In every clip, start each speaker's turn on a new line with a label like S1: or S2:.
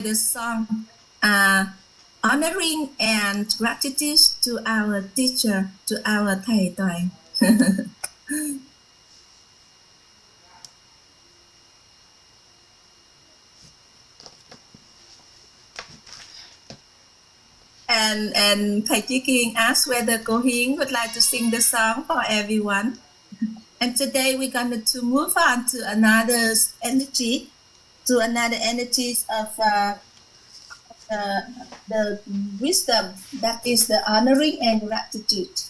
S1: the song honoring and gratitude to our teacher, to our thầy Toàn. And thầy Chí Kiên asked whether cô Hiến would like to sing the song for everyone. And today we're going to move on to another energy, of the wisdom, that is the honoring and gratitude.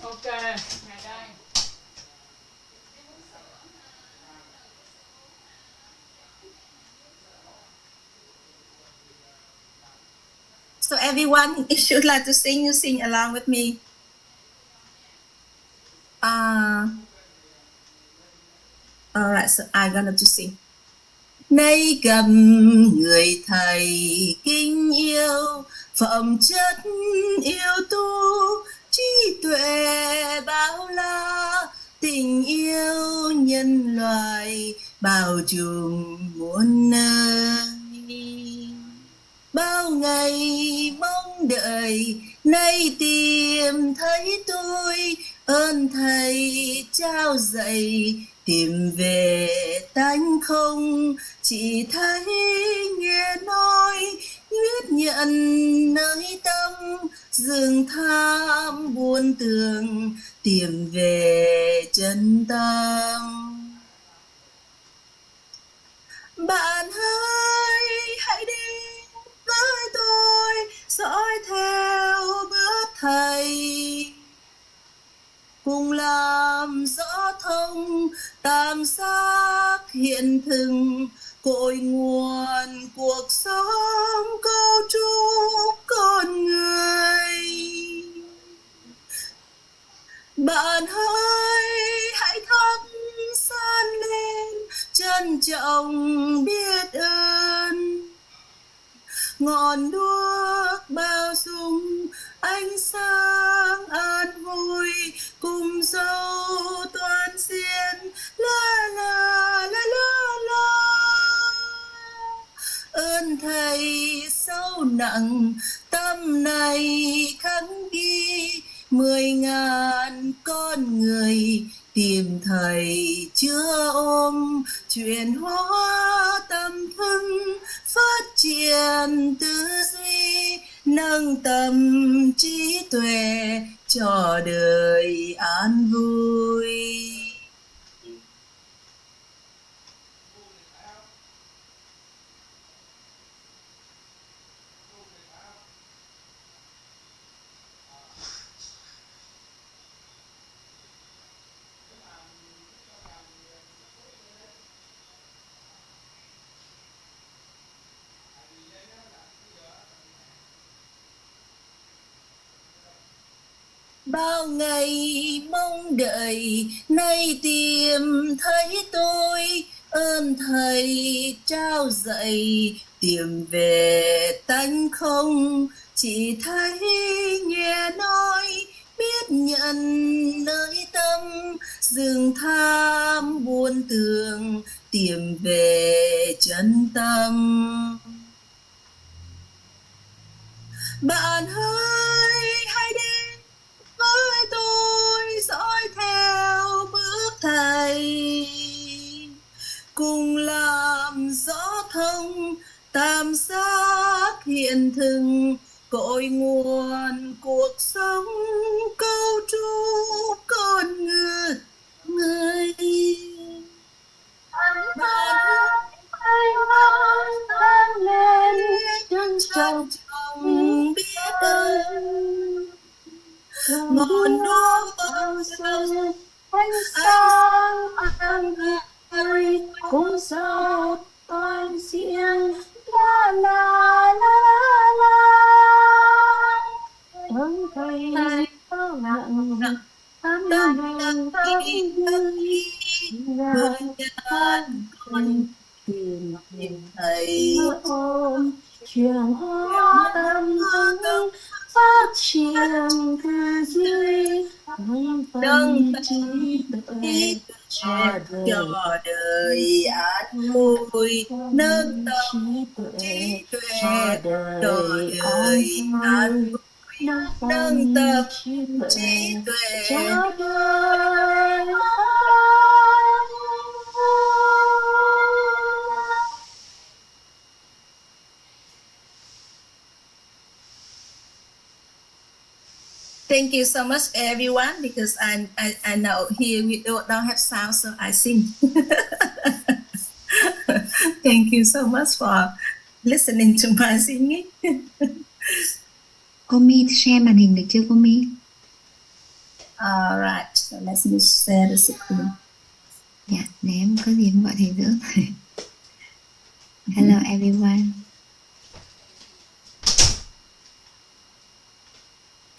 S2: Okay, ngày đây.
S1: So everyone, if you'd like to sing, you sing along with me. All right, so I'm gonna to sing. Nay cầm người thầy kính yêu, phẩm chất yêu tu, trí tuệ bao la, tình yêu nhân loại bao trùm muôn nơi. Bao ngày mong đợi, nay tìm thấy tôi, ơn thầy trao dạy, tìm về tánh không, chỉ thấy nghe nói, biết nhận nơi tâm, dừng tham buồn tưởng, tìm về chân tâm. Bạn ơi, hãy đi với tôi, dõi theo bước thầy, cùng làm rõ thông tam giác hiện thực, cội nguồn cuộc sống cấu trúc con người. Bạn ơi, hãy thắp sáng lên, trân trọng biết ơn, ngọn đuốc bao dung ánh sáng an vui, cùng dấu toàn diện la la la la la. Ơn thầy sâu nặng, tâm này khắc ghi, 10.000 con người tìm thầy chưa ôm, chuyển hóa tâm thức, phát triển tư duy, nâng tầm trí tuệ cho đời an vui. Bao ngày mong đợi, nay tìm thấy tôi, ơn thầy trao dạy, tìm về tánh không, chỉ thấy nghe nói, biết nhận nơi tâm, dừng tham buồn tưởng, tìm về chân tâm. Bạn ơi, hãy đến với tôi, dõi theo bước thầy, cùng làm rõ thông tam giác hiện thực, cội nguồn cuộc sống cấu trúc con người. Bạn hãy sáng lên, trân trọng biết ơn, ngọn đuốc bao dung ánh sáng an vui, cùng dấu toàn diện la la la la. Ơn thầy sâu nặng, tâm này khắc ghi, 10.000 con tìm thầy ôm, chuyển hóa tâm thức,
S3: phát triển tư duy nâng tầm trí tuệ cho
S1: đời an vui, nâng tầm trí tuệ cho đời an vui, nâng tầm trí tuệ
S3: cho đời.
S1: Thank you so much, everyone, because I know here we don't have sound, so I sing. Thank you so much for listening to my singing.
S4: Cô My share màn hình được chưa cô My?
S1: All right, so let me share the screen.
S4: Dạ, để em có gì em gọi thầy nữa. Hello everyone.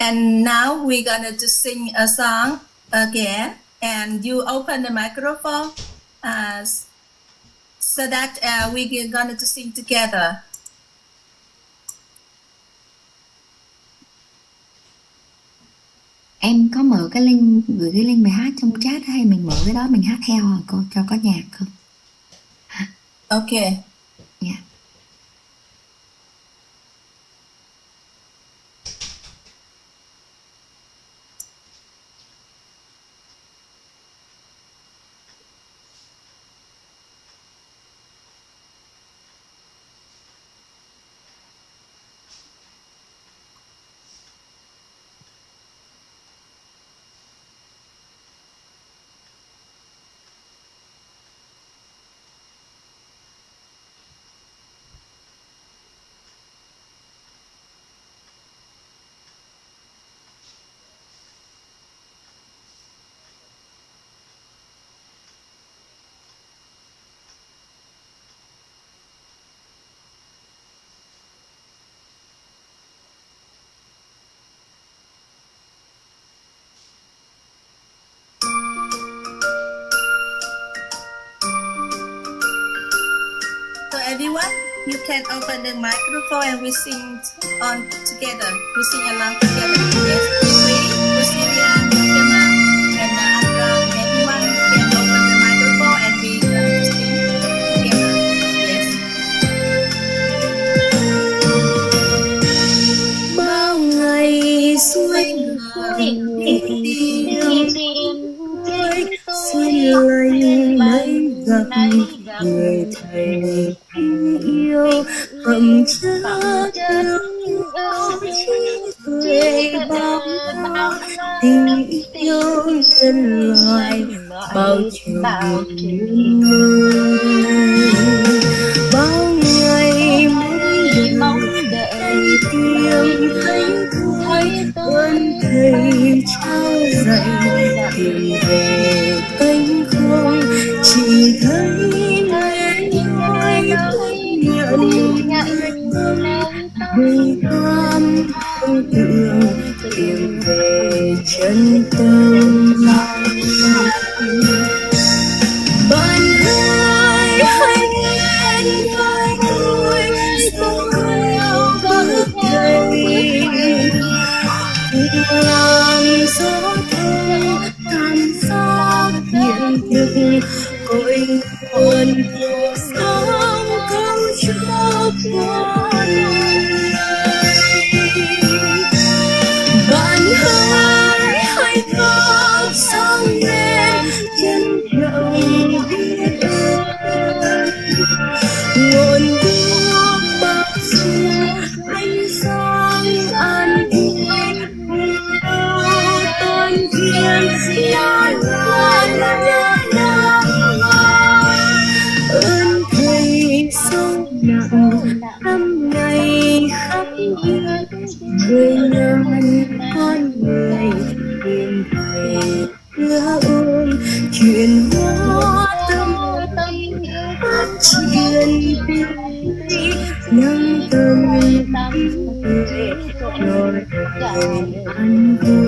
S1: And now we're gonna to sing a song again, and you open the microphone so that we're gonna to sing together.
S4: Em có mở cái link, gửi cái link bài hát trong chat hay mình mở cái đó mình hát theo hả cô, cho có nhạc không?
S1: Okay.
S4: Dạ.
S1: So everyone, you can open the microphone and we sing on together. We sing along together. Yes, Priscilla, Gemma, and Andra. Everyone can open the microphone and we sing together. Yes.
S3: Bao ngày xuôi người tìm xuôi lạnh mấy gặp người thầy yêu phẩm chất trí tuệ bao tình yêu nhân loại bao trùm người. Bao ngày mong đợi tìm thấy ơn thầy trao dạy tìm về cánh không chỉ thấy hương thơm không tưởng tìm về chân tâm. Bạn ơi hãy nghe vai tôi sống theo bước thầy làm gió thơm tàn sát hiện thực cội nguồn cuộc sống không cho con. Bạn ơi hãy khóc sống lên trân trọng biết ơn nguồn nước bao dung ánh sáng an vui tôn thiên la la ơn thầy sâu nặng năm ngày khắp người ngàn con người tìm thầy ưa ôm chuyển hóa tâm phát triển tình nâng tâm người cho đời an vui.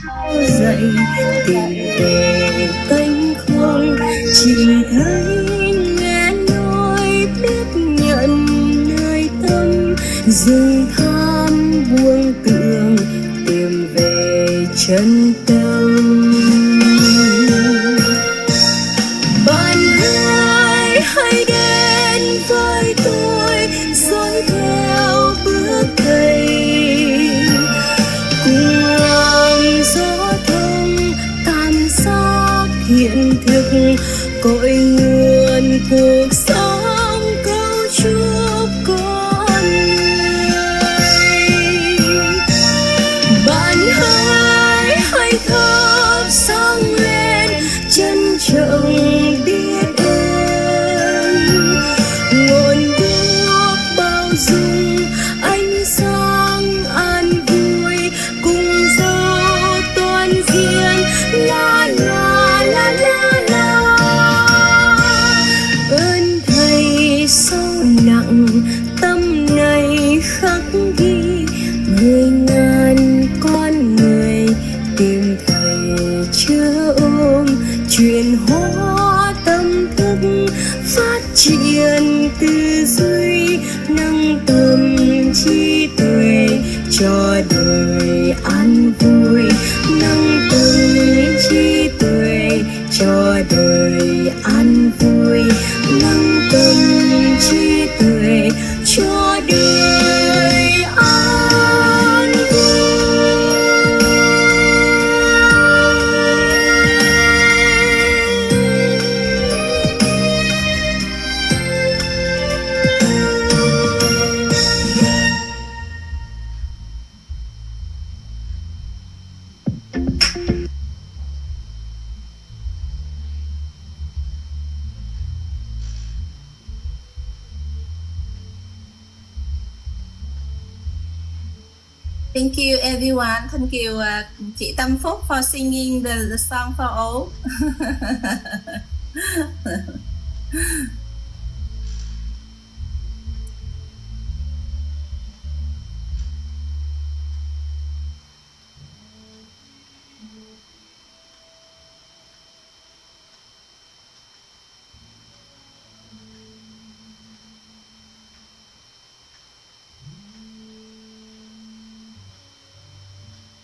S3: thao dậy tìm về cánh không, chỉ thấy nghe nói biết nhận nơi tâm, dừng tham buông tưởng tìm về chân tâm. Bạn hãy đến với tôi dõi theo bước thầy, cùng làm gió thông cảm giác hiện thực cội nguồn cuộc sống câu chúc con người. Bạn hãy thắp sáng lên trân trọng biết ơn, nguồn đuốc bao dung ánh sáng an vui cùng dấu toàn diện la la la la la. Ơn thầy sâu nặng tâm này khắc ghi, 10.000 con người tìm thầy chứa ôm, chuyển hóa tâm thức phát triển tư duy, nâng tầm trí tuệ cho đời an vui, nâng tầm trí tuệ cho đời an vui, nâng tầm trí tuệ cho đời an vui.
S1: Thank you everyone. Thank you chị Tâm Phúc for singing the song for all.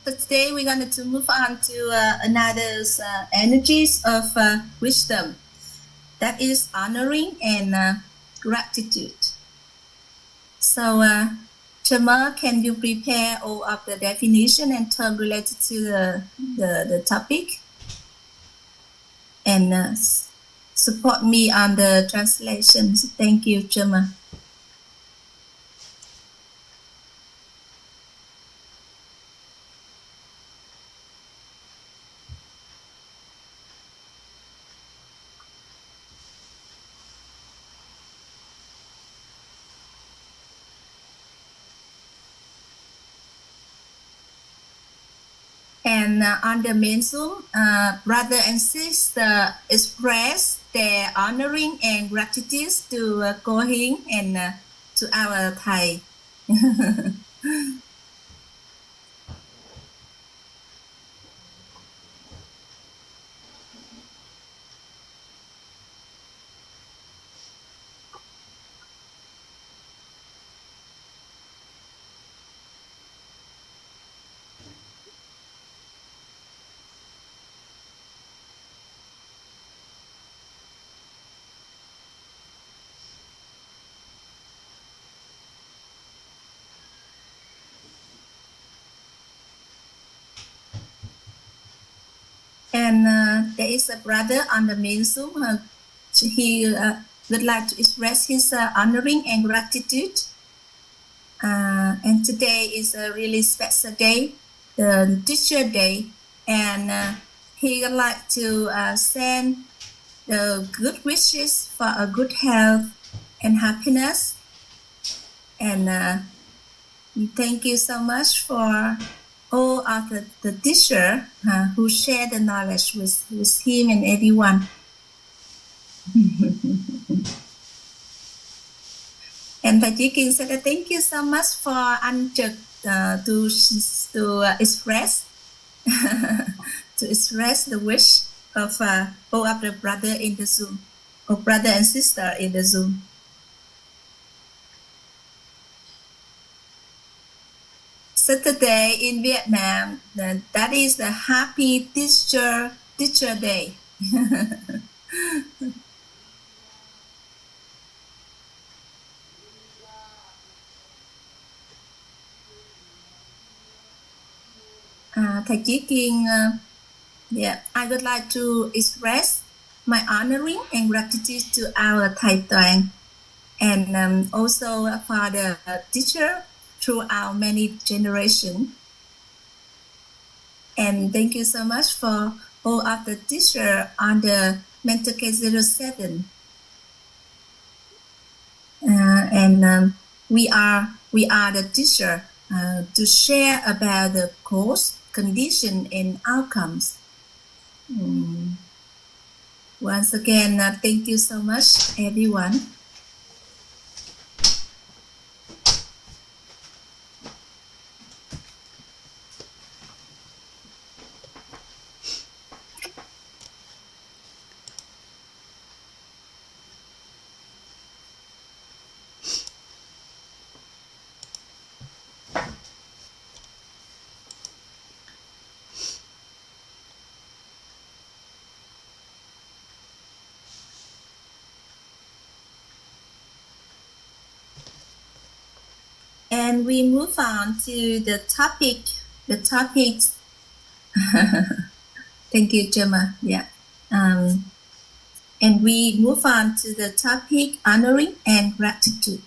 S1: So today we're going to move on to another energies of wisdom, that is honoring and gratitude. So Chama, can you prepare all of the definition and term related to the topic, and support me on the translations? Thank you, Chama. And on the main Zoom, brother and sister express their honoring and gratitude to Cô Hiến and to our Thầy. And there is a brother on the main Zoom. He would like to express his honoring and gratitude. And today is a really special day, the Teacher Day. And he would like to send the good wishes for a good health and happiness. And thank you so much for all of the teacher who share the knowledge with him and everyone. And Thầy Chí Kiên said thank you so much for Anh Trực to express to express the wish of all of the brother in the Zoom, or brother and sister in the Zoom. So today in Vietnam, that is the Happy Teacher Day. Thầy Chí Kiên, I would like to express my honoring and gratitude to our Thầy Toàn, and also for the teacher throughout many generations. And thank you so much for all of the teachers on the Mentor K07. And we are the teacher to share about the course, condition, and outcomes. Once again, thank you so much, everyone. And we move on to the topic. Thank you, Gemma. Yeah. And we move on to the topic, honoring and gratitude.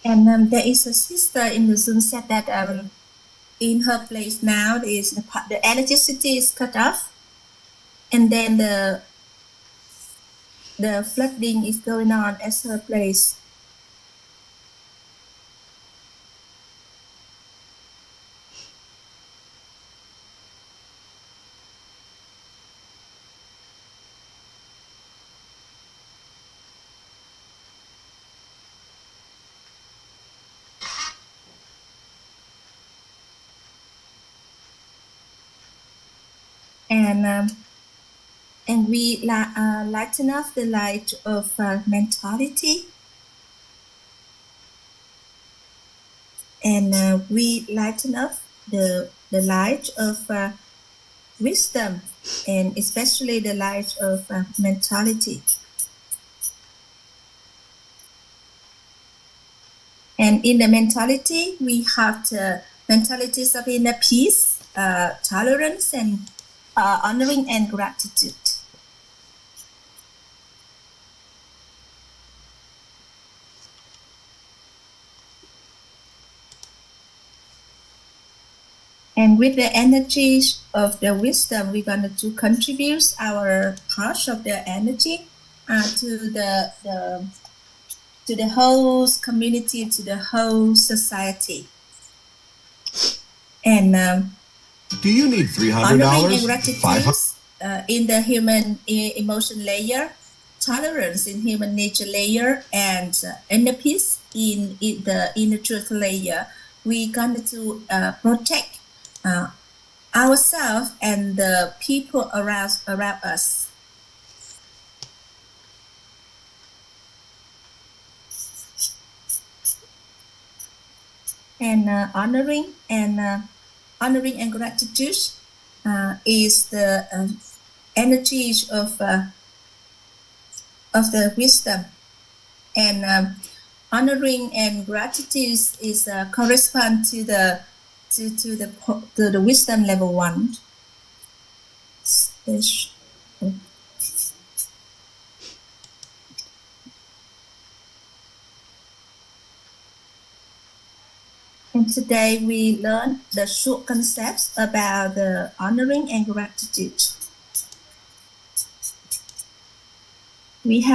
S1: And there is a sister in the Zoom said that in her place now the electricity is cut off, and then the flooding is going on at her place. And we lighten up the light of mentality, and we lighten up the light of wisdom, and especially the light of mentality. And in the mentality, we have the mentalities of inner peace, tolerance, and honoring and gratitude. And with the energies of the wisdom, we're going to contribute our part of the energy to the whole community, to the whole society. And
S5: do you need $300?
S1: Honoring and gratitude in the human emotion layer, tolerance in human nature layer, and inner peace in the inner truth layer. We're going to protect ourselves and the people around us. And honoring and gratitude is the energies of the wisdom, and honoring and gratitude is correspond to to the wisdom level 1. And today we learn the short concepts about the honoring and gratitude. We're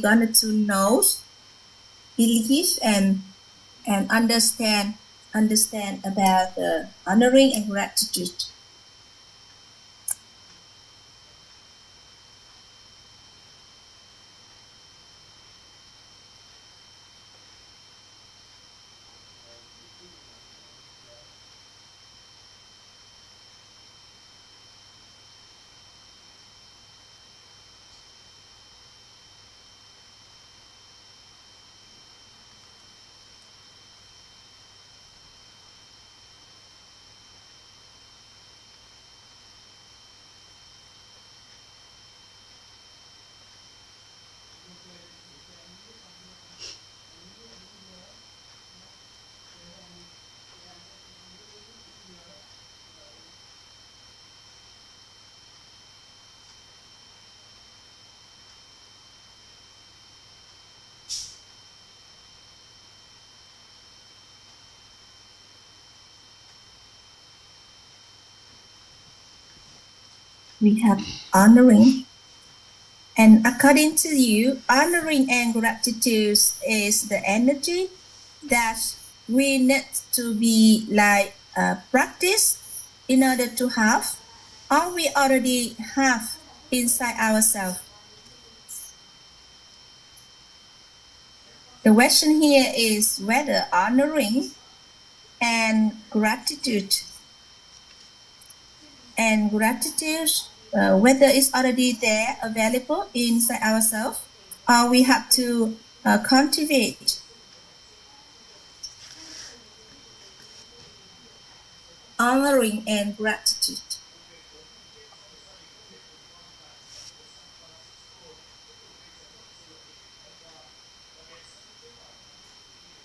S1: going to know, believe, and understand about the honoring and gratitude. We have honoring, and according to you, honoring and gratitude is the energy that we need to be like practice in order to have, or we already have inside ourselves. The question here is whether honoring and gratitude whether it's already there available inside ourselves, or we have to cultivate. Honoring and gratitude.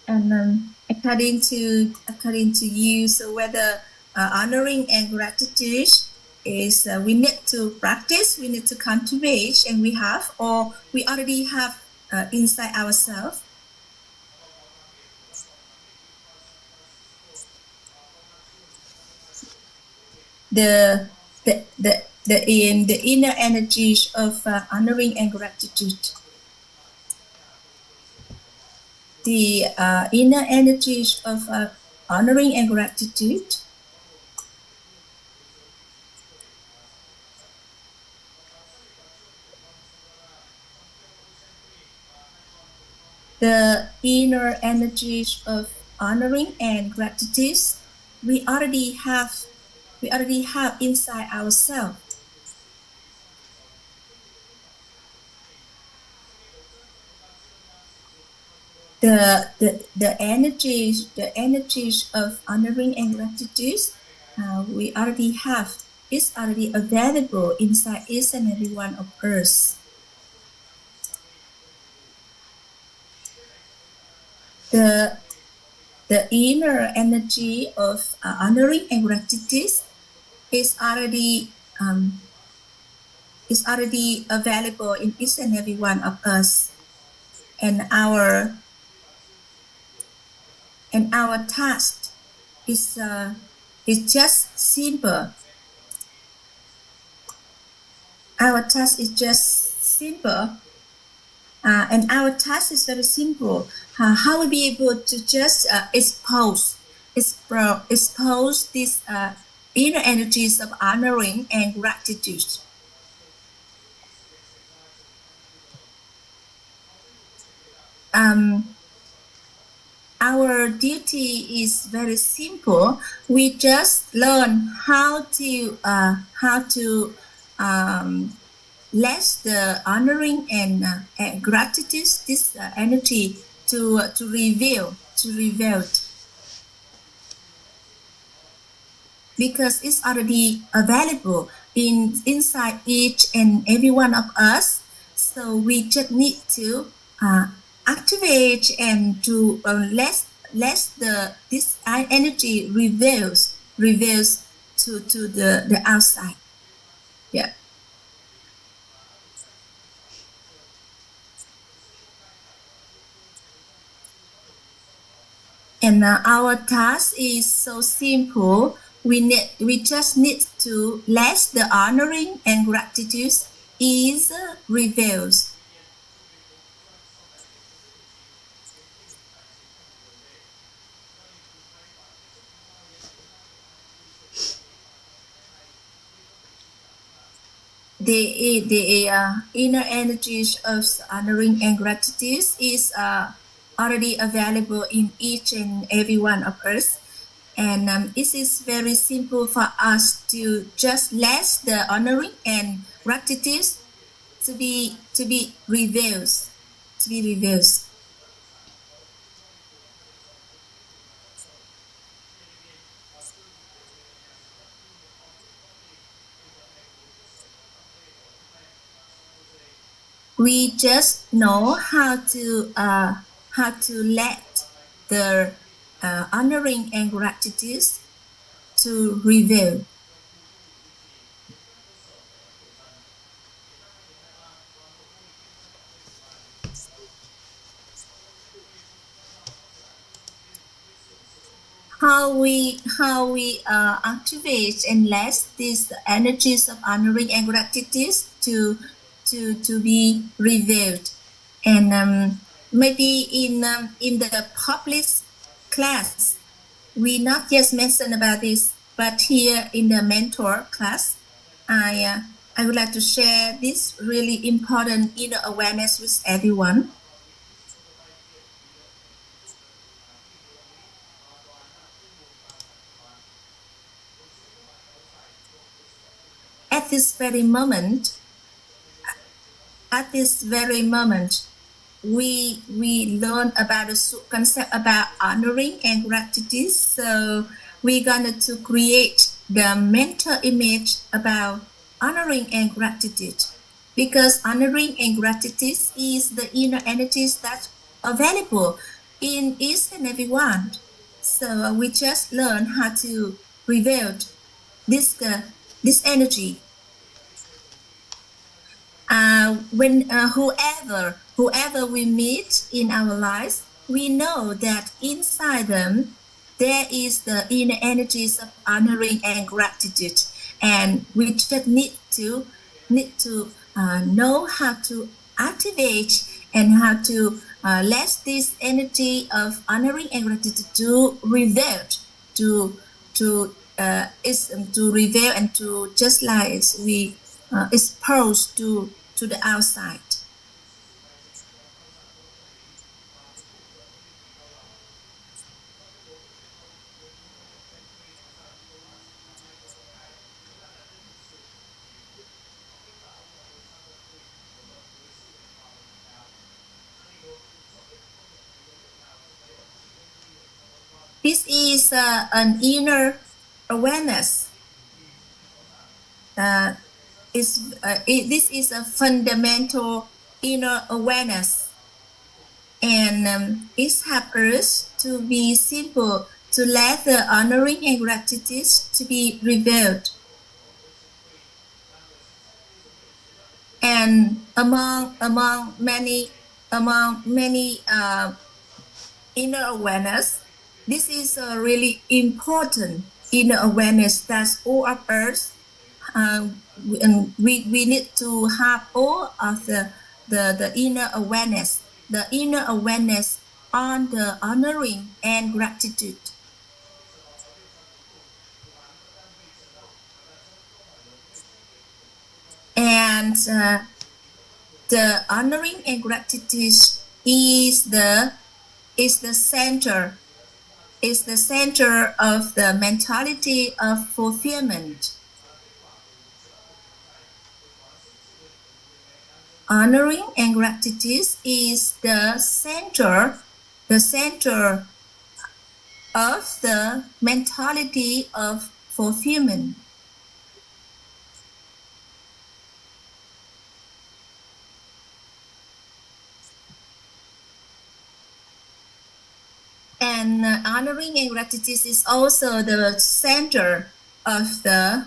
S1: And according to you, so whether honoring and gratitude is we need to practice, we need to cultivate, and we have, or we already have inside ourselves. The inner energies of honoring and gratitude. The inner energies of honoring and gratitude. The inner energies of honoring and gratitude we already have inside ourselves. The energies of honoring and gratitude we already have. It's already available inside each and every one of us. The inner energy of honoring and gratitude is already available in each and every one of us, and our task is just simple. Our task is just simple. And our task is very simple. How will be able to just expose these inner energies of honoring and gratitude. Our duty is very simple. We just learn how to let the honoring and gratitude, this energy, to reveal it, because it's already available inside each and every one of us. So we just need to activate and to let this energy reveals to the outside. Yeah. And our task is so simple. We just need to let the honoring and gratitude is reveals. The inner energies of honoring and gratitude is already available in each and every one of us, and it is very simple for us to just let the honoring and gratitude to be revealed, We just know how to let the honoring and gratitude to reveal. How we activate and let these energies of honoring and gratitude to be revealed, and maybe in the public class we not just mention about this, but here in the mentor class I would like to share this really important inner awareness with everyone. At this very moment, we learn about the concept about honoring and gratitude. So we're gonna to create the mental image about honoring and gratitude, because honoring and gratitude is the inner energies that are available in each and every one. So we just learn how to reveal this energy. When whoever we meet in our lives, we know that inside them there is the inner energies of honoring and gratitude, and we just need to know how to activate and how to let this energy of honoring and gratitude to reveal to reveal and to just like we exposed to the outside. This is an inner awareness. This is a fundamental inner awareness, and it helps us to be simple, to let the honoring and gratitude to be revealed. And among many inner awareness, this is a really important inner awareness that all of us we need to have all of the inner awareness on the honoring and gratitude. And the honoring and gratitude is the center of the mentality of fulfillment. Honoring and gratitude is the center of the mentality of fulfillment. And honoring and gratitude is also the center of the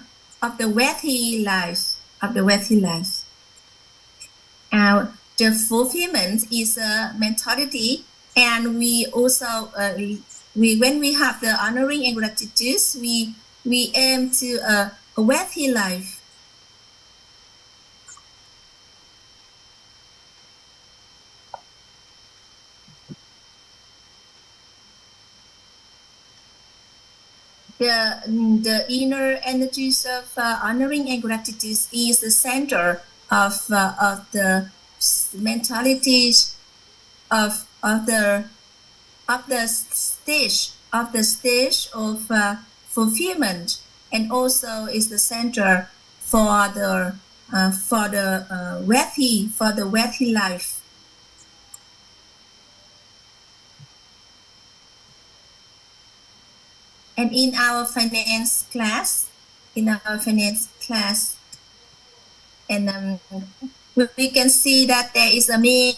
S1: wealthy life, the fulfillment is a mentality, and we also when we have the honoring and gratitude, we aim to a wealthy life. The inner energies of honoring and gratitude is the center of the mentalities of the stage of fulfillment, and also is the center for the wealthy life. And in our finance class, and we can see that there is a main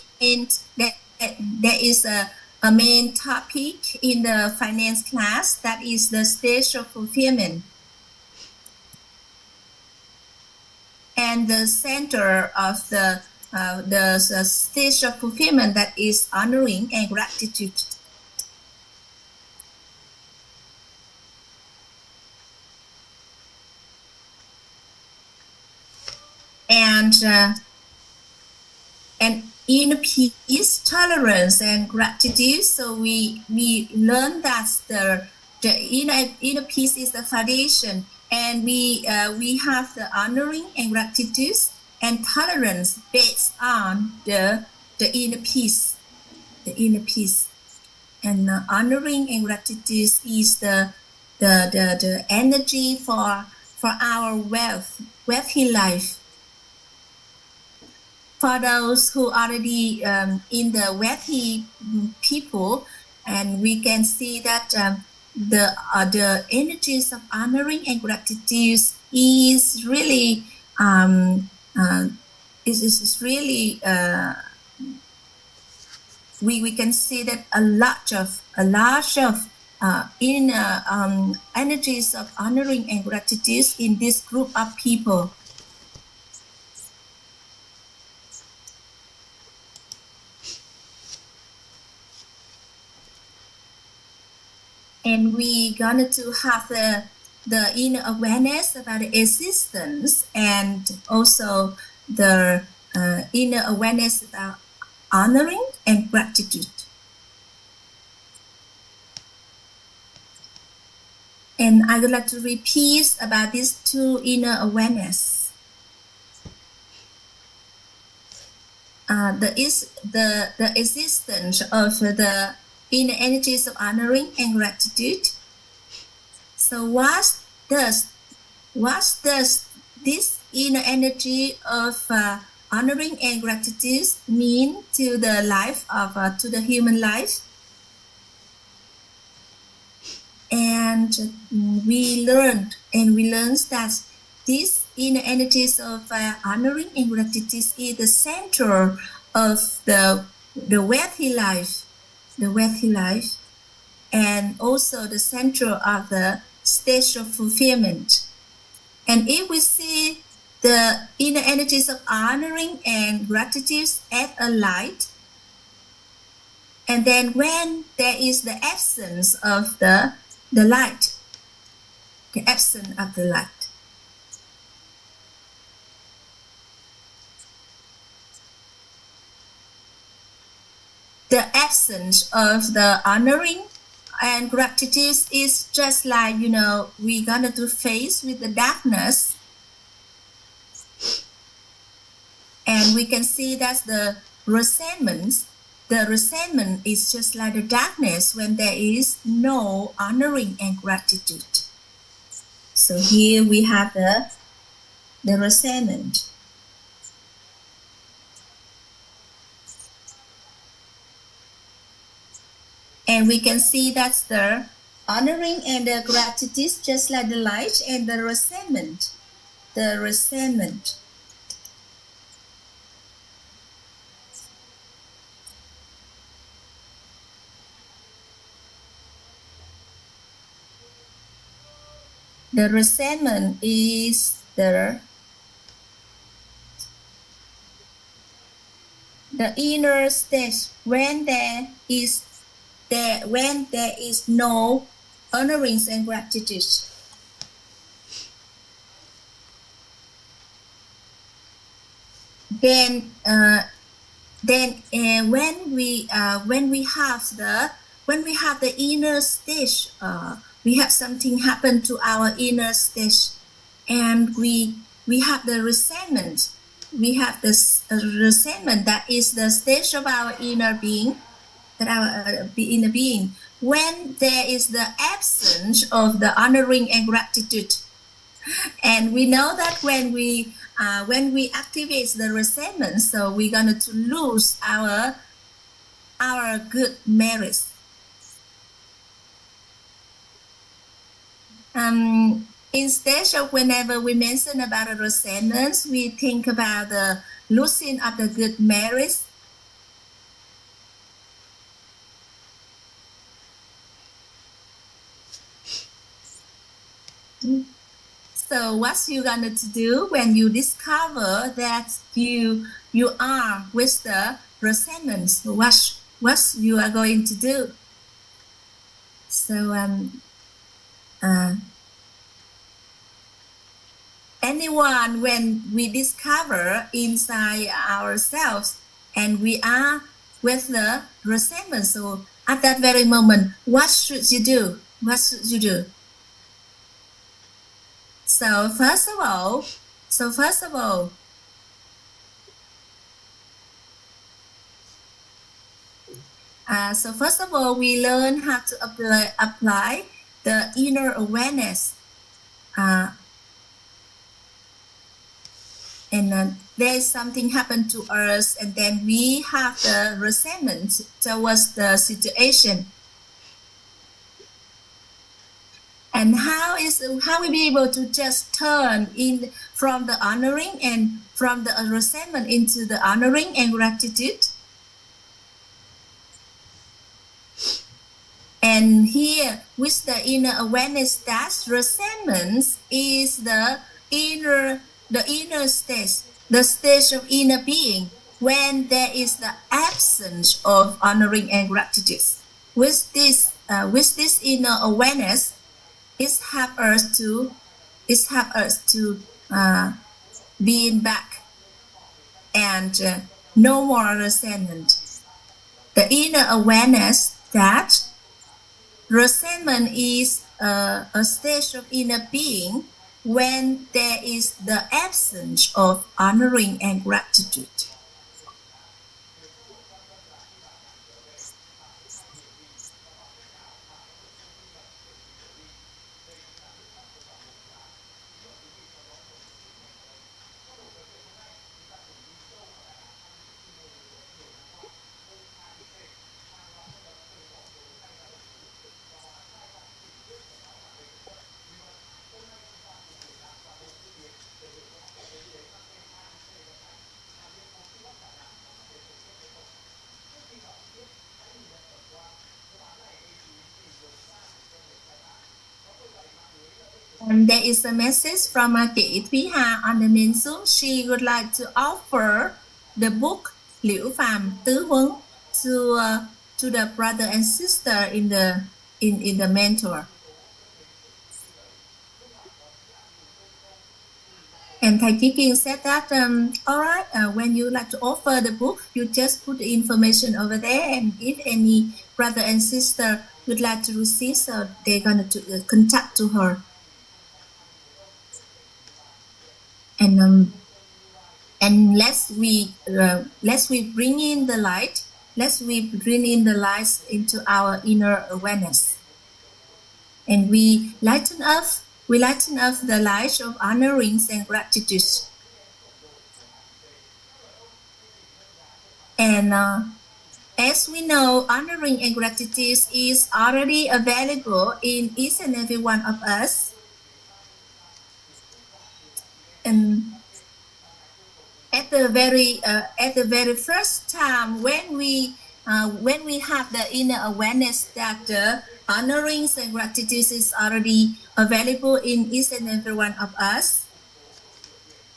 S1: topic in the finance class, that is the stage of fulfillment. And the center of the stage of fulfillment, that is honoring and gratitude. And inner peace, tolerance, and gratitude. So we learn that the inner peace is the foundation, and we have the honoring and gratitude and tolerance based on the inner peace, and honoring and gratitude is the energy for our wealthy life. For those who already in the wealthy people, and we can see that the energies of honoring and gratitude is really we can see that a lot of inner energies of honoring and gratitude in this group of people. And we going to have the inner awareness about the existence, and also the inner awareness about honoring and gratitude. And I would like to repeat about these two inner awareness. The existence of the inner energies of honoring and gratitude. So what does this inner energy of honoring and gratitude mean to the life of to the human life? And we learned that these inner energies of honoring and gratitude is the center of the wealthy life. And also the center of the stage of fulfillment. And if we see the inner energies of honoring and gratitude as a light, and then when there is the absence of the light, the absence of the light, the absence of the honoring and gratitude is just like, we're gonna do face with the darkness. And we can see that the resentment is just like the darkness when there is no honoring and gratitude. So here we have the resentment. And we can see that's the honoring and the gratitude, just like the light, and the resentment. The resentment is the inner stage when there is no honoring and gratitude. Then when we have the inner stage, we have something happen to our inner stage, and we have the resentment. We have this resentment that is the stage of our inner being, inner being. When there is the absence of the honoring and gratitude, and we know that when we activate the resentment, so we're gonna to lose our good merits. Instead of whenever we mention about the resentments, we think about the losing of the good merits. So what you gonna to do when you discover that you are with the resentment? So what you are going to do? So anyone, when we discover inside ourselves and we are with the resentment, so at that very moment, what should you do? What should you do? So first of all, we learn how to apply the inner awareness. And there's something happened to us, and then we have the resentment towards the situation. And how we be able to just turn in from the honoring and from the resentment into the honoring and gratitude? And here, with the inner awareness, that resentment is the inner stage, the stage of inner being, when there is the absence of honoring and gratitude. With this inner awareness, it helps us to being back and no more resentment. The inner awareness that resentment is a stage of inner being when there is the absence of honoring and gratitude. There is a message from chị Thúy Hà on the main Zoom. She would like to offer the book Liễu Phàm Tứ Huấn to the brother and sister in the mentor. And Thầy Chí Kiên said that, all right, when you like to offer the book, you just put the information over there, and if any brother and sister would like to receive, so they're going to contact to her. And let's we bring in the light. Let's we bring in the light into our inner awareness, and we lighten up the light of honoring and gratitude. And as we know, honoring and gratitude is already available in each and every one of us. And at the very first time when we when we have the inner awareness that honoring and gratitude is already available in each and every one of us.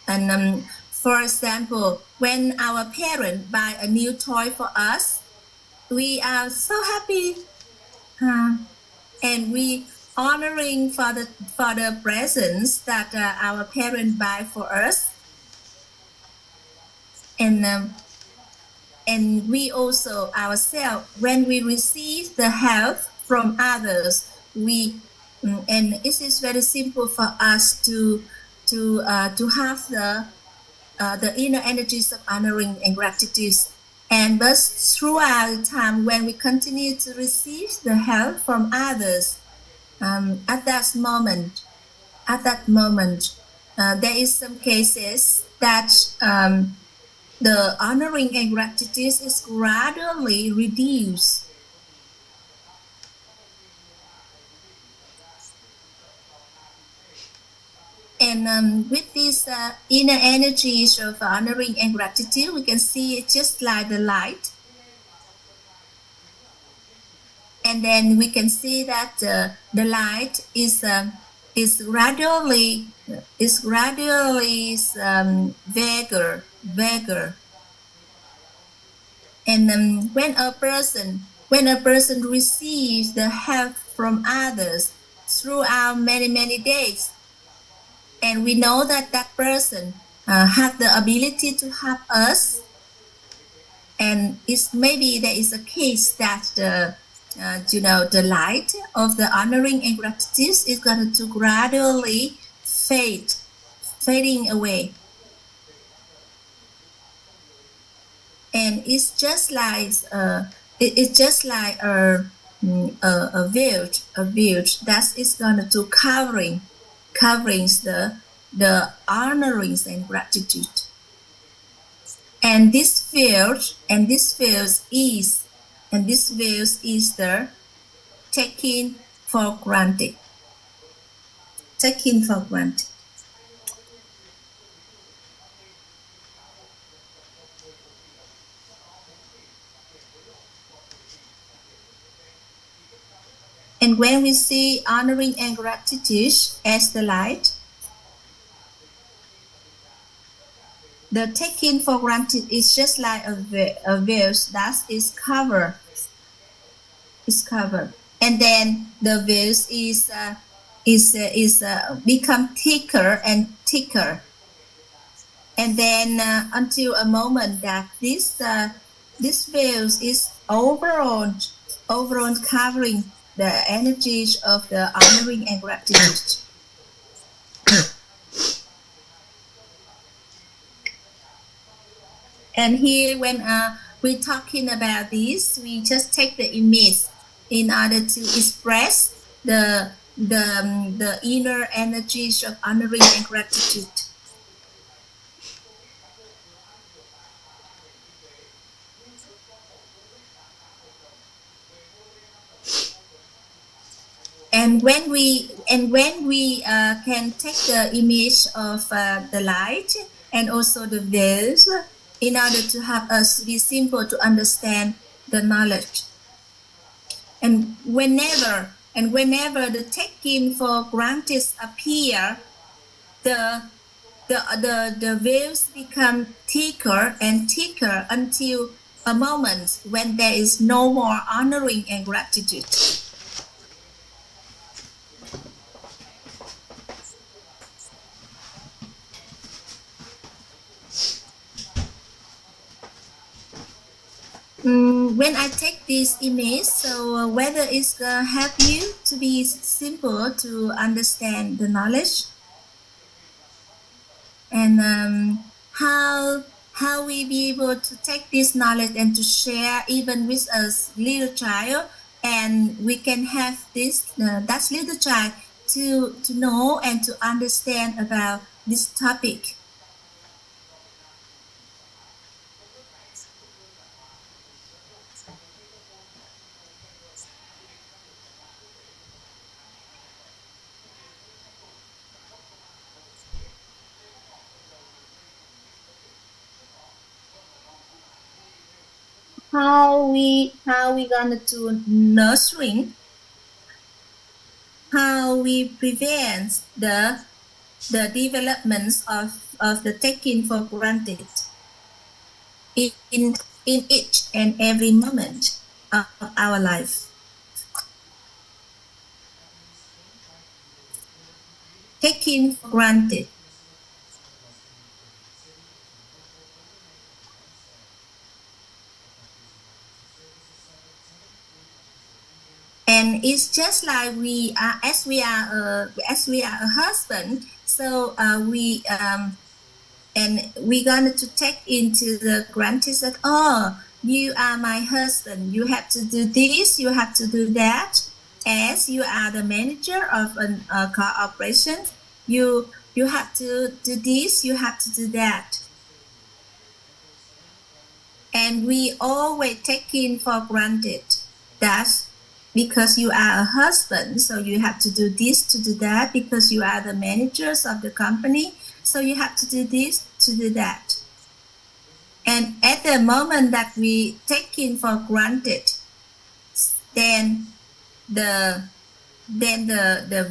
S1: And for example, when our parents buy a new toy for us, we are so happy, and we honoring for the presents that our parents buy for us. And we also ourselves, when we receive the help from others, and it is very simple for us to have the inner energies of honoring and gratitude. And but throughout the time, when we continue to receive the help from others, at that moment, there is some cases that the honoring and gratitude is gradually reduced. And with these inner energies of honoring and gratitude, we can see it just like the light. And then we can see that the light is gradually vaguer. And when a person receives the help from others throughout many days, and we know that that person has the ability to help us, and it's maybe there is a case that the light of the honoring and gratitude is going to gradually fading away. And it's just like a veil that is going to covering the honoring and gratitude. And this veil is the taking for granted. Taking for granted. And when we see honoring and gratitude as the light, the taking for granted is just like a veil that is covered. And then the veil is become thicker and thicker. And then until a moment that this veil is overall covering the energies of the honoring and gratitude. And here, when we're talking about this, we just take the image in order to express the inner energies of honoring and gratitude. And when we can take the image of the light and also the veils in order to have us be simple to understand the knowledge. And whenever the taking for granted appear, the veils become thicker and thicker until a moment when there is no more honoring and gratitude. When I take this image, so whether it's gonna help you to be simple to understand the knowledge, and how we be able to take this knowledge and to share even with a little child, and we can have this that little child to know and to understand about this topic. how we gonna do nurturing, how we prevent the developments of the taking for granted in each and every moment of our life. Taking for granted. And it's just like we are, as we are a husband. So we and we're going to take into the granted that, oh, you are my husband. You have to do this. You have to do that. As you are the manager of a corporation, you have to do this. You have to do that. And we always taking for granted that because you are a husband, so you have to do this, to do that, because you are the managers of the company, so you have to do this, to do that. And at the moment that we taking for granted, then the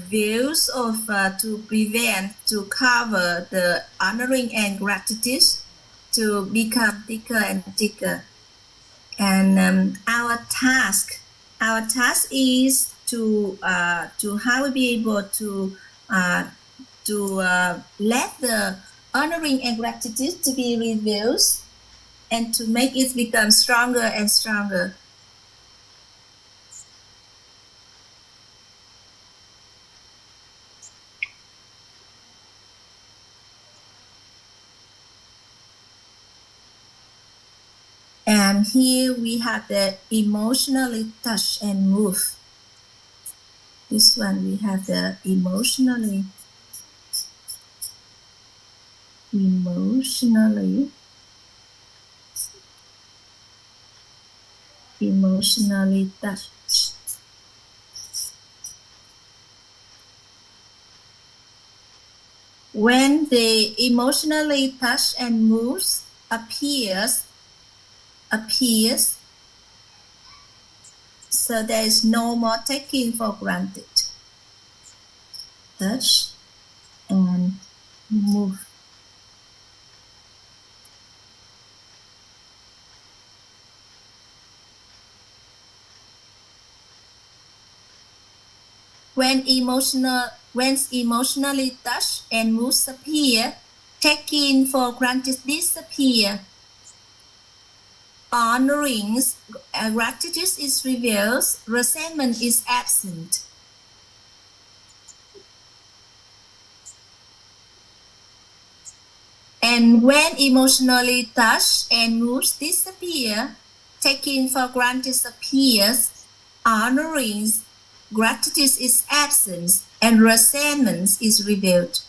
S1: views of to prevent, to cover the honoring and gratitude to become thicker and thicker. And our task is to how we be able to let the honoring and gratitude to be revealed and to make it become stronger and stronger. And here we have the emotionally touch and move. This one we have the emotionally touch. When the emotionally touch and moves appears, so there is no more taking for granted. Touch and move. When emotionally touch and moves appear, taking for granted disappear. Honoring, gratitude is revealed, resentment is absent. And when emotionally touch and moves disappear, taking for granted appears, honoring, gratitude is absent, and resentment is revealed.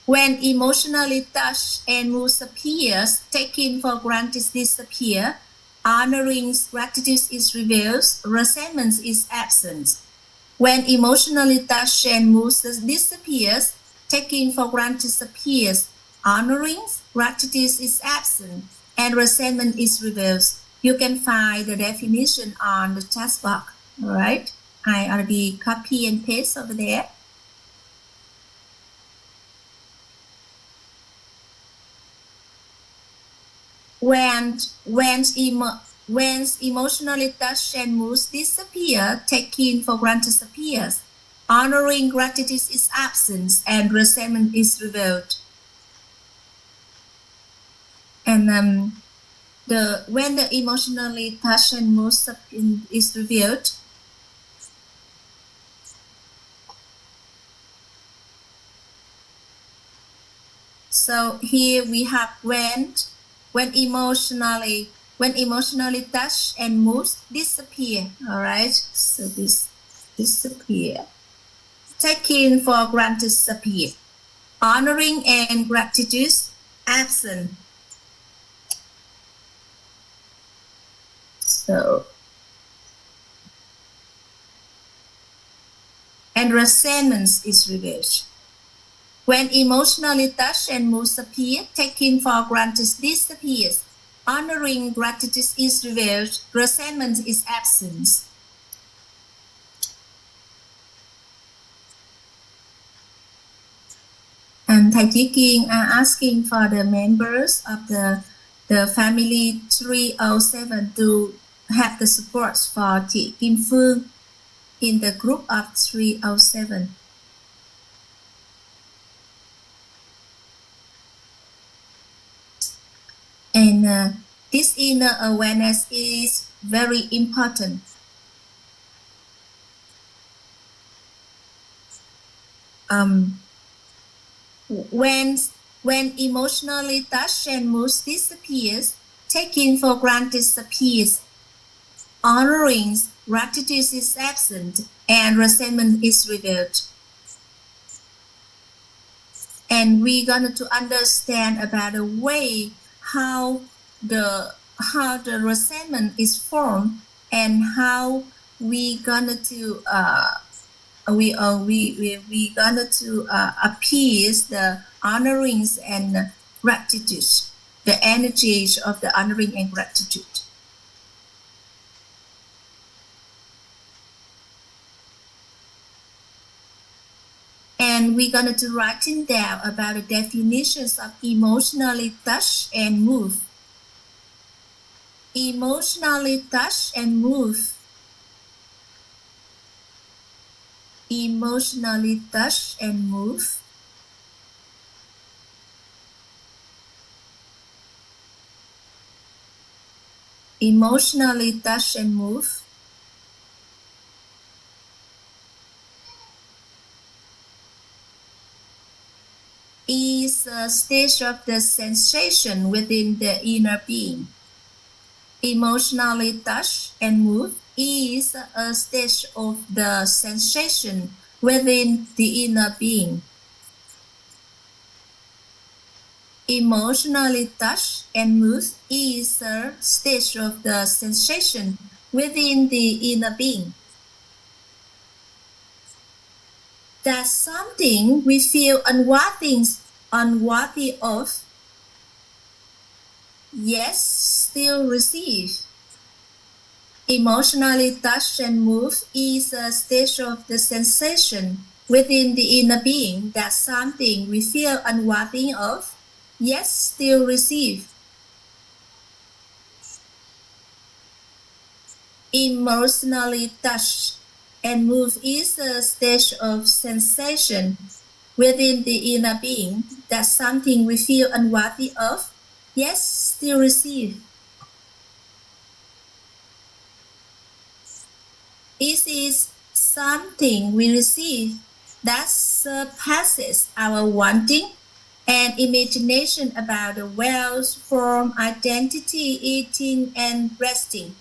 S1: When emotionally touch and moves appears, taking for granted disappear, honoring gratitude is revealed, resentment is absent. When emotionally touch and moves disappears, taking for granted appears, honoring gratitude is absent, and resentment is revealed. You can find the definition on the chat box. All right, I already copy and paste over there. When emotionally touch and moves disappear, taking for granted appears, honoring gratitude is absent, and resentment is revealed. And when the emotionally touch and moves is revealed, so here we have when emotionally touch and moves disappear. All right, so this disappear, taking for granted disappear, honoring and gratitude absent. So and resentment is reversed. When emotionally touch and moves appear, taking for granted disappears. Honoring gratitude is reversed, resentment is absent. And thầy Chí Kiên are asking for the members of the family 307 to have the support for chị Kim Phương in the group of 307. And this inner awareness is very important. When emotionally touch and moves disappears, taking for granted disappears. Honoring gratitude is absent, and resentment is revealed. And we're going to understand about the way how the resentment is formed and how we gonna to appease the honorings and gratitude, the energies of the honoring and gratitude. And we're going to writing down about the definitions of emotionally touch and move. Emotionally touch and move. Emotionally touch and move. Emotionally touch and move. Is a stage of the sensation within the inner being. Emotionally touch and move is a stage of the sensation within the inner being. Emotionally touch and move is a stage of the sensation within the inner being. That's something we feel unworthy of, yes, still receive. Emotionally touch and move is a stage of the sensation within the inner being. That's something we feel unworthy of, yes, still receive. Emotionally touch and move is a stage of sensation within the inner being. That's something we feel unworthy of, yes, still receive. It is something we receive that surpasses our wanting and imagination about the wealth, form, identity, eating, and resting.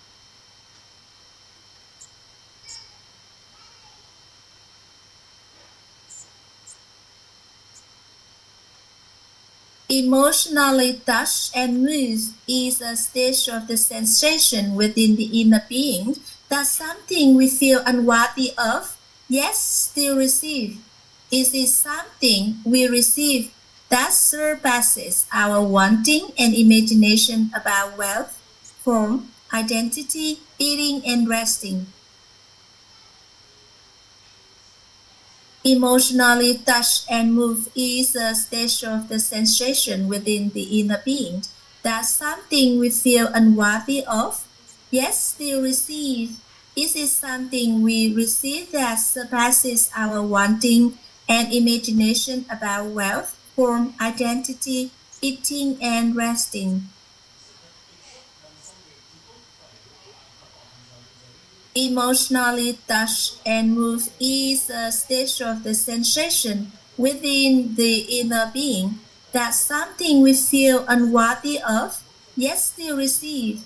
S1: Emotionally touch and move is a stage of the sensation within the inner being. That's something we feel unworthy of, yet still receive. It is something we receive that surpasses our wanting and imagination about wealth, form, identity, eating, and resting. Emotionally touch and move is a stage of the sensation within the inner being. That's something we feel unworthy of, yet still receive. It is something we receive that surpasses our wanting and imagination about wealth, form, identity, eating, and resting. Emotionally touch and move is a stage of the sensation within the inner being. That's something we feel unworthy of, yet still receive.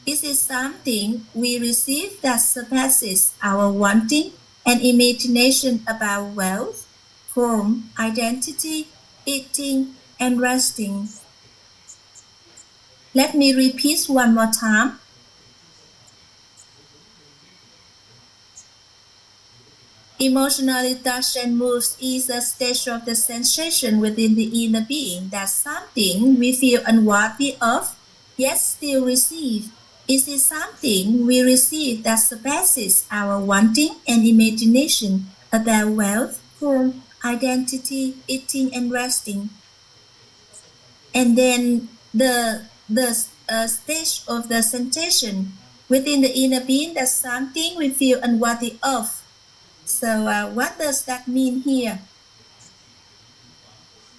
S1: It is something we receive that surpasses our wanting and imagination about wealth, form, identity, eating, and resting. Let me repeat one more time. Emotionally touched and moved is a stage of the sensation within the inner being that something we feel unworthy of, yet still receive. Is it something we receive that surpasses our wanting and imagination about wealth, form, identity, eating, and resting? And then the stage of the sensation within the inner being that something we feel unworthy of. So what does that mean here?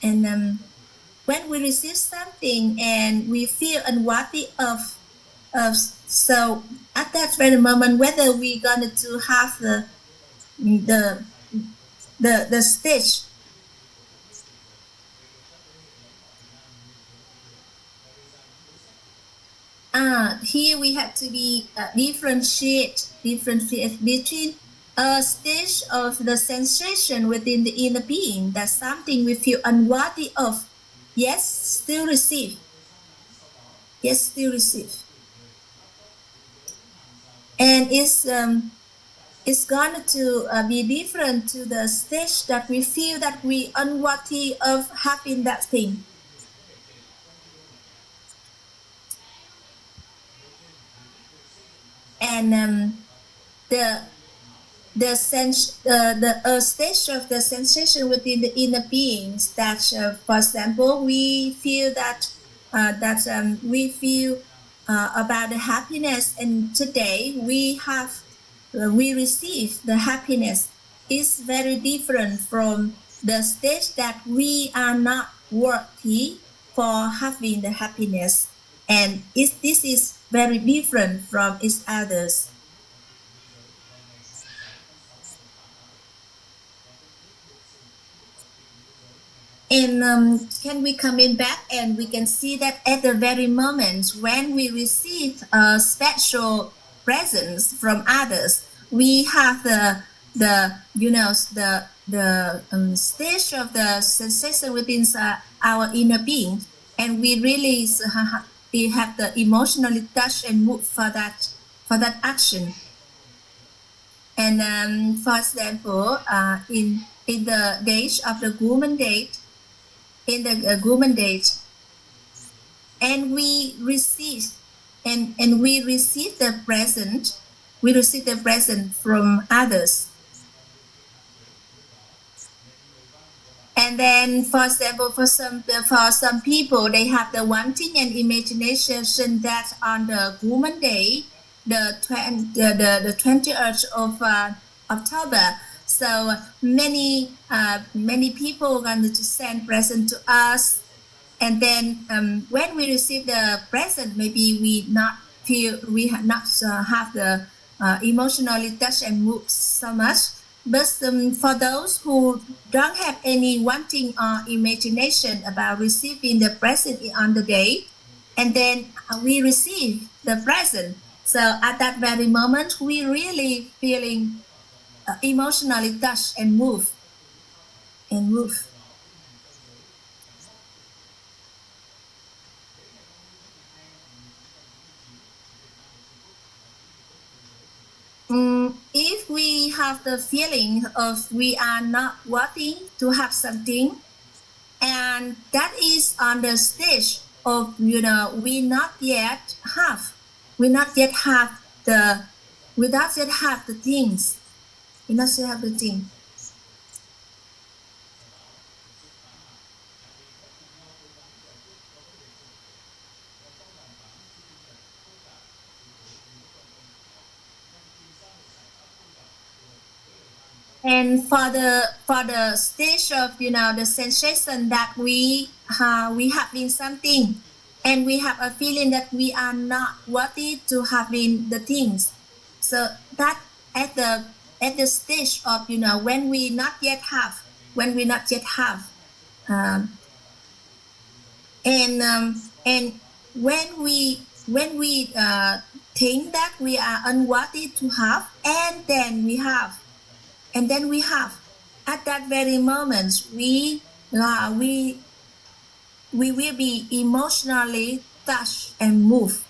S1: And when we receive something and we feel unworthy of, so at that very moment, whether we're gonna to have the stage. Here we have to be differentiate between a stage of the sensation within the inner being that something we feel unworthy of, yes, still receive. Yes, still receive. And it's going to be different to the stage that we feel that we unworthy of having that thing. And the stage of the sensation within the inner beings that, for example, we feel that we feel about the happiness, and today we receive the happiness, is very different from the stage that we are not worthy for having the happiness, and this is very different from each others. And can we come in back and we can see that at the very moment when we receive a special presence from others, we have the stage of the sensation within our inner being, and we really we have the emotionally touched and moved for that action. And for example, in the days of the woman date. In the woman date, and we receive the present. We receive the present from others, and then, for example, for some people, they have the wanting and imagination that on the woman day, the 20th of October. So many people are going to send present to us, and then when we receive the present, maybe we have not have the emotionally touched and moved so much. But for those who don't have any wanting or imagination about receiving the present on the day, and then we receive the present. So at that very moment, we really feeling emotionally touched and moved. If we have the feeling of we are not worthy to have something, and that is on the stage of we not yet have the things. We not yet have the thing. And for the stage of the sensation that we have been something, and we have a feeling that we are not worthy to having the things. So that at the stage of when we not yet have, and when we think that we are unworthy to have, and then we have. At that very moment, we will be emotionally touched and moved.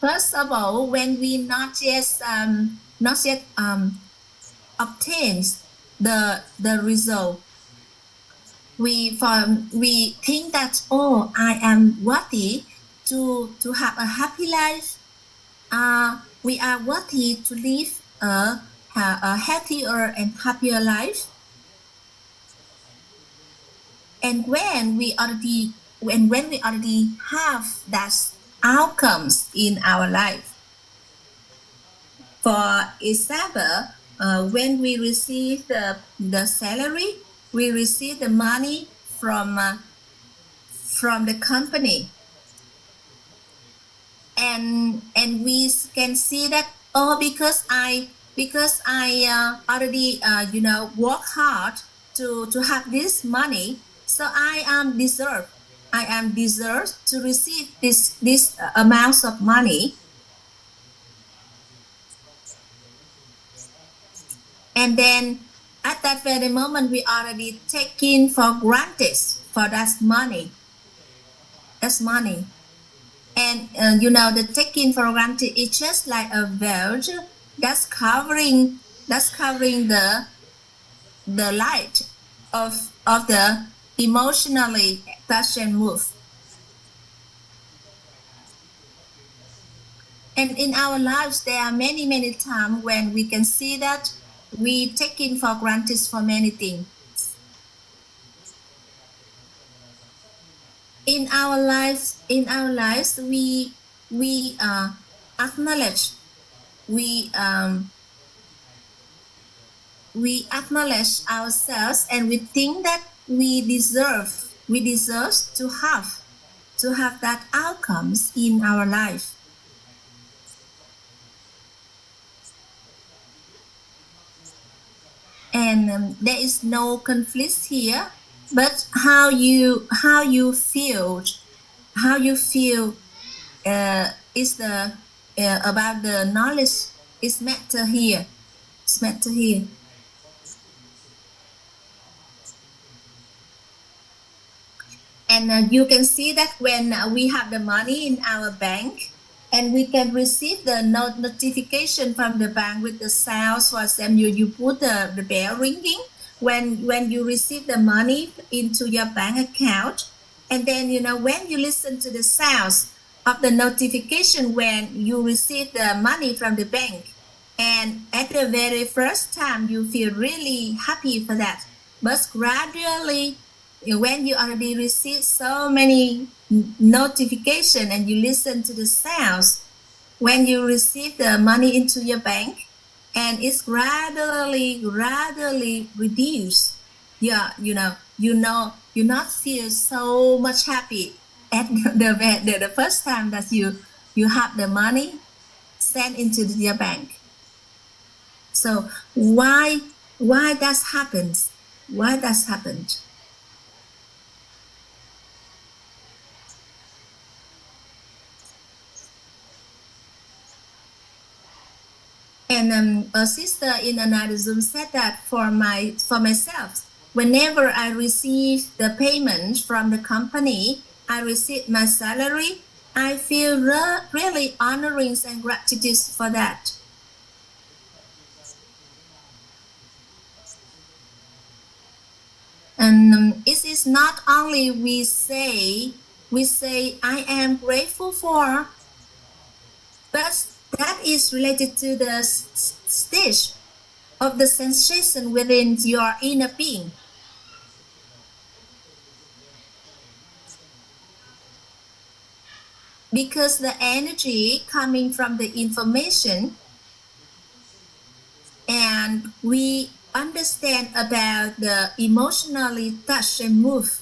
S1: First of all, when we not yet obtains the result, we think that, oh, I am worthy to have a happy life. We are worthy to live a healthier and happier life. And when we already have that outcomes in our life, for example, when we receive the salary, we receive the money from the company, and we can see that, oh, because I already work hard to have this money, so I am deserved to receive this amounts of money. And then at that very moment, we already taking for granted for that money. That's money. And the taking for granted is just like a veil that's covering the light of the emotionally touch and move. And in our lives, there are many times when we can see that we taking for granted for many things. In our lives, we acknowledge ourselves, and we think that we deserve to have that outcomes in our life. And there is no conflict here, but how you feel is the about the knowledge is matter here. It's matter here. And you can see that when we have the money in our bank, and we can receive the notification from the bank with the sounds. For example, you put the bell ringing when you receive the money into your bank account, and then when you listen to the sounds of the notification when you receive the money from the bank, and at the very first time you feel really happy for that, but gradually when you already receive so many notification and you listen to the sounds when you receive the money into your bank, and it's gradually reduced, you not feel so much happy at the first time that you have the money sent into your bank. So why that happens? Why that happened? And a sister in another Zoom said that for myself, whenever I receive the payment from the company, I receive my salary, I feel really honoring and gratitude for that. And it is not only we say I am grateful for, but that is related to the stage of the sensation within your inner being. Because the energy coming from the information, and we understand about the emotionally touch and move.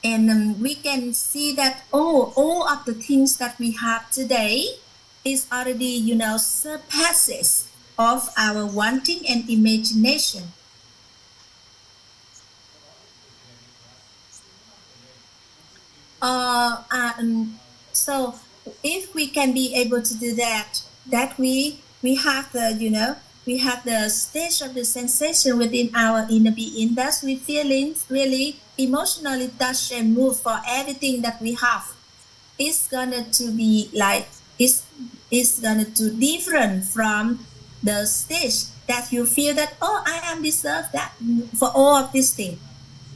S1: And we can see that all of the things that we have today is already, surpasses of our wanting and imagination. So if we can be able to do that we have the, we have the stage of the sensation within our inner being, thus we feeling really emotionally touched and moved for everything that we have. it's gonna to be like it's gonna to different from the stage that you feel that, oh, I am deserve that for all of this thing.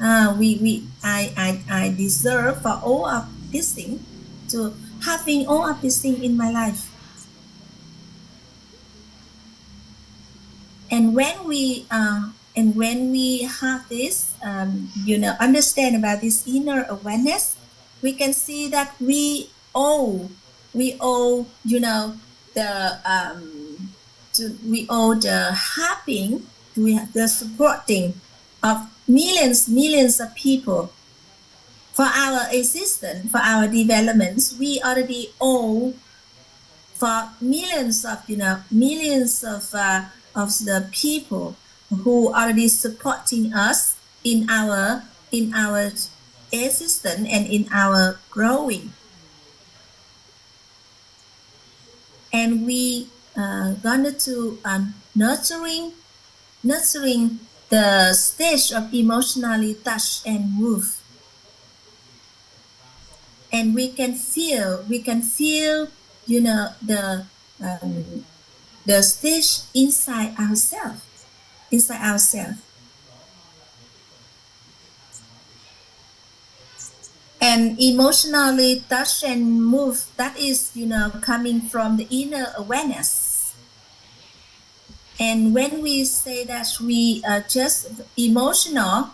S1: I deserve for all of this thing, to having all of this thing in my life. And when we have this, understand about this inner awareness, we can see that we owe, we owe the helping, the supporting of millions of people for our existence, for our developments. We already owe for millions of the people who already supporting us in our existence and in our growing. And we gonna to nurturing the stage of emotionally touch and move. And we can feel the stage inside ourselves. And emotionally touch and move, that is, coming from the inner awareness. And when we say that we are just emotional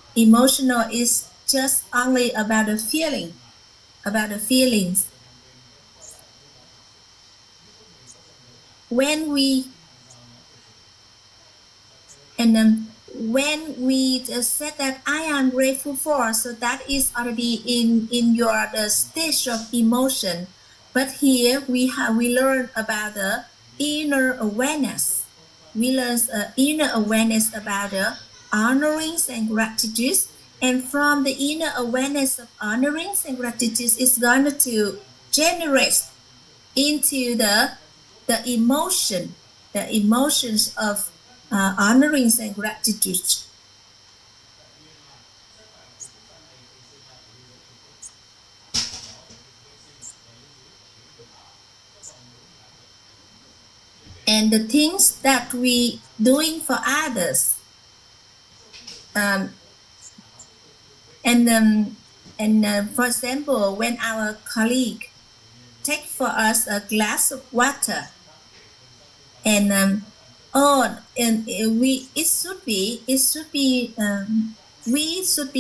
S1: is just only about the feeling, about the feelings. When we said that I am grateful for, so that is already in your the stage of emotion. But here we learn about the inner awareness. We learn inner awareness about the honorings and gratitudes, and from the inner awareness of honorings and gratitudes, it's going to generate into the emotions of honorings and gratitude. And the things that we doing for others, for example, when our colleague take for us a glass of water, and we should be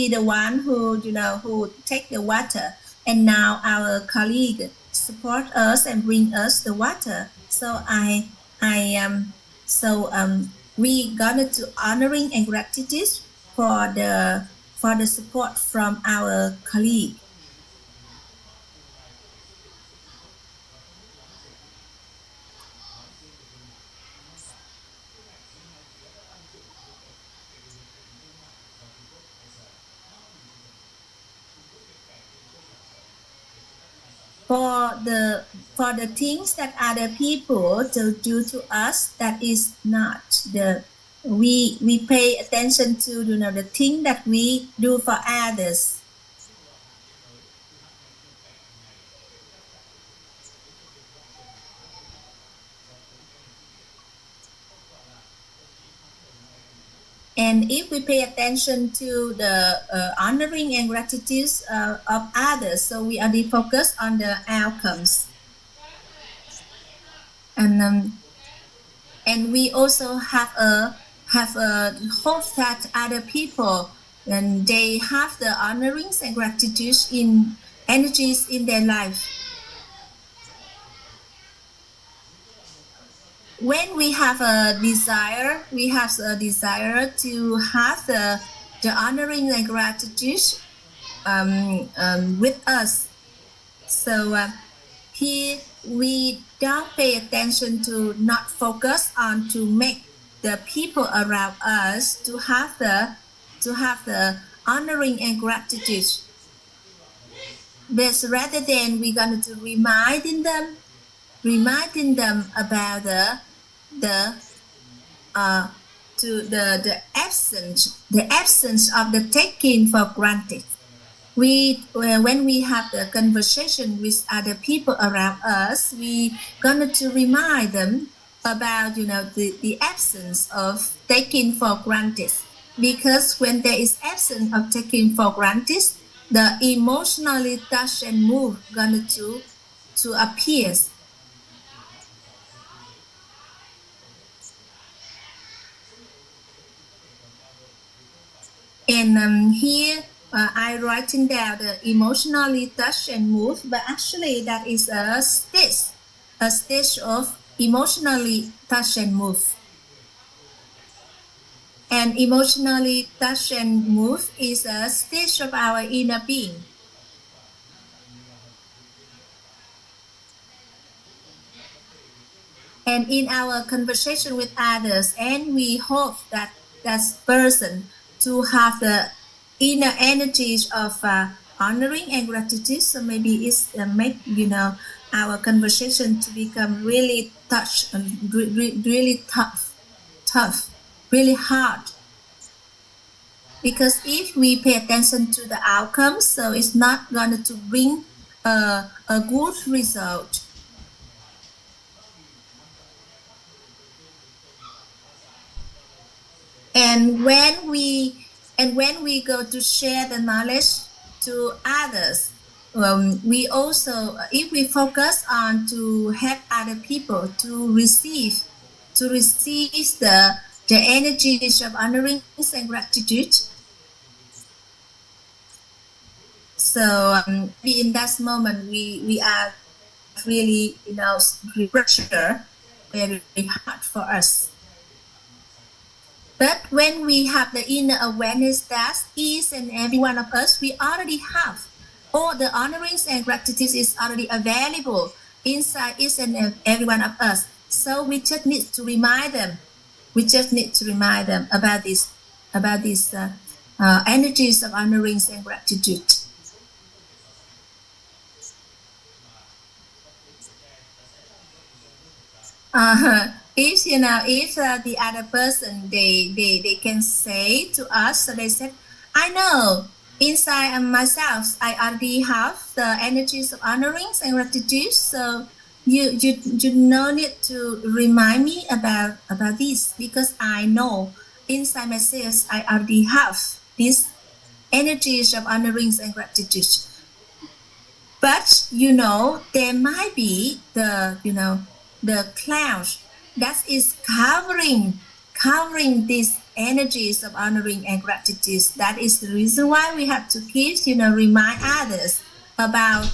S1: the one who take the water, and now our colleague support us and bring us the water. So we gonna to honoring and gratitude for the support from our colleague. For the things that other people to do to us, that is not the we pay attention to the thing that we do for others. And if we pay attention to the honoring and gratitude of others, so we are focused on the outcomes. And we also have a hope that other people, and they have the honorings and gratitude in energies in their life. When we have a desire, to have the honoring and gratitude with us. So here we don't pay attention to not focus on to make the people around us to have the honoring and gratitude. But rather than we're going to reminding them about the absence of the taking for granted. when we have the conversation with other people around us, we gonna to remind them about the absence of taking for granted, because when there is absence of taking for granted, the emotionally touch and move gonna to appear. And here I writing down the emotionally touch and move, but actually that is a stage of emotionally touch and move. And emotionally touch and move is a stage of our inner being. And in our conversation with others, and we hope that that person to have the inner energies of honoring and gratitude. So maybe it's make our conversation to become really really tough, really hard. Because if we pay attention to the outcomes, so it's not going to bring a good result. And when we go to share the knowledge to others, we also, if we focus on to help other people to receive the energies of honoring and gratitude. So in that moment, we are really pressure very hard for us. But when we have the inner awareness that each and every one of us, we already have all the honorings and gratitude is already available inside each and every one of us. So we just need to remind them. We just need to remind them about these energies of honorings and gratitude. If the other person they can say to us, so they said, I know inside myself I already have the energies of honoring and gratitude, so you no need to remind me about this, because I know inside myself I already have these energies of honoring and gratitude. But there might be the cloud that is covering these energies of honoring and gratitude. That is the reason why we have to keep remind others about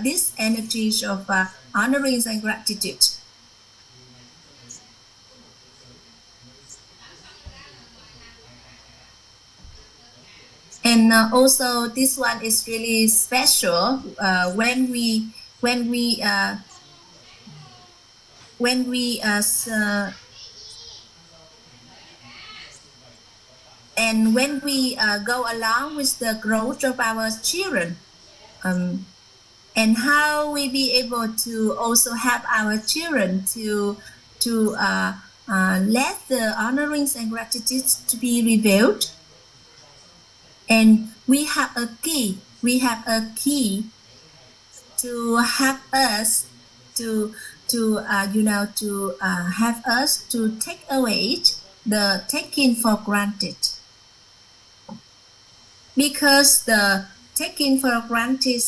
S1: these energies of honoring and gratitude. And also this one is really special when we go along with the growth of our children, and how we be able to also help our children to let the honorings and gratitude to be revealed. And we have a key to help us to have us to take away the taking for granted, because the taking for granted,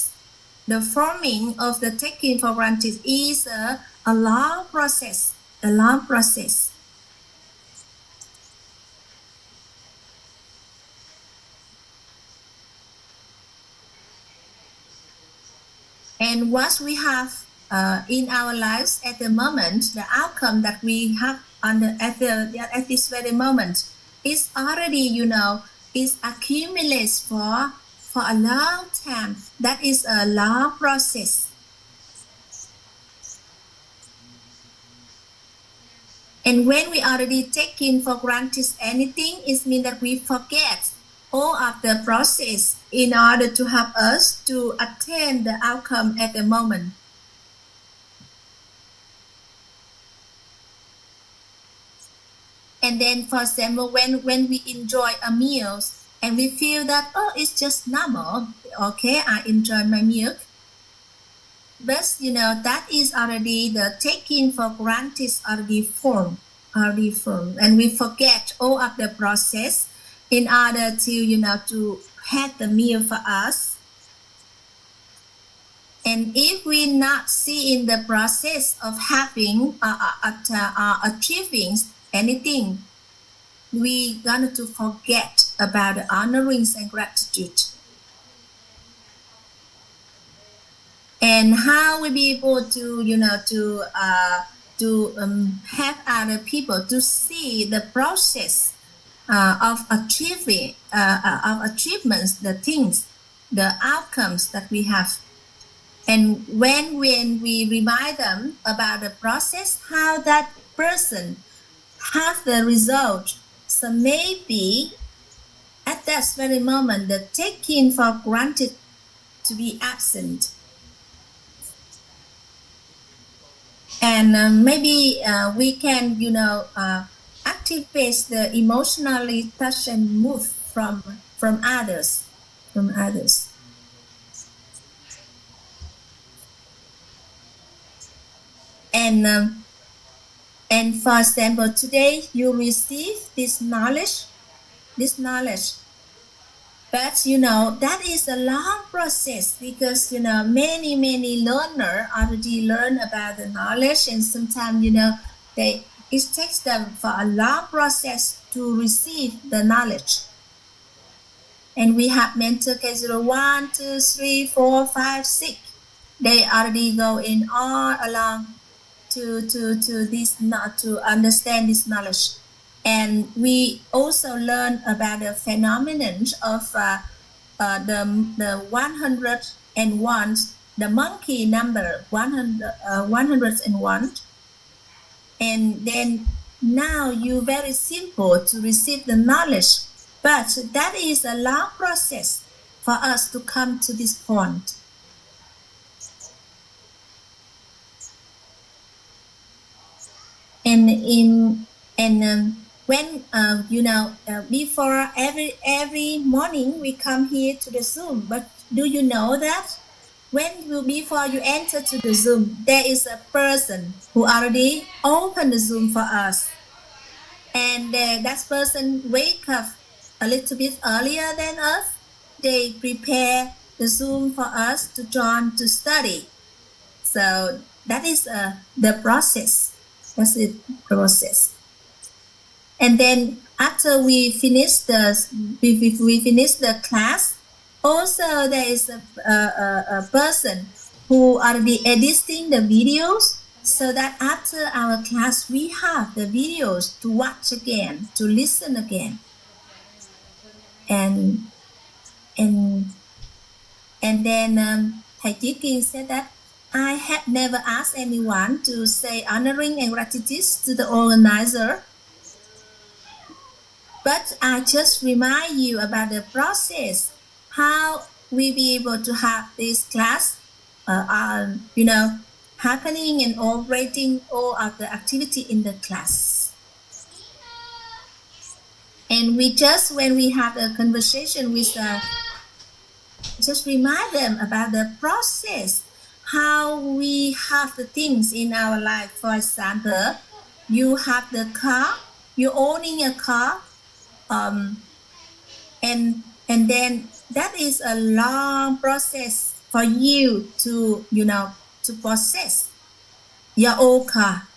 S1: the forming of the taking for granted is a long process. And what we have in our lives at the moment, the outcome that we have at this very moment is already, is accumulated for a long time. That is a long process. And when we already taking for granted anything, it means that we forget all of the process in order to help us to attain the outcome at the moment. And then, for example, when we enjoy a meal and we feel that, oh, it's just normal. Okay, I enjoy my milk. But that is already the taking for granted already formed. And we forget all of the process in order to to have the meal for us. And if we not see in the process of having achieving anything, we going to forget about the honorings and gratitude. And how we be able to have other people to see the process of achieving of achievements, the things, the outcomes that we have. And when we remind them about the process, how that person have the result, so maybe at that very moment the taking for granted to be absent. And maybe we can activate the emotionally touch and move from others. And for example, today you receive this knowledge, but that is a long process, because many learner already learn about the knowledge, and sometimes it takes them for a long process to receive the knowledge. And we have mentor case 1, 2, 3, 4, 5, 6. They already go in all along to this, not to understand this knowledge. And we also learn about the phenomenon of the 101, the monkey number 101. And then now you very simple to receive the knowledge, but that is a long process for us to come to this point. When before every morning we come here to the Zoom, but do you know that before you enter to the Zoom, there is a person who already opened the Zoom for us, and that person wake up a little bit earlier than us. They prepare the Zoom for us to join to study. So that is the process. That's the process. And then after we finish the class, also there is a person who already editing the videos, so that after our class we have the videos to watch again, to listen again. And then Thầy Chí Kiên said that I have never asked anyone to say honoring and gratitude to the organizer, but I just remind you about the process, how we be able to have this class, happening and operating all of the activity in the class. And when we have a conversation with just remind them about the process, how we have the things in our life. For example, you have the car, you're owning a car, and then that is a long process for you to possess your own car.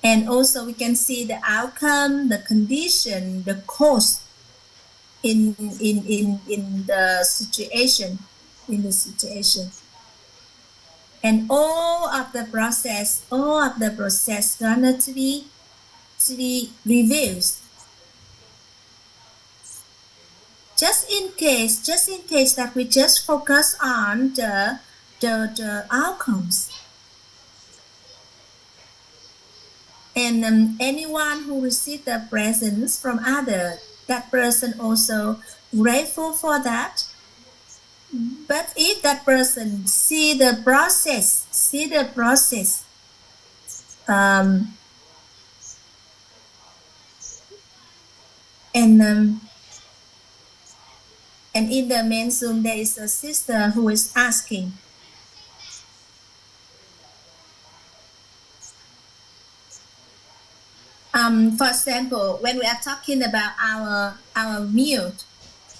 S1: And also we can see the outcome, the condition, the cost in the situation. And all of the process gonna to be reviewed. Just in case that we just focus on the outcomes. And anyone who received the presents from others, that person also grateful for that. But if that person see the process, And in the main Zoom, there is a sister who is asking. For example, when we are talking about our meal,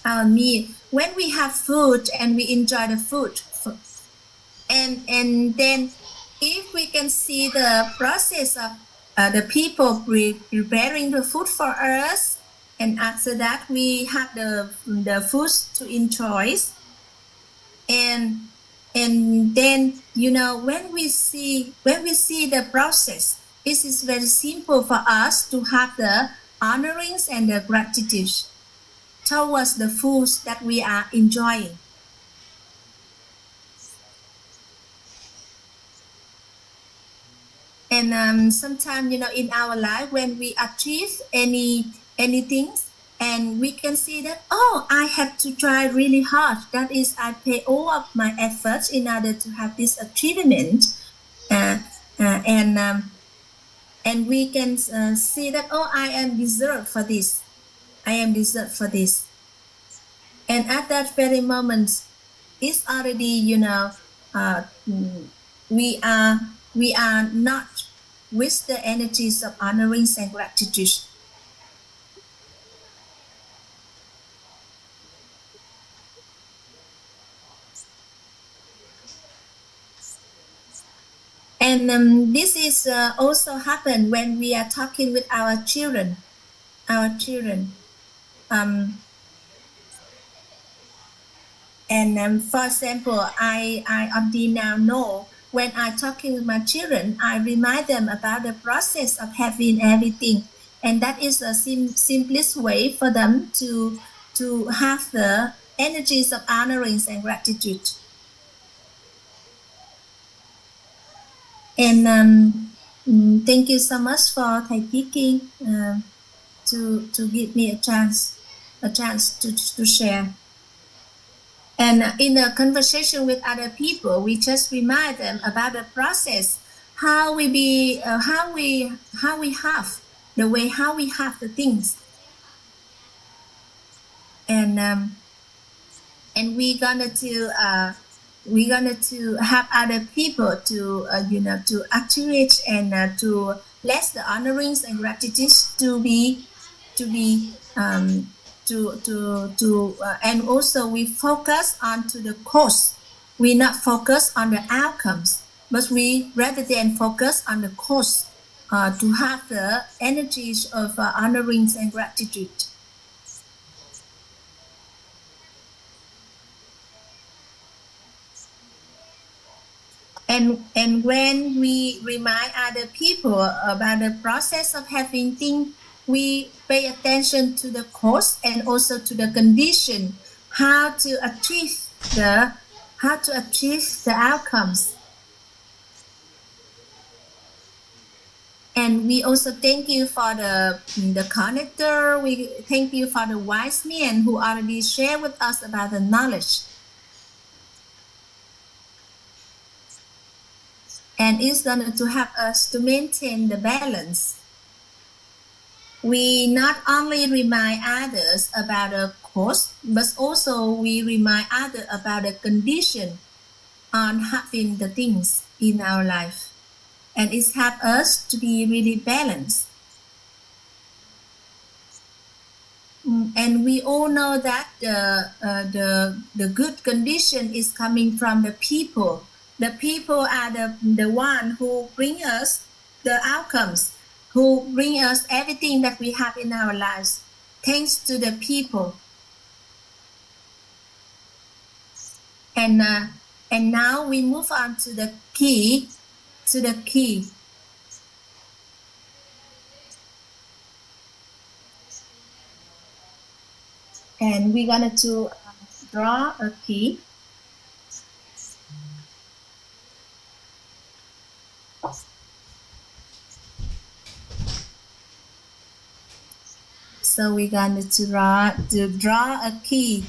S1: when we have food and we enjoy the food, and then if we can see the process of the people preparing the food for us, and after that we have the foods to enjoy, and then when we see the process, it is very simple for us to have the honorings and the gratitude towards the foods that we are enjoying. And sometimes, in our life, when we achieve anything, and we can see that, oh, I have to try really hard. That is, I pay all of my efforts in order to have this achievement. And we can see that, oh, I am deserved for this. I am deserved for this. And at that very moment, it's already, we are not with the energies of honoring and gratitude. And this is also happen when we are talking with our children. For example, I already now know when I'm talking with my children, I remind them about the process of having everything, and that is a simplest way for them to have the energies of honoring and gratitude. And thank you so much for Thầy Kiến to give me a chance to share. And in a conversation with other people, we just remind them about the process, how we have the way, how we have the things, and we're gonna to have other people to to activate and to let the honorings and gratitude to be and also we focus on to the cause. We not focus on the outcomes, but we rather than focus on the cause to have the energies of honorings and gratitude. And when we remind other people about the process of having things, we pay attention to the cause and also to the condition, how to achieve the outcomes. And we also thank you for the connector. We thank you for the wise men who already shared with us about the knowledge. And it's going to help us to maintain the balance. We not only remind others about the cause, but also we remind others about the condition on having the things in our life. And it helps us to be really balanced. And we all know that the good condition is coming from the people. The people are the one who bring us the outcomes, who bring us everything that we have in our lives, thanks to the people. And now we move on to the key. And we're going to draw a key. So we're going to draw a key.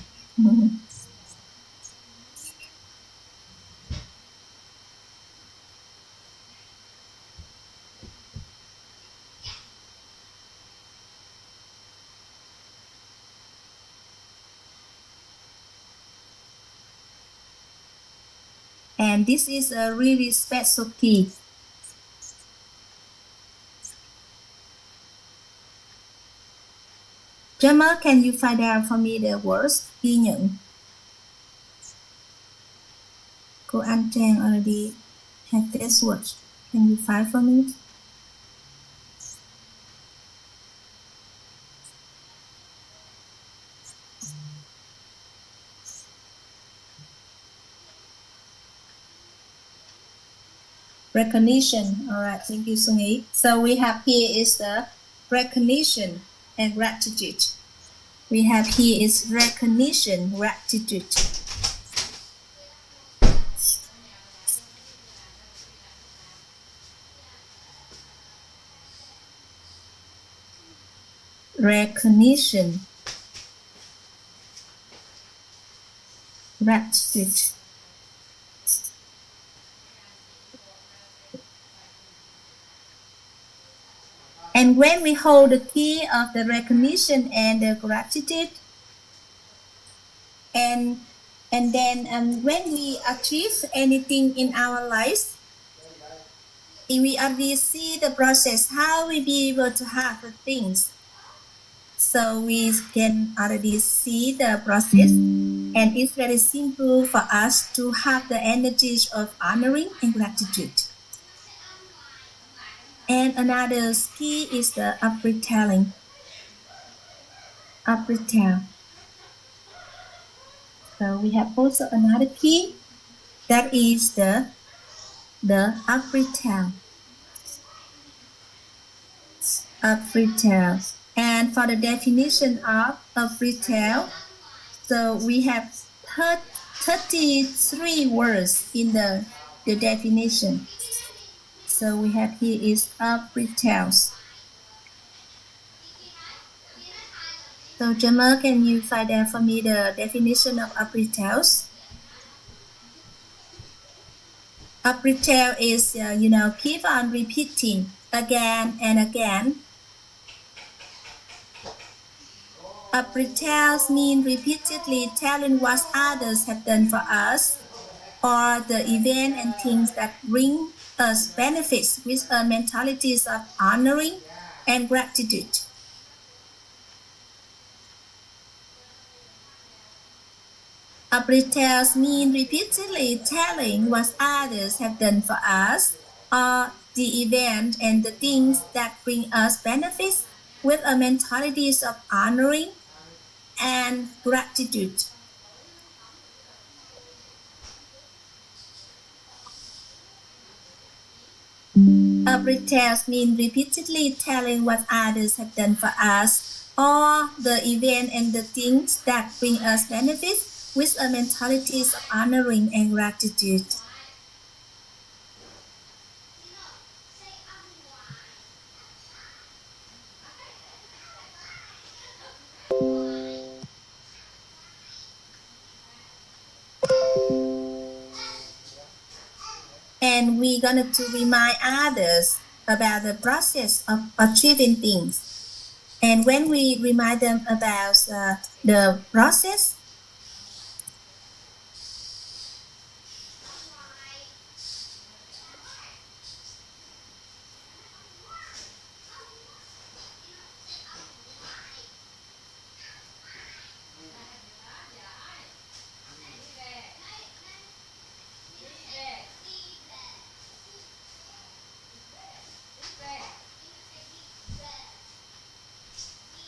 S1: And this is a really special key. Gemma, can you find out for me the words ghi nhận? Cô Anh Trang already have this word. Can you find for me? Recognition. All right, thank you, Sung-Hee. So we have here is the recognition and gratitude. We have here is recognition, gratitude. Recognition, gratitude. And when we hold the key of the recognition and the gratitude, and then when we achieve anything in our lives, we already see the process, how we be able to have the things. So we can already see the process, and it's very simple for us to have the energies of honoring and gratitude. And another key is the up-retelling. Up-retell. So we have also another key, that is the up-retell. Up-retell. And for the definition of up-retell, so we have 33 words in the definition. So we have here is up-retells. So Gemma, can you find out for me the definition of up-retells? Up-retell is, keep on repeating again and again. Up-retells mean repeatedly telling what others have done for us, or the event and things that bring us benefits with a mentalities of honoring and gratitude. Up-retells mean repeatedly telling what others have done for us, or the event and the things that bring us benefits with a mentalities of honoring and gratitude. Up-retells mean repeatedly telling what others have done for us, or the event and the things that bring us benefits with a mentalities of honoring and gratitude. And we're going to remind others about the process of achieving things. And when we remind them about the process,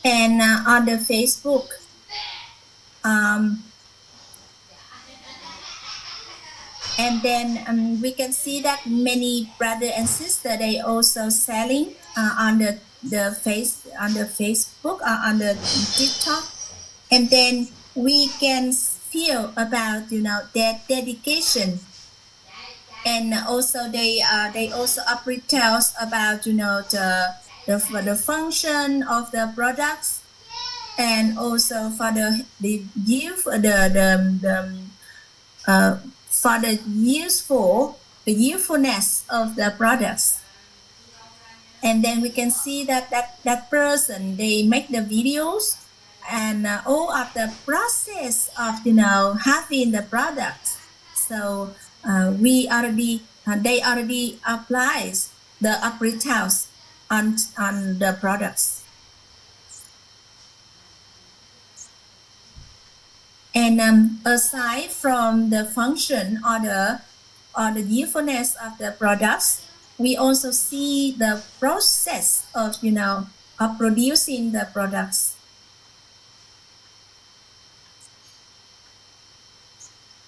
S1: and on the Facebook, and then we can see that many brother and sister, they also selling on the Facebook or on the TikTok, and then we can feel about their dedication, and also they also up-retells about the function of the products, and also for the usefulness of the products. And then we can see that person, they make the videos and all of the process of having the products. So they already applies the apparatus on the products. And aside from the function or the usefulness of the products, we also see the process of of producing the products.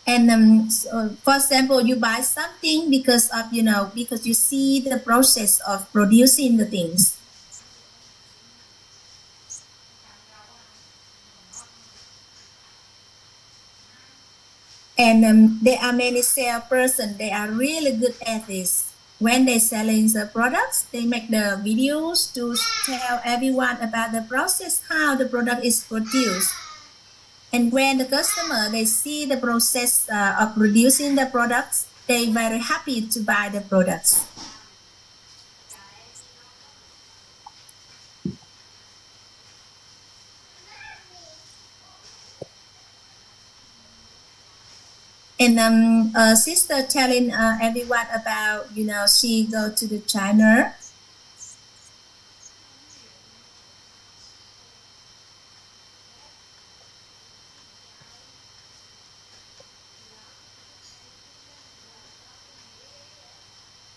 S1: And so for example, you buy something because of because you see the process of producing the things. And there are many salespersons, they are really good at this. When they're selling the products, they make the videos to tell everyone about the process, how the product is produced. And when the customer, they see the process of producing the products, they're very happy to buy the products. And a sister telling everyone about, she go to the China.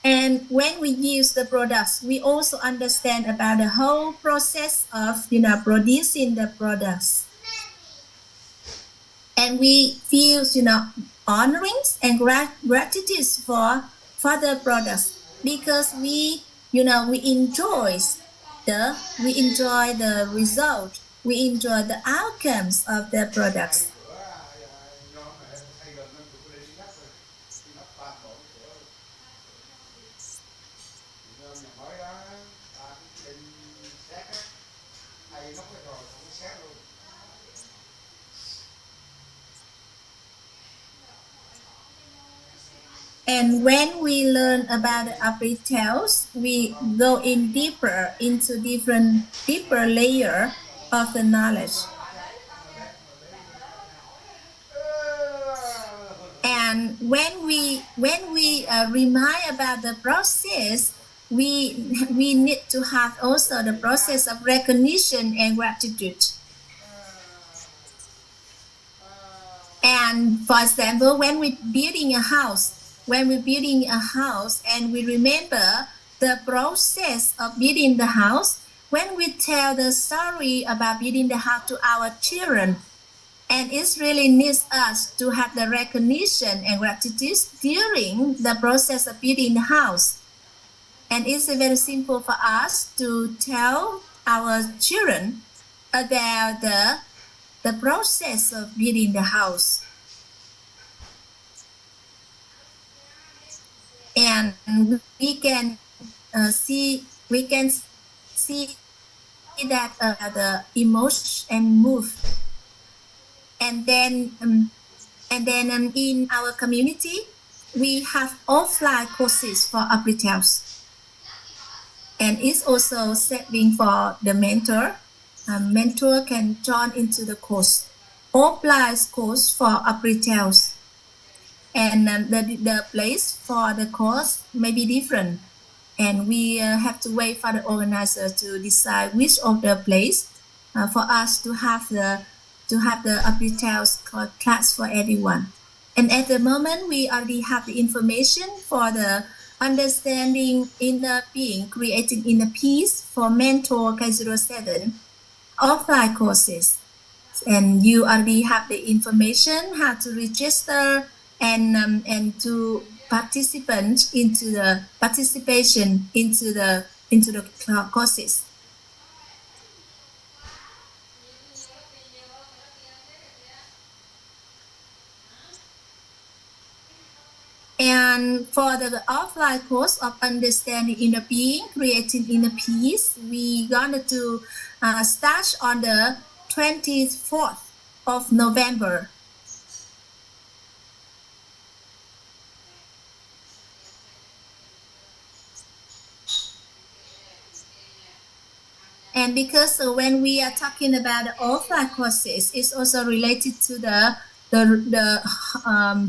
S1: And when we use the products, we also understand about the whole process of, producing the products. And we feel, honoring and gratitude for the products, because we enjoy the result, we enjoy the outcomes of the products. And when we learn about the apparatus, we go in deeper into deeper layer of the knowledge. And when we remind about the process, we need to have also the process of recognition and gratitude. And for example, when we're building a house and we remember the process of building the house, when we tell the story about building the house to our children, and it really needs us to have the recognition and gratitude during the process of building the house. And it's very simple for us to tell our children about the process of building the house. And we can see that the emotion and move. And then in our community, we have offline courses for apparatus. And it's also saving for the mentor. Mentor can join into the course. Offline course for apparatus. And the place for the course may be different, and we have to wait for the organizer to decide which of the place for us to have the apparatus class for everyone. And at the moment, we already have the information for the understanding inner being, creating inner peace for Mentor K07 offline courses, and you already have the information how to register and to participation into the courses. And for the offline course of understanding inner being, creating inner peace, we gonna to start on the 24th of November. And because when we are talking about the offline courses, it's also related to the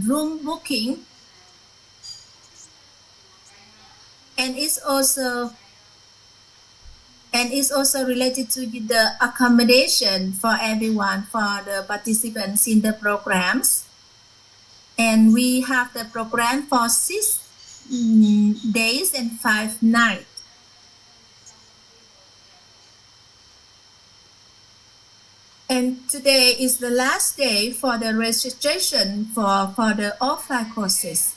S1: room booking and it's also related to the accommodation for everyone, for the participants in the programs. And we have the program for 6 days and 5 nights. And today is the last day for the registration for the offline courses.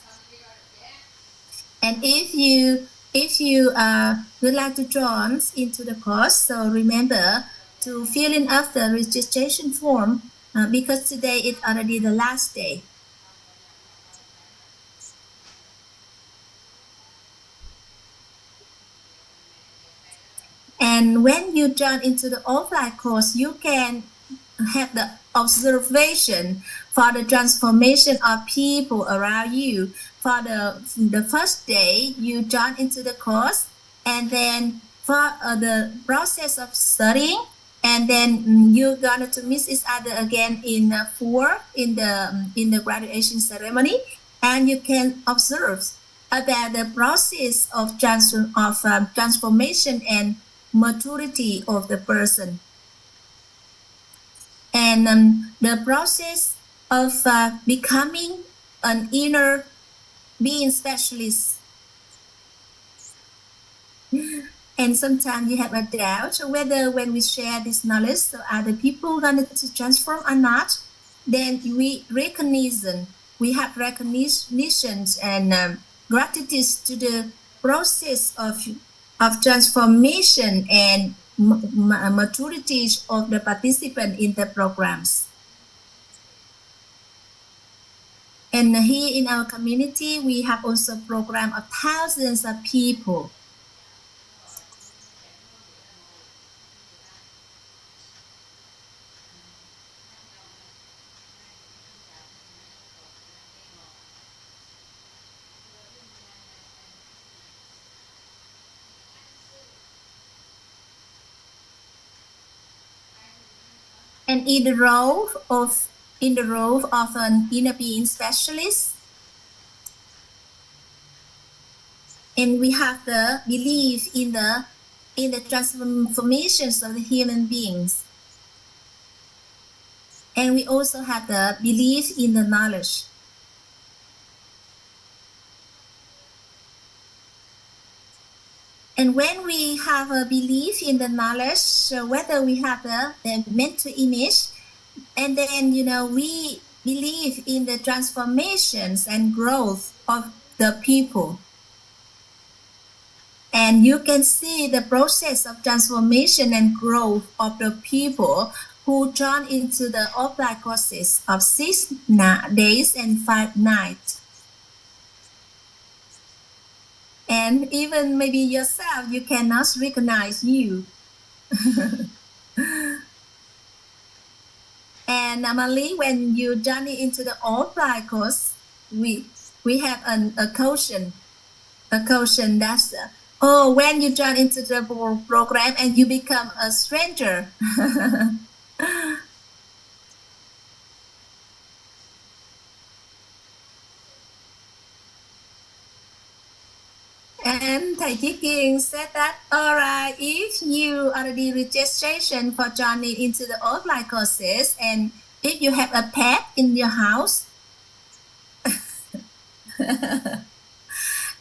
S1: And if you would like to join into the course, so remember to fill in up the registration form because today is already the last day. And when you join into the offline course, you can have the observation for the transformation of people around you. For the first day, you join into the course, and then for the process of studying, and then you're going to meet each other again in the graduation ceremony, and you can observe about the process of transformation and maturity of the person. And the process of becoming an inner being specialist. And sometimes you have a doubt whether when we share this knowledge, so are the people going to transform or not? Then we have recognition and gratitude to the process of transformation and maturity of the participant in the programs. And here in our community, we have also a program of thousands of people. And in the role of an inner being specialist, and we have the belief in the transformations of the human beings, and we also have the belief in the knowledge. And when we have a belief in the knowledge, so whether we have the mental image, and then, we believe in the transformations and growth of the people. And you can see the process of transformation and growth of the people who join into the offline courses of 6 days and 5 nights. And even maybe yourself, you cannot recognize you. And normally when you journey into the offline course, we have a caution that's, when you join into the program and you become a stranger. And Thầy Chí Kiên said that, alright, if you already registration for joining into the offline courses, and if you have a pet in your house,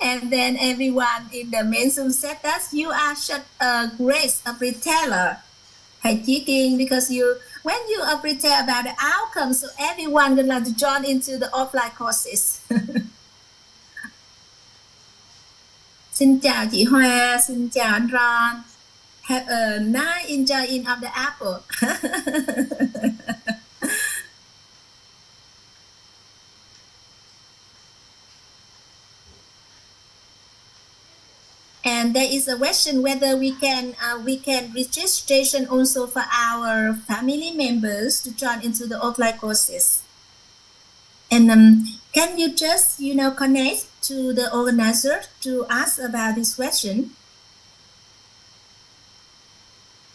S1: and then everyone in the main Zoom said that you are such a great retailer, Thầy Chí Kiên, because when you retell about the outcome, so everyone would like to join into the offline courses. Xin chào chị Hoa, xin chào anh Ron. Have a nice enjoying of the apple. And there is a question whether we can registration also for our family members to join into the offline courses. And can you just connect to the organizer to ask about this question?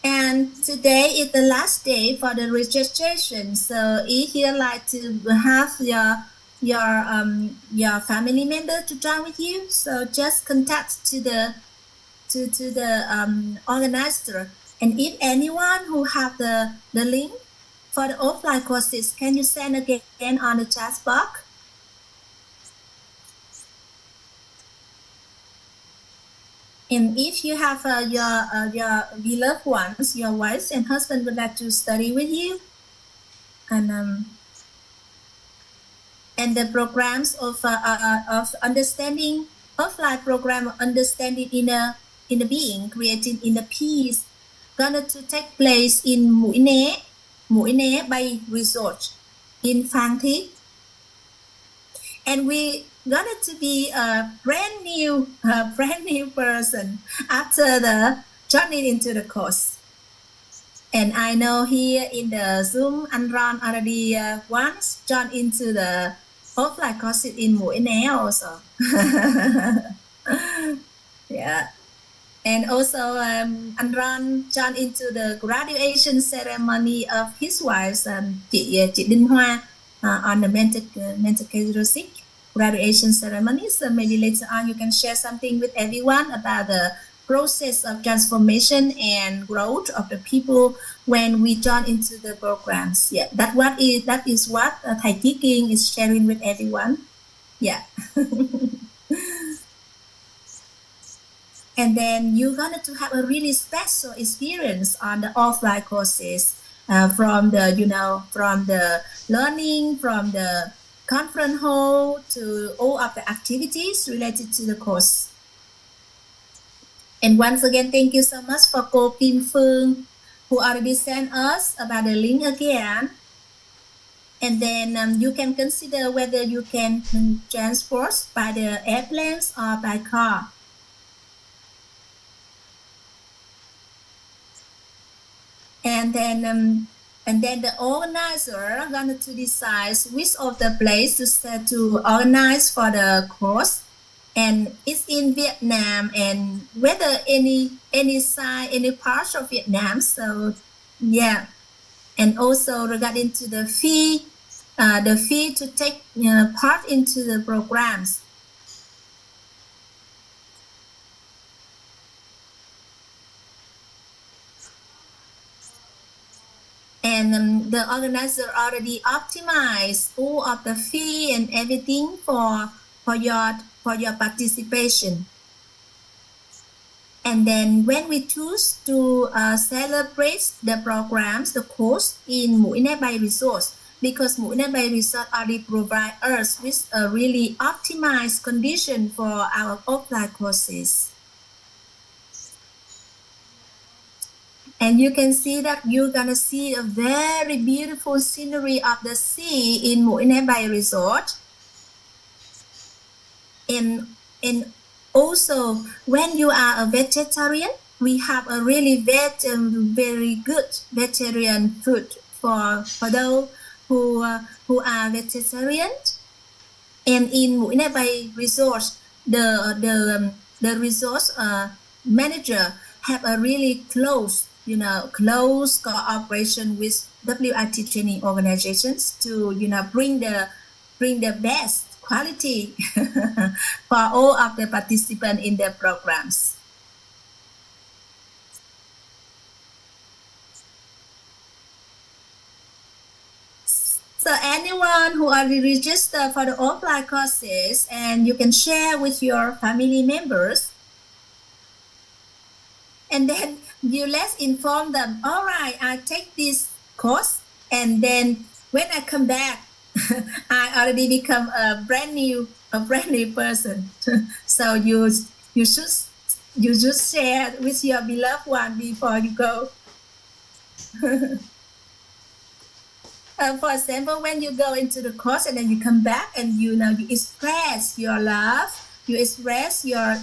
S1: And today is the last day for the registration. So if you like to have your your family member to join with you. So just contact to the organizer. And if anyone who have the link for the offline courses, can you send again on the chat box? And if you have your beloved ones, your wife and husband would like to study with you, and the programs of understanding, offline program of understanding inner being, creating inner peace, gonna to take place in Mũi Né Bay Resort in Phan Thiết, and we gonna to be a brand new person after the joining into the course. And I know here in the Zoom, Andron already once joined into the offline courses in Mũi Né also. Yeah. And also Andron joined into the graduation ceremony of his wife, chị Đinh Hoa, on the mental characteristic graduation ceremony. So maybe later on you can share something with everyone about the process of transformation and growth of the people when we join into the programs. Yeah, that is what Thầy Chí Kiên is sharing with everyone. Yeah. And then you're going to have a really special experience on the offline courses, from the learning, from the conference hall to all of the activities related to the course. And once again, thank you so much for Cô Kim Phương, who already sent us about the link again. And then you can consider whether you can transport by the airplanes or by car. And then the organizer going to decide which of the place to organize for the course, and it's in Vietnam, and whether any part of Vietnam. So yeah, and also regarding to the fee to take part into the programs. And the organizer already optimized all of the fee and everything for your participation. And then when we choose to celebrate the programs, the course in Mũi Né Bay Resort, because Mũi Né Bay Resort already provide us with a really optimized condition for our offline courses. And you can see that you're gonna see a very beautiful scenery of the sea in Mũi Né Bay Resort. And also, when you are a vegetarian, we have a really very good vegetarian food for those who are vegetarian. And in Mũi Né Bay Resort, the resort manager have a really close cooperation with WIT training organizations to bring the best quality for all of the participants in the programs. So anyone who already registered for the offline courses, and you can share with your family members, and then you let's inform them, all right, I take this course, and then when I come back, I already become a brand new person. So you should share with your beloved one before you go. For example, when you go into the course and then you come back and you express your love, you express your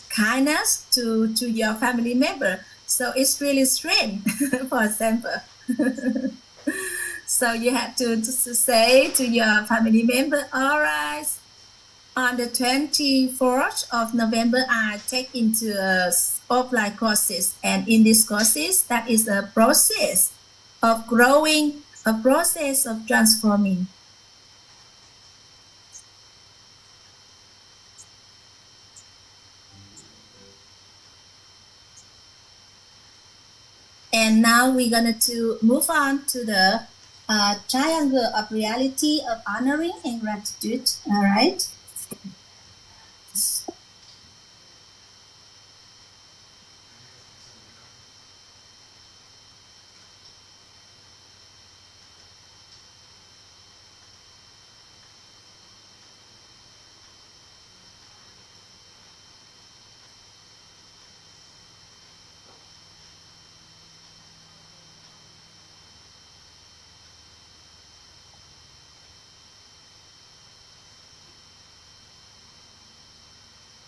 S1: kindness to your family member. So it's really strange, for example. So you have to say to your family member, all right, on the 24th of November, I take into offline courses. And in these courses, that is a process of growing, a process of transforming. And now we're going to move on to the triangle of reality of honoring and gratitude. All right.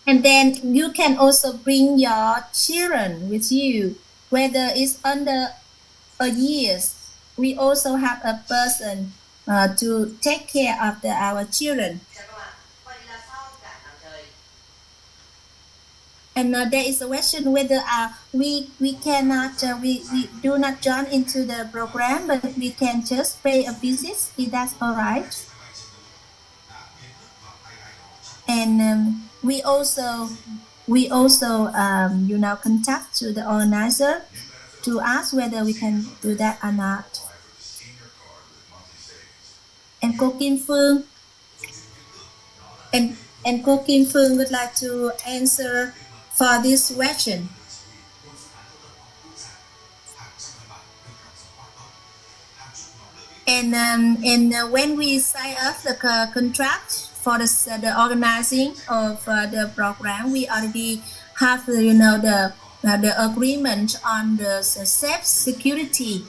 S1: And then you can also bring your children with you, whether it's under a years. We also have a person to take care of our children. And there is a question whether we cannot we do not join into the program, but we can just pay a visit. Is that all right? And we also contact to the organizer to ask whether we can do that or not. And cô Kim Phương and cô Kim Phương would like to answer for this question. And when we sign up the contract for the organizing of the program, we already have the agreement on the security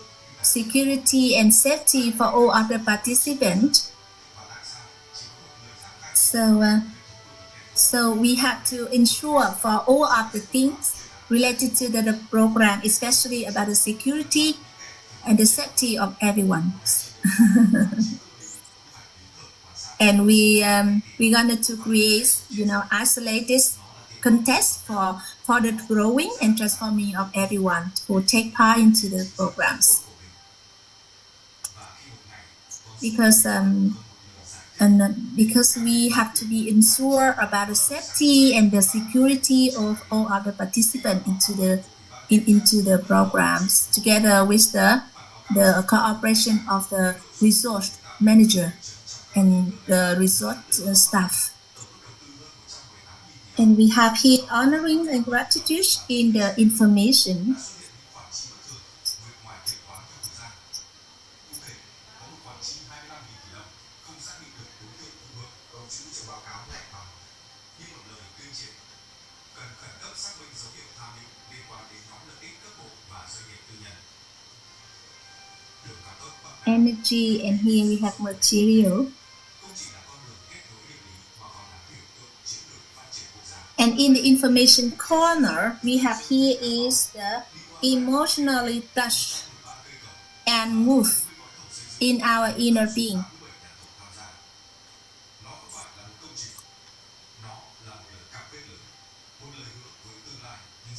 S1: and safety for all of the participants. So we have to ensure for all of the things related to the program, especially about the security and the safety of everyone. And we're going to create, isolated contest for the growing and transforming of everyone who take part into the programs. Because we have to be ensure about the safety and the security of all of the participants into the programs, together with the cooperation of the resource manager and the resort staff. And we have here honoring and gratitude in the information. Energy, and here we have material. And in the information corner, we have here is the emotionally touch and move in our inner being.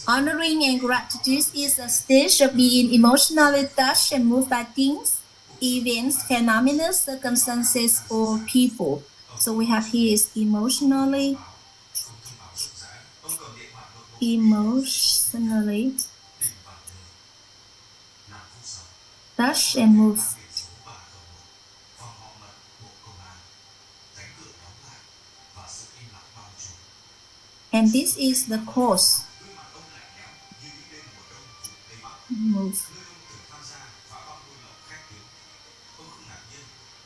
S1: Honoring and gratitude is a stage of being emotionally touched and moved by things, events, phenomena, circumstances, or people. So we have here is emotionally touch and move. And this is the cause. Move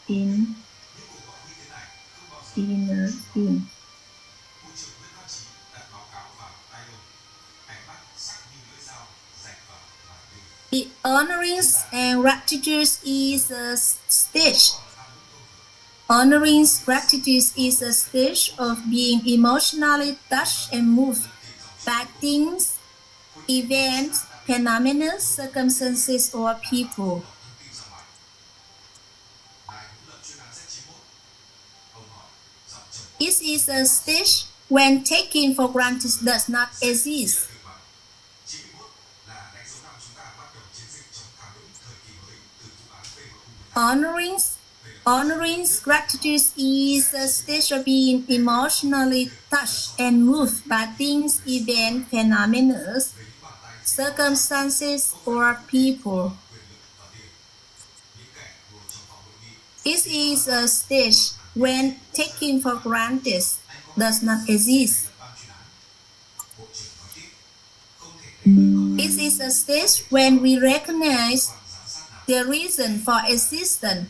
S1: in inner being. The honoring and gratitude is a stage. Honoring gratitude is a stage of being emotionally touched and moved by things, events, phenomena, circumstances, or people. This is a stage when taking for granted does not exist. Honoring gratitude is a stage of being emotionally touched and moved by things, events, phenomena, circumstances, or people. It is a stage when taking for granted does not exist. It is a stage when we recognize the reason for existence,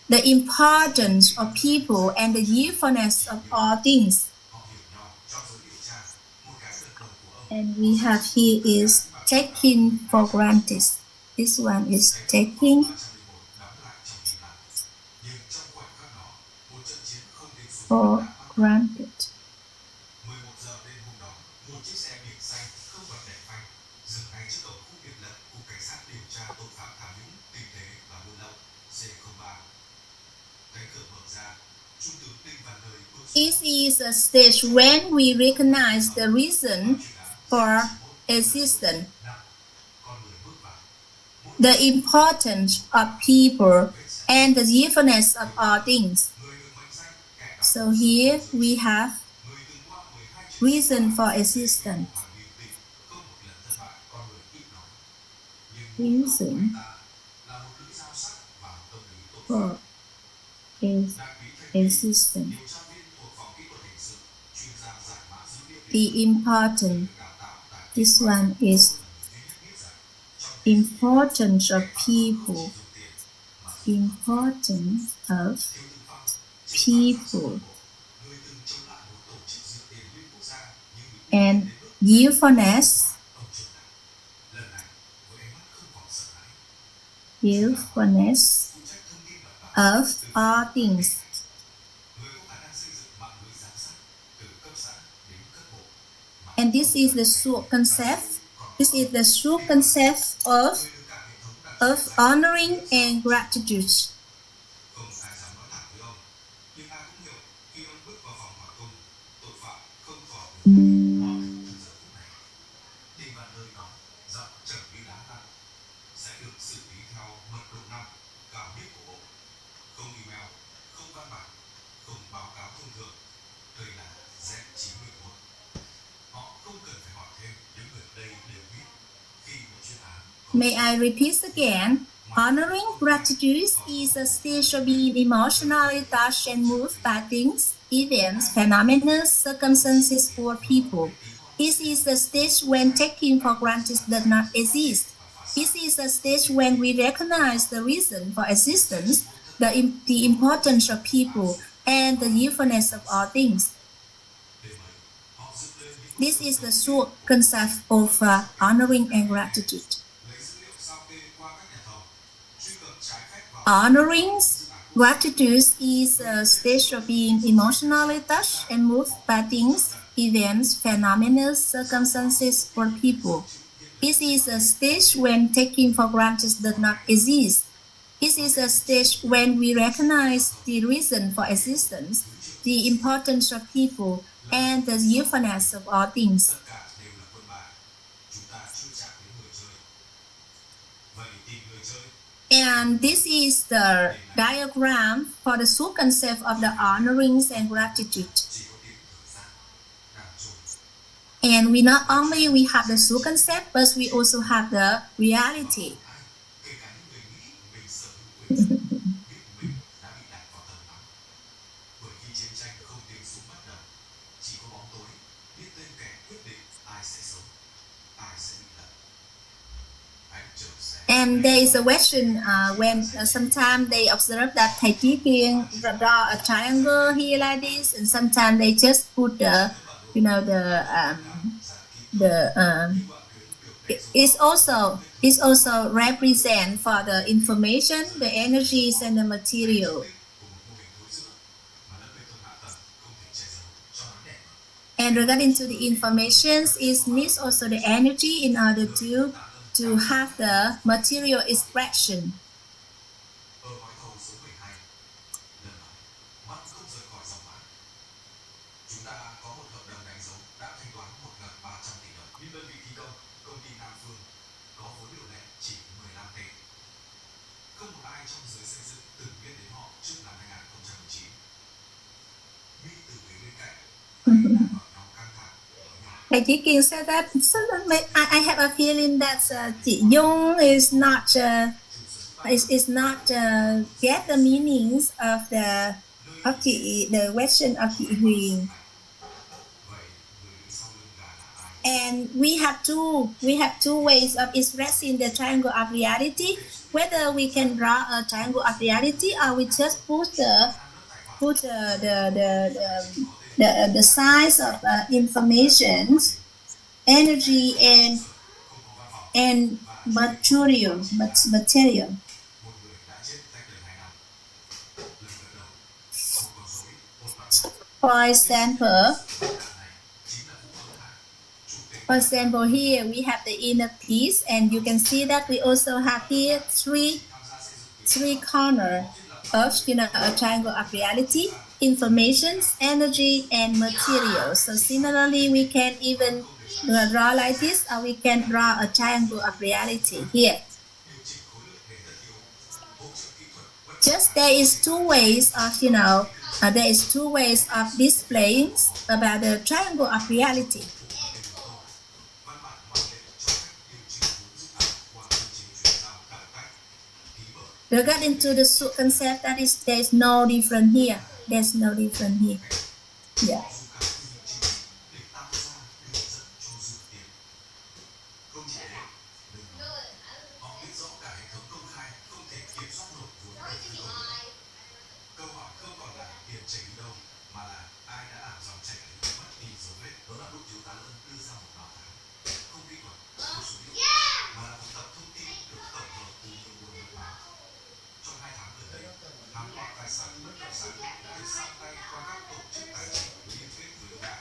S1: the importance of people, and the usefulness of all things. And we have here is taking for granted. This one is taking for granted. It is a stage when we recognize the reason for existence, the importance of people, and the usefulness of all things. So here we have reason for existence. Reason for existence. The important. This one is importance of people. Importance of people. And usefulness. Usefulness of all things. And this is the short concept. This is the short concept of honoring and gratitude. May I repeat again? Honoring gratitude is a stage of being emotionally touched and moved by things, events, phenomena, circumstances, or people. It is a stage when taking for granted does not exist. It is a stage when we recognize the reason for existence, the importance of people, and the usefulness of all things. This is the short concept of honoring and gratitude. Honoring gratitude is a stage of being emotionally touched and moved by things, events, phenomena, circumstances, or people. It is a stage when taking for granted does not exist. It is a stage when we recognize the reason for existence, the importance of people, and the usefulness of all things. And this is the diagram for the short concept of the honoring and gratitude. And we not only we have the short concept, but we also have the reality. And there is a question when sometimes they observe that Thầy Chí Kiên draw a triangle here like this, and sometimes they just put the, it's also represent for the information, the energies, and the material. And regarding to the information, it needs also the energy in order to have the material expression. thầy Chí Kiên said that I have a feeling that chị Dung is not get the meanings of the question of chị Huyền. And we have two ways of expressing the triangle of reality. Whether we can draw a triangle of reality or we just put the size of information, energy, and material. For example, here we have the inner peace, and you can see that we also have here three corners of a triangle of reality: information, energy, and material. So similarly, we can even draw like this, or we can draw a triangle of reality here. Just there is two ways of displaying about the triangle of reality. Regarding to the concept, there's no difference here. There's no difference here. Yeah.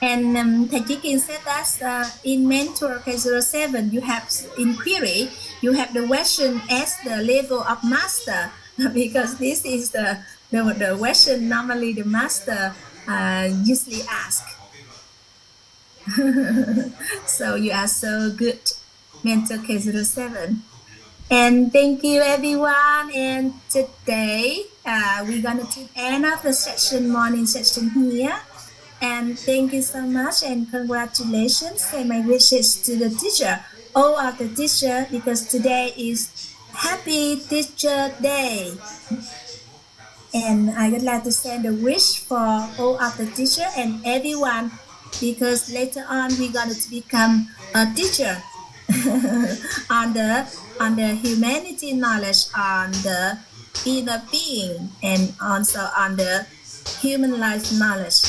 S1: And thầy Chí Kiên said that in Mentor K07, you have inquiry, you have the question as the level of master, because this is the question normally the master usually ask. So you are so good, Mentor K07. And thank you everyone. And today we're gonna end of the morning session here. And thank you so much and congratulations and my wishes to the teacher, all of the teacher, because today is Happy Teacher Day. And I would like to send a wish for all of the teacher and everyone, because later on we're going to become a teacher on the humanity knowledge, on the inner being, and also on the human life knowledge.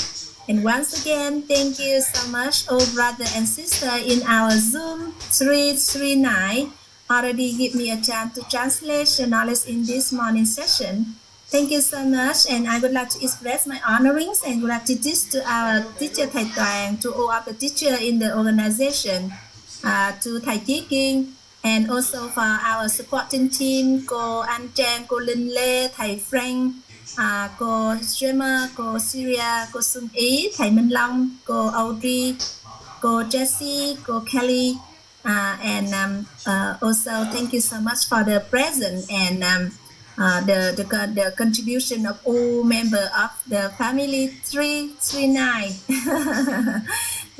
S1: And once again, thank you so much, all brother and sister in our Zoom 339. Already give me a chance to translate the knowledge in this morning session. Thank you so much, and I would like to express my honorings and gratitude to our teacher Thầy Toàn, to all of the teachers in the organization, to Thầy Chí Kiên, and also for our supporting team, cô Anh Trang, cô Linh Lê, Thầy Frank, cô Streamer, cô Syria, cô Xuân Ý, thầy Minh Long, cô Audrey, cô Jessie, cô Kelly, and also thank you so much for the present and the contribution of all members of the family 339.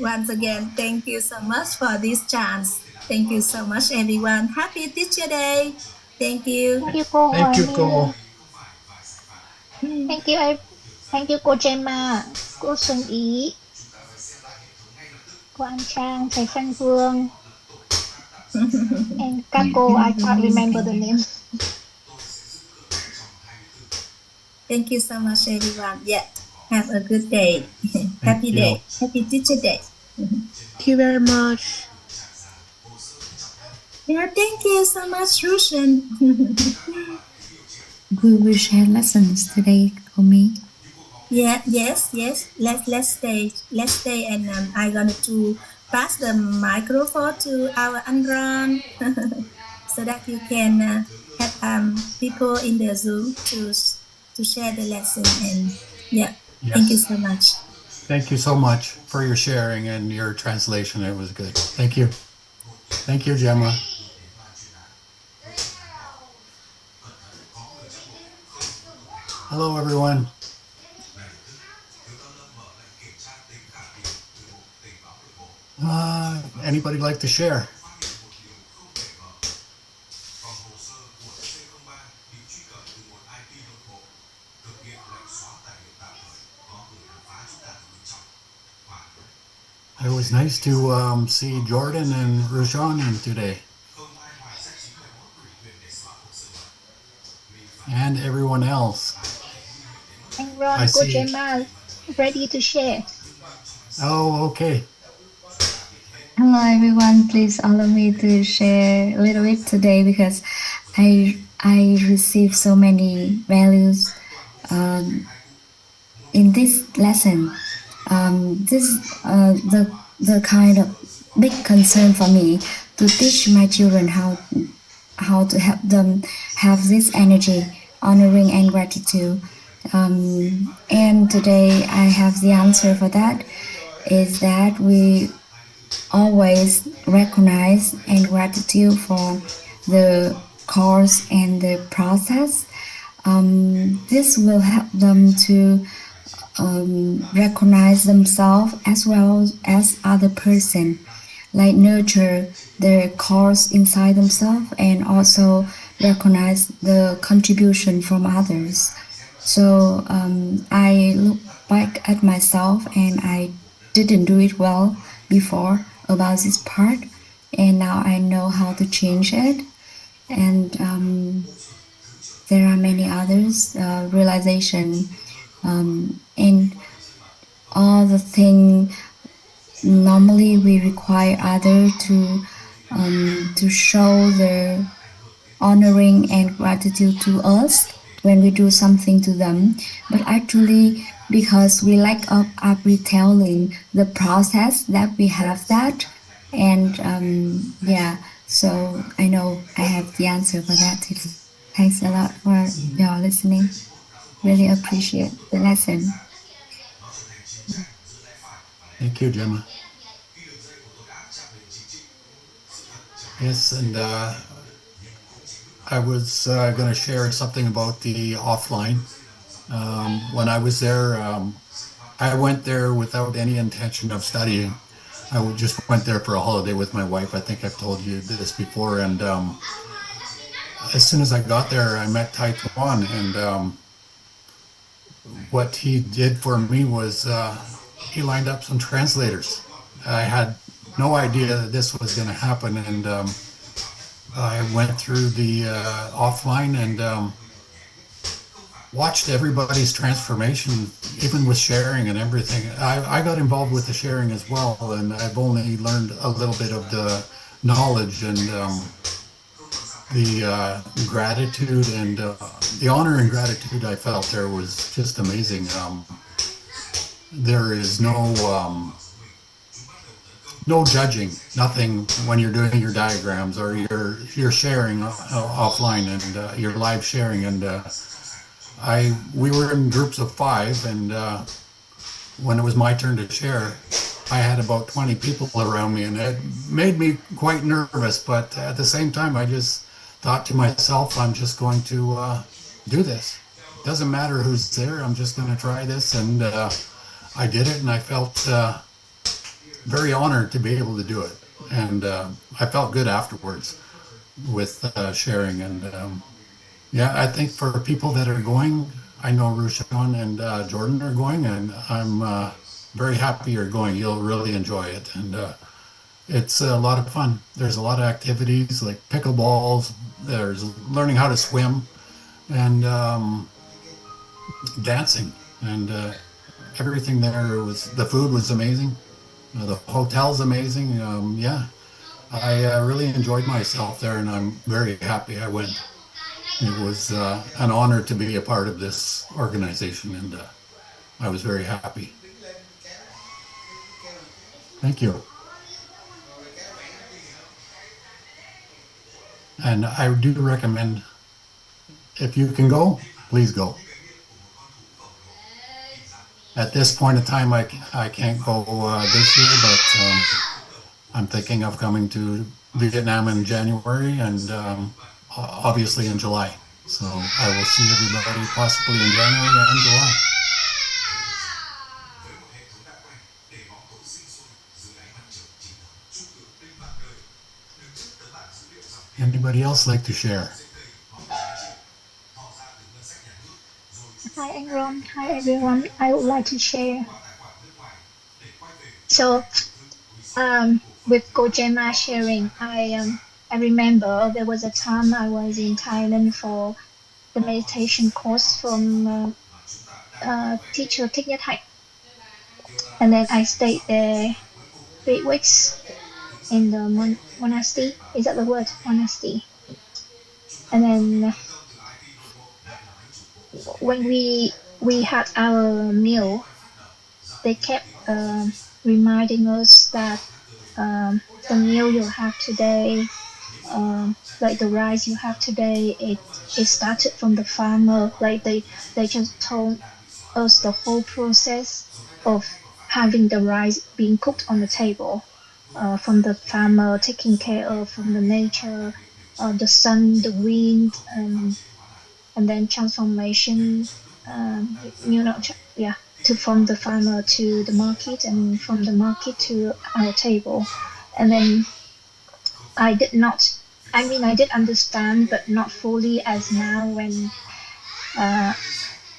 S1: Once again, thank you so much for this chance. Thank you so much, everyone. Happy Teacher Day. Thank you.
S6: Thank you cô.
S7: Thank you cô.
S6: Thank you cô Gemma, cô Xuân Ý, cô Anh Trang, thầy Phan Vương, and các cô, I can't remember the name.
S1: Thank you so much, everyone. Yeah, have a good day. Happy day. Happy Teacher Day.
S7: Thank you very much.
S1: Yeah, thank you so much, Rushan.
S4: We will share lessons today, Komi.
S1: Yeah, yes. Let's stay, and I'm gonna to pass the microphone to our Andron, so that you can have people in the Zoom to share the lesson. And yeah,
S7: Yes.
S1: Thank you so much.
S7: Thank you so much for your sharing and your translation. It was good. Thank you. Thank you, Gemma. Hello, everyone. Anybody like to share? It was nice to see Jordan and Rajan in today. And everyone else.
S6: And Ron,
S7: I
S6: cô
S7: see.
S6: Gemma, ready to share.
S7: Oh, okay.
S4: Hello everyone, please allow me to share a little bit today because I received so many values in this lesson. The kind of big concern for me to teach my children how to help them have this energy, honoring and gratitude. And today I have the answer for that is that we always recognize and gratitude for the course and the process. This will help them to recognize themselves as well as other person, like nurture their course inside themselves and also recognize the contribution from others. So I look back at myself and I didn't do it well before about this part, and now I know how to change it. And there are many others realization and all the thing normally we require other to show their honoring and gratitude to us when we do something to them, but actually because we lack of retelling the process that we have that. And so I know I have the answer for that today. Thanks a lot for your listening. Really appreciate the lesson.
S7: Thank you, Gemma. Yes, and I was going to share something about the offline. When I was there, I went there without any intention of studying. I just went there for a holiday with my wife. I think I've told you this before. And as soon as I got there, I met Tai Tuan, and what he did for me was he lined up some translators. I had no idea that this was going to happen, and I went through the offline and watched everybody's transformation, even with sharing and everything. I got involved with the sharing as well, and I've only learned a little bit of the knowledge and the gratitude and the honor and gratitude I felt there was just amazing. There is no judging, nothing when you're doing your diagrams or you're sharing offline and you're live sharing. And we were in groups of 5, and when it was my turn to share, I had about 20 people around me, and it made me quite nervous. But at the same time, I just thought to myself, I'm just going to do this. Doesn't matter who's there, I'm just going to try this. And I did it, and I felt very honored to be able to do it. And I felt good afterwards with sharing. And I think for people that are going, I know Rushan and Jordan are going, and I'm very happy you're going. You'll really enjoy it. And it's a lot of fun. There's a lot of activities like pickleballs, there's learning how to swim, and dancing, and everything there the food was amazing. The hotel's amazing. I really enjoyed myself there, and I'm very happy I went. It was an honor to be a part of this organization, and I was very happy. Thank you. And I do recommend, if you can go, please go. At this point in time, I can't go this year, but I'm thinking of coming to Vietnam in January and obviously in July. So I will see everybody possibly in January and July. Anybody else like to share?
S6: Hi, Aaron. Hi, everyone. I would like to share. So, with Coach Emma sharing, I remember there was a time I was in Thailand for the meditation course from teacher Thích Nhất Hạnh, and then I stayed there 3 weeks in the monastery. Is that the word? Monastery. And then when we had our meal, they kept reminding us that the meal you have today, like the rice you have today, it started from the farmer. Like they just told us the whole process of having the rice being cooked on the table, from the farmer taking care of, from the nature, the sun, the wind, and then transformation, from the farmer to the market, and from the market to our table. And then I did understand, but not fully as now when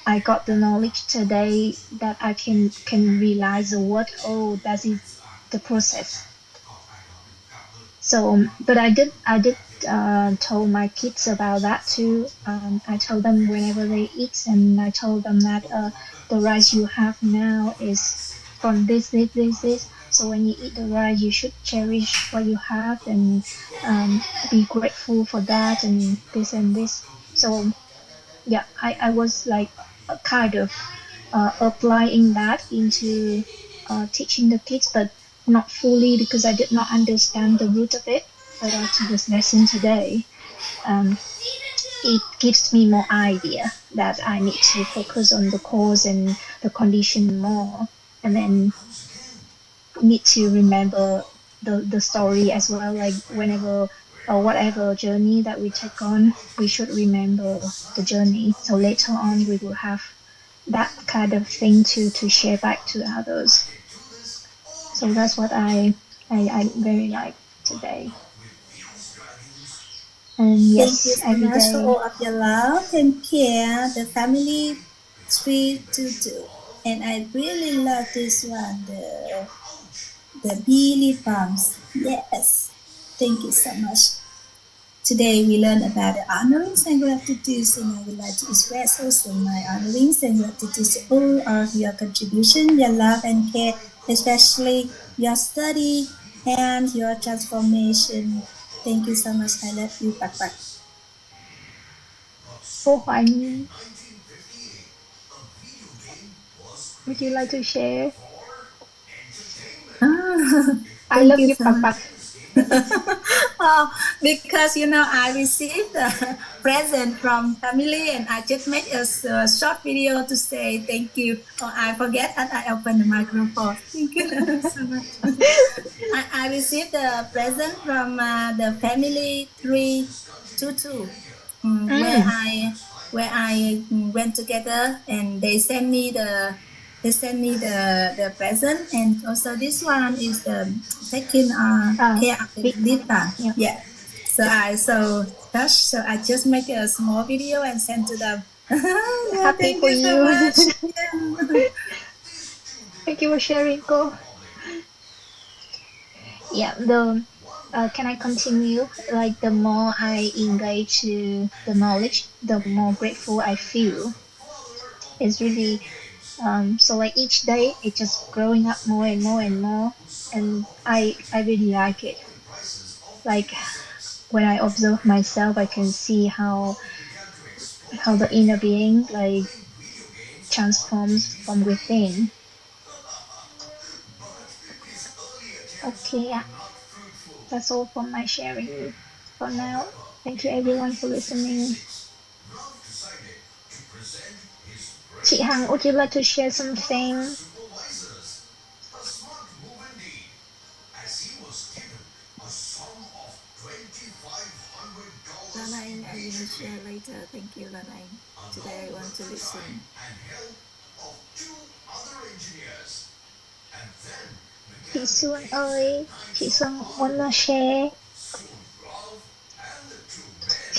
S6: I got the knowledge today that I can realize the word, oh, that is the process. So, but I did told my kids about that too. I told them whenever they eat, and I told them that the rice you have now is from this. So when you eat the rice, you should cherish what you have and be grateful for that and this and this. So yeah, I was like kind of applying that into teaching the kids, but not fully because I did not understand the root of it. But after this lesson today, it gives me more idea that I need to focus on the cause and the condition more, and then need to remember the story as well. Like whenever or whatever journey that we take on, we should remember the journey. So later on, we will have that kind of thing to share back to others. So that's what I very like today. And yes,
S1: Thank you so
S6: every
S1: much for
S6: day.
S1: all of your love and care, the family tree to do. And I really love this one, the bee lip balms. Yes, thank you so much. Today we learned about the honorings and gratitudes, and I would like to express also my honorings and gratitudes to all of your contribution, your love and care, especially your study and your transformation. Thank you so much. I love you. Bye bye.
S6: Oh, would you like to share? I love you,
S1: so
S6: Pak.
S1: Oh, because I received a present from family, and I just made a short video to say thank you. Oh, I forget that I opened the microphone. Thank you so much. I received a present from the family 322, where I went together, and they sent me the present, and also this one is the taking care of the lip balm. Yeah. So I so touched. So I just make a small video and send to them. Yeah,
S6: Happy
S1: thank
S6: for
S1: you so
S6: you.
S1: much. Yeah.
S6: Thank you for sharing, Ko. Yeah, can I continue? Like the more I engage to the knowledge, the more grateful I feel. It's really so like each day it's just growing up more and more and more, and I really like it. Like when I observe myself, I can see how the inner being like transforms from within. Okay, yeah. That's all for my sharing for now. Thank you everyone for listening. Chị Hằng, would you like to share something?
S1: Lanai, I will share later. Thank you, Lanai. Today I want to listen.
S6: Chị Xuân ơi, chị Xuân wanna share.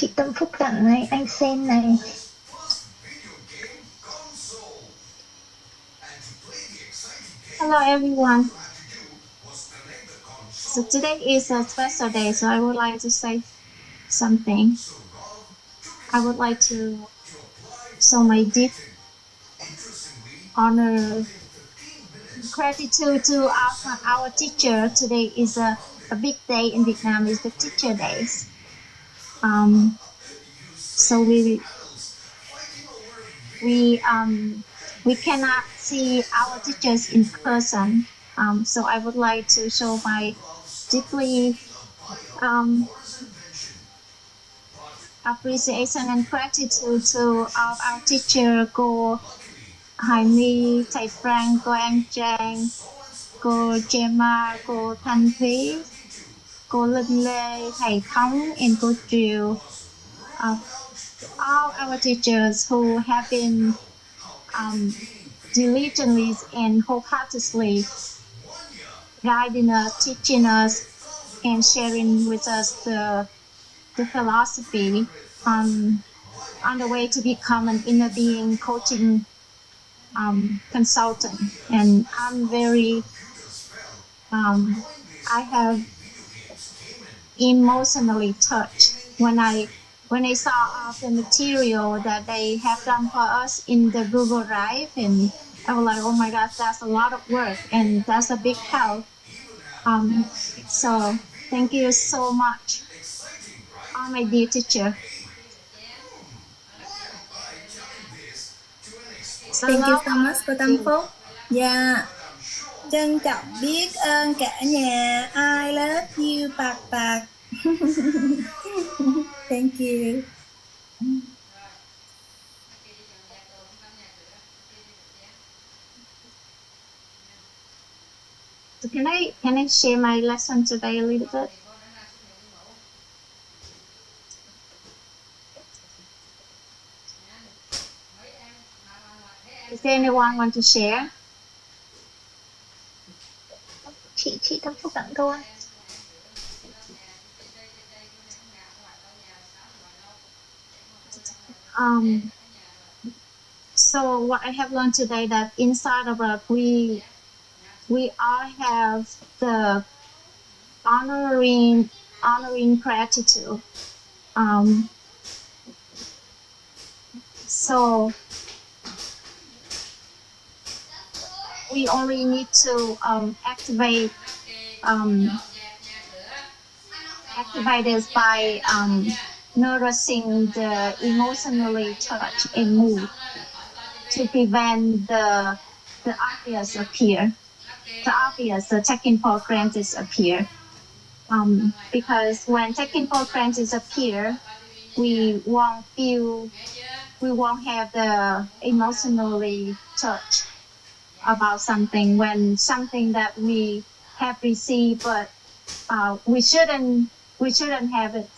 S6: chị Tâm Phúc tặng này, anh Sen này.
S8: Hello everyone. So today is a special day, so I would like to say something. I would like to show my deep honor, gratitude to our teacher. Today is a big day in Vietnam. It's the Teacher Days. So we cannot see our teachers in person. So I would like to show my deeply appreciation and gratitude to all our teacher, cô Hải My, thầy Frank, cô Anh Trang, cô Gemma, cô Thanh Thúy, cô Linh Lê, thầy Thấu, and cô Triều. All our teachers who have been diligently and wholeheartedly guiding us, teaching us, and sharing with us the philosophy on the way to become an inner being coaching consultant. And I'm very, I have emotionally touched when I saw all the material that they have done for us in the Google Drive, and I was like, oh my gosh, that's a lot of work, and that's a big help. So thank you so much, all my dear teacher.
S1: Thank you so much cô Tâm Phúc. Dạ, trân trọng biết ơn cả nhà. I love you, Bạc Bạc. Thank you.
S8: So can I share my lesson today a little bit? Is there anyone want to share?
S6: Chị Tâm Phúc tặng thôi.
S8: So what I have learned today, that inside of us we all have the honoring gratitude. So we only need to activate this by nourishing the emotionally touch and move to prevent the obvious appear. The taking for granted appear. Because when taking for granted appear, we won't have the emotionally touch about something, when something that we have received, but we shouldn't have it.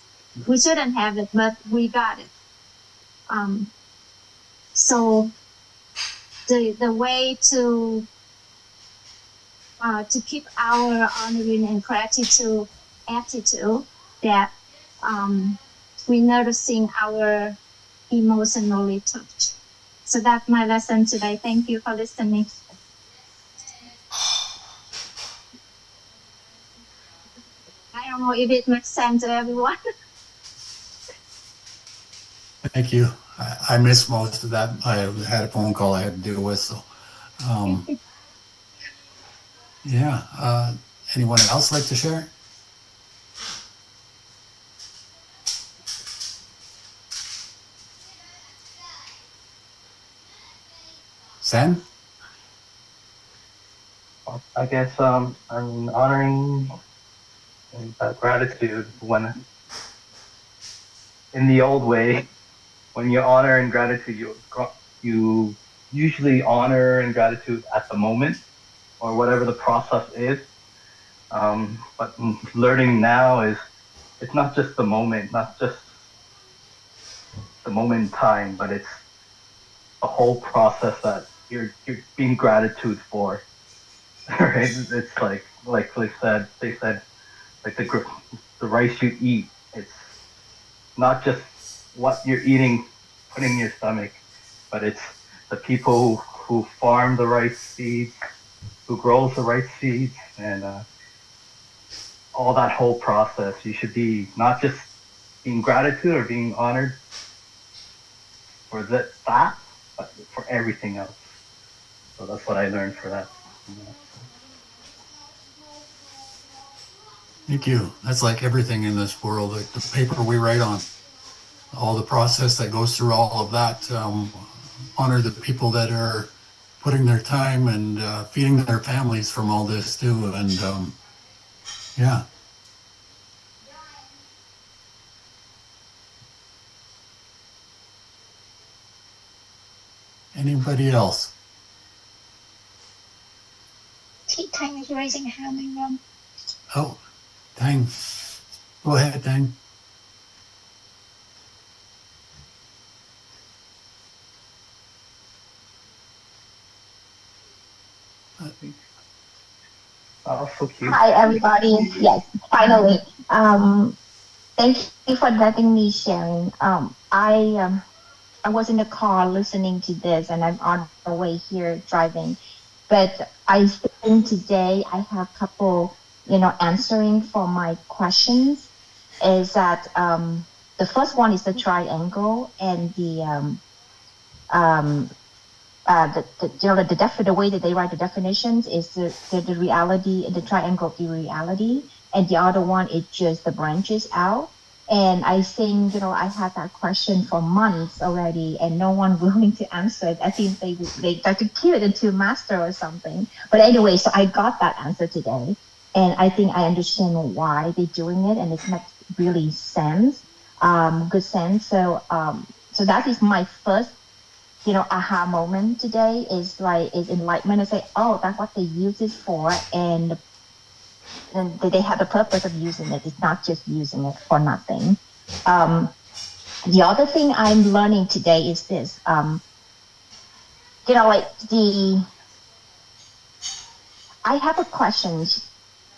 S8: We shouldn't have it, but we got it. So the way to keep our honoring and gratitude attitude, that we noticing our emotionally touch. So that's my lesson today. Thank you for listening. I don't know if it makes sense to everyone.
S7: Thank you. I missed most of that. I had a phone call I had to deal with. So, yeah. Anyone else like to share? Sen?
S9: I guess I'm honoring gratitude when, in the old way, when you honor and gratitude, you usually honor and gratitude at the moment or whatever the process is. But learning now is, it's not just the moment, not just the moment in time, but it's a whole process that you're being gratitude for. Right? It's like they said, like the rice you eat, it's not just what you're eating, putting in your stomach, but it's the people who farm the right seeds, who grows the right seeds, and all that whole process. You should be not just being gratitude or being honored for that, but for everything else. So that's what I learned for that.
S7: Thank you. That's like everything in this world, like the paper we write on, all the process that goes through all of that. Honor the people that are putting their time and feeding their families from all this too. And yeah. Anybody else?
S6: Tang is raising a hand again.
S7: Oh, Tang. Go ahead, Tang.
S9: Oh, so cute.
S10: Hi, everybody. Yes, finally. Thank you for letting me sharing. I was in the car listening to this, and I'm on the way here driving. But I think today I have a couple, answering for my questions. Is that the first one is the triangle, and the way that they write the definitions is the reality, the triangle of the reality, and the other one is just the branches out. And I think, I had that question for months already, and no one willing to answer it. I think they got to kill it into master or something. But anyway, so I got that answer today, and I think I understand why they're doing it, and it makes really sense, good sense. So that is my first, aha moment today is enlightenment. I say, oh, that's what they use this for, and they have the purpose of using it. It's not just using it for nothing. The other thing I'm learning today is this. I have a question,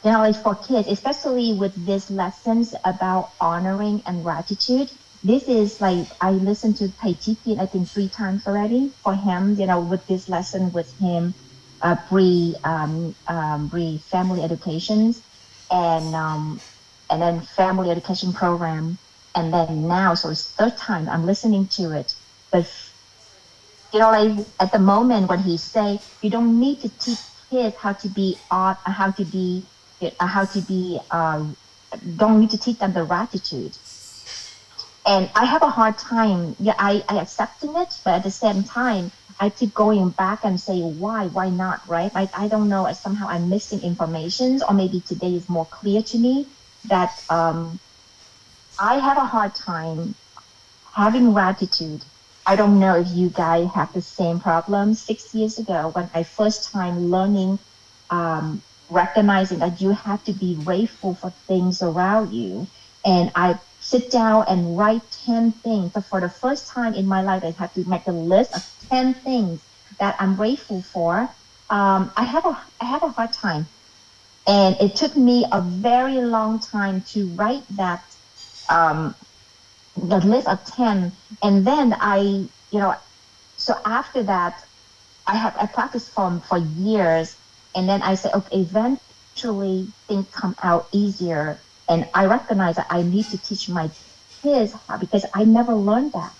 S10: for kids, especially with these lessons about honoring and gratitude. This is I listened to Tiki, I think 3 times already for him, with this lesson with him, family educations, and then family education program, and then now, so it's 3rd time I'm listening to it. But at the moment when he say you don't need to teach kids don't need to teach them the gratitude. And I have a hard time. I accepting it, but at the same time, I keep going back and say, why not, right? I don't know, somehow I'm missing information, or maybe today is more clear to me that I have a hard time having gratitude. I don't know if you guys have the same problem. 6 years ago, when I first time learning, recognizing that you have to be grateful for things around you, and I sit down and write 10 things. So for the first time in my life, I had to make a list of 10 things that I'm grateful for. I have a hard time, and it took me a very long time to write that the list of 10. And then so after that, I practiced for years, and then I said, okay, eventually things come out easier. And I recognize that I need to teach my kids how, because I never learned that.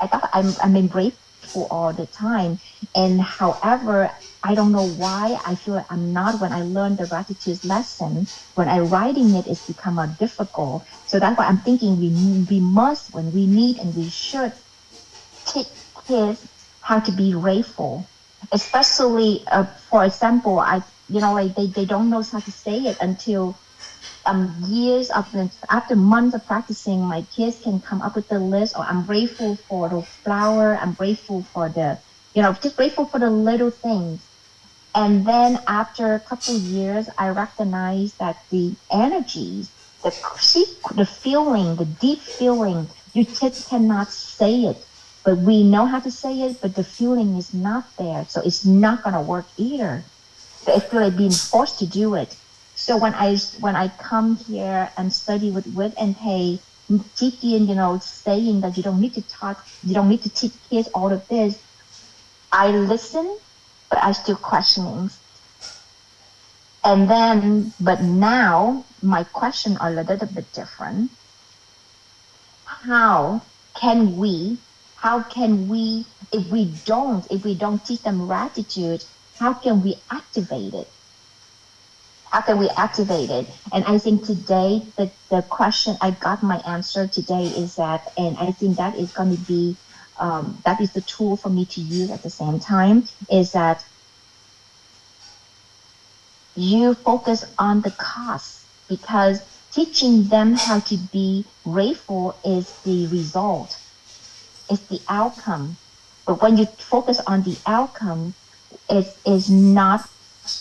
S10: I thought I'm being grateful all the time. And however, I don't know why I feel like I'm not. When I learned the gratitude lesson, when I writing it, it's become more difficult. So that's why I'm thinking we must, when we need and we should teach kids how to be grateful. Especially, for example, they don't know how to say it until years after months of practicing. My kids can come up with the list, or I'm grateful for the flower, I'm grateful for just grateful for the little things. And then after a couple of years, I recognized that the energies, the feeling, the deep feeling, you just cannot say it, but we know how to say it, but the feeling is not there, so it's not going to work either. So I feel like being forced to do it. So when I come here and study with and Pei, Jikin, saying that you don't need to teach kids all of this, I listen, but I still questioning. And then, but now my question are a little bit different. How can we, if we don't teach them gratitude, how can we activate it? How can we activate it? And I think today, the question, I got my answer today is that, and I think that is going to be, that is the tool for me to use at the same time, is that you focus on the cost, because teaching them how to be grateful is the result, it's the outcome. But when you focus on the outcome, it is not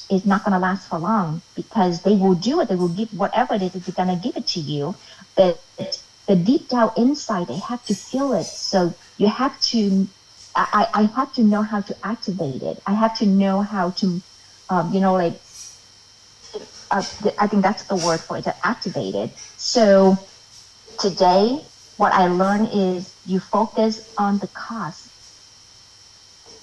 S10: going to last for long, because they will do it. They will give whatever it is, they're going to give it to you. But the deep down inside, they have to feel it. So you have to, I have to know how to activate it. I have to know how to, I think that's the word for it, to activate it. So today, what I learned is you focus on the cost.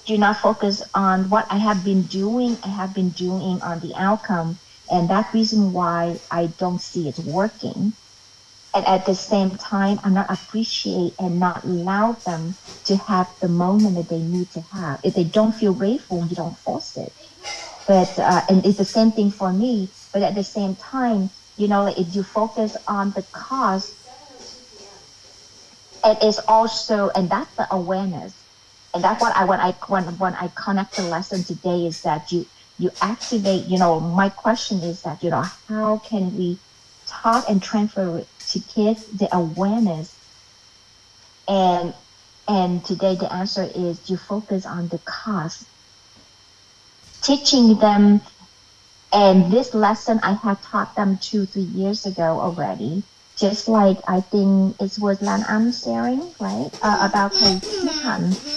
S10: Do not focus on what I have been doing. I have been doing on the outcome. And that reason why I don't see it working. And at the same time, I'm not appreciate and not allow them to have the moment that they need to have. If they don't feel grateful, you don't force it. But, and it's the same thing for me. But at the same time, if you focus on the cause, it is also, and that's the awareness. And that's what when I connect the lesson today is that you activate, my question is that, how can we talk and transfer to kids the awareness? And today the answer is you focus on the cause. Teaching them, and this lesson I had taught them 2-3 years ago already. Just like I think it was Lan An sharing, right? About THNT.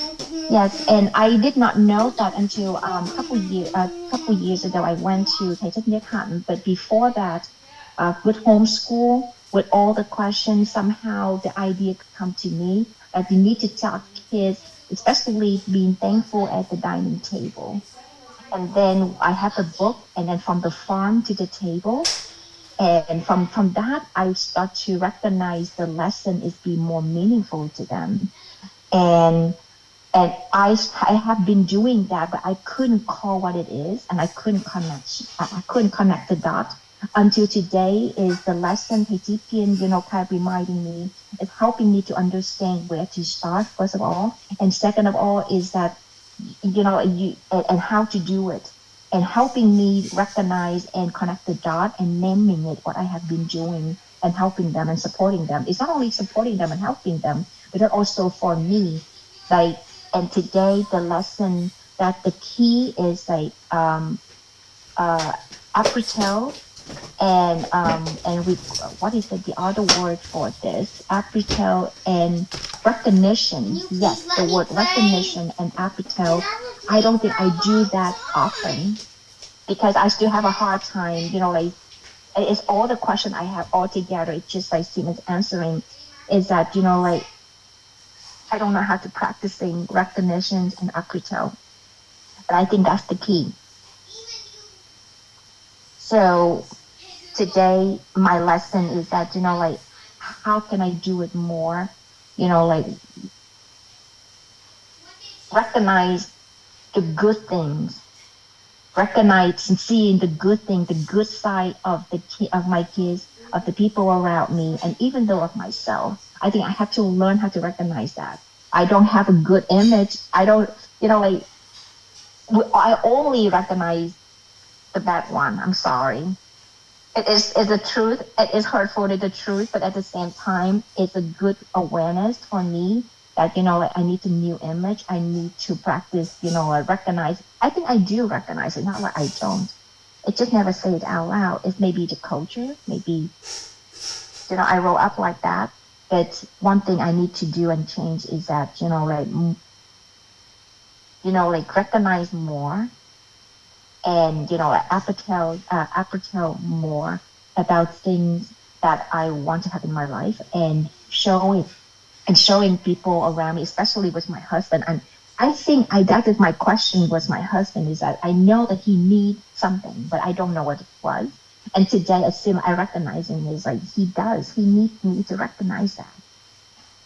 S10: Yes, and I did not know that until a couple years ago. I went to THNT, but before that, with homeschool, with all the questions, somehow the idea come to me that you need to tell kids, especially being thankful at the dining table. And then I have a book, and then from the farm to the table. And from that, I start to recognize the lesson is being more meaningful to them. And I have been doing that, but I couldn't call what it is, and I couldn't connect the dot until today. Is the lesson Haitian, kind of reminding me, is helping me to understand where to start, first of all, and second of all is that, and how to do it, and helping me recognize and connect the dot and naming it, what I have been doing and helping them and supporting them. It's not only supporting them and helping them, but also for me, and today the lesson that the key is appreciate and what is the other word for this? Appreciate and recognition. Yes, the word recognition and appreciate. I don't think I do that often, because I still have a hard time, it's all the question I have all together. It's just like Stephen's answering is that, I don't know how to practicing recognition and appreciate. But I think that's the key. So today, my lesson is that, how can I do it more? Recognize the good things, recognize and seeing the good thing, the good side of of my kids, of the people around me, and even though of myself. I think I have to learn how to recognize that. I don't have a good image. I don't, I only recognize the bad one. I'm sorry. It is the truth. It is hurtful to the truth, but at the same time, it's a good awareness for me that, I need a new image. I need to practice, recognize. I think I do recognize it, not like I don't. It just never say it out loud. It's maybe the culture, maybe, I grow up like that. But one thing I need to do and change is that, recognize more and, appreciate more about things that I want to have in my life, and showing and showing people around me, especially with my husband. And I think that is my question with my husband, is that I know that he needs something, but I don't know what it was. And today, as soon as I recognize him, is like he does. He needs me to recognize that.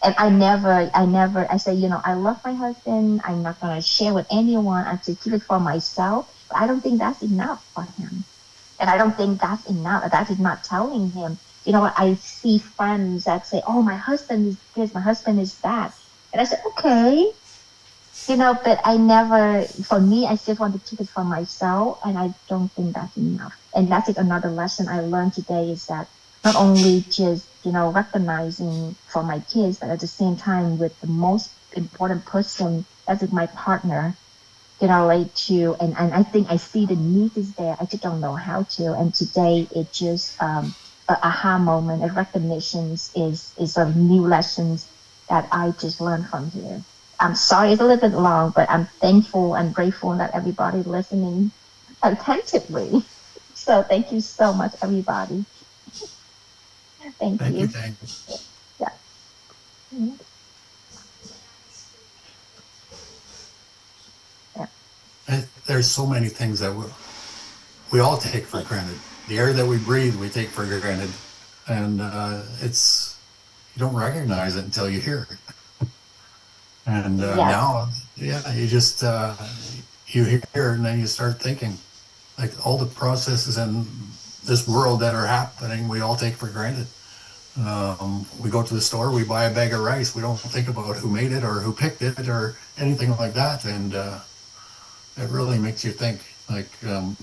S10: And I say, I love my husband. I'm not going to share with anyone. I have to keep it for myself. But I don't think that's enough for him. And I don't think that's enough. That is not telling him. You know what? I see friends that say, oh, my husband is this, my husband is that. And I said, okay. But for me, I still want to keep it for myself. And I don't think that's enough. And that's another lesson I learned today, is that not only just, recognizing for my kids, but at the same time with the most important person, that is my partner, and I think I see the need is there. I just don't know how to. And today it just, a aha moment, a recognition is a new lessons that I just learned from here. I'm sorry it's a little bit long, but I'm thankful and grateful that everybody listening attentively. So thank you so much, everybody. Thank you.
S7: Thank you.
S10: Yeah. Mm-hmm. Yeah.
S7: There's so many things that we all take for granted. The air that we breathe, we take for granted. And you don't recognize it until you hear it. And now, you just, you hear it and then you start thinking, like all the processes in this world that are happening, we all take for granted. We go to the store, we buy a bag of rice. We don't think about who made it or who picked it or anything like that. And it really makes you think. Like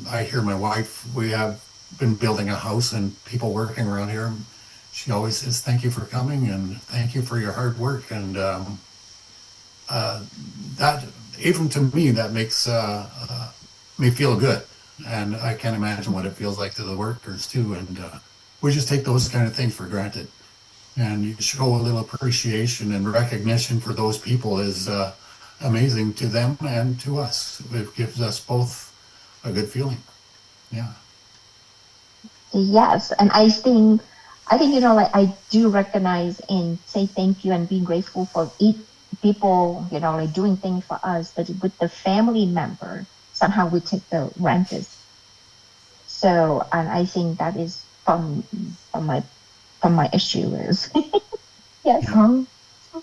S7: I hear my wife, we have been building a house and people working around here. She always says, thank you for coming and thank you for your hard work. And that, even to me, that makes me feel good. And I can't imagine what it feels like to the workers too. And we just take those kind of things for granted. And you show a little appreciation and recognition for those people is amazing to them and to us. It gives us both a good feeling. Yeah.
S10: Yes, and I think I do recognize and say thank you and being grateful for each people, doing things for us, but with the family member, somehow we take the granted. So, and I think that is from my issue is yes.
S7: Yeah.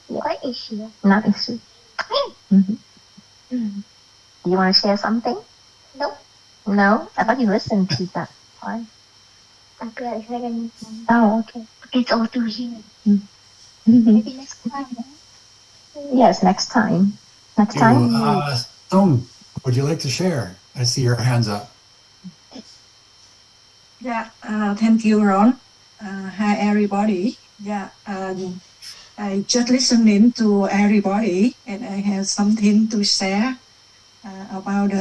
S10: What issue? Not issue. Mm-hmm. Do you want to share something?
S8: Nope.
S10: No? I thought you listened to that part.
S8: Okay, I haven't.
S10: Oh, okay.
S8: It's all too here.
S10: Mm-hmm.
S8: Maybe next time.
S10: Yes, next time. Next time.
S7: Thung, would you like to share? I see your hands up.
S2: Yeah, thank you, Ron. Hi, everybody. Yeah, I just listening to everybody, and I have something to share about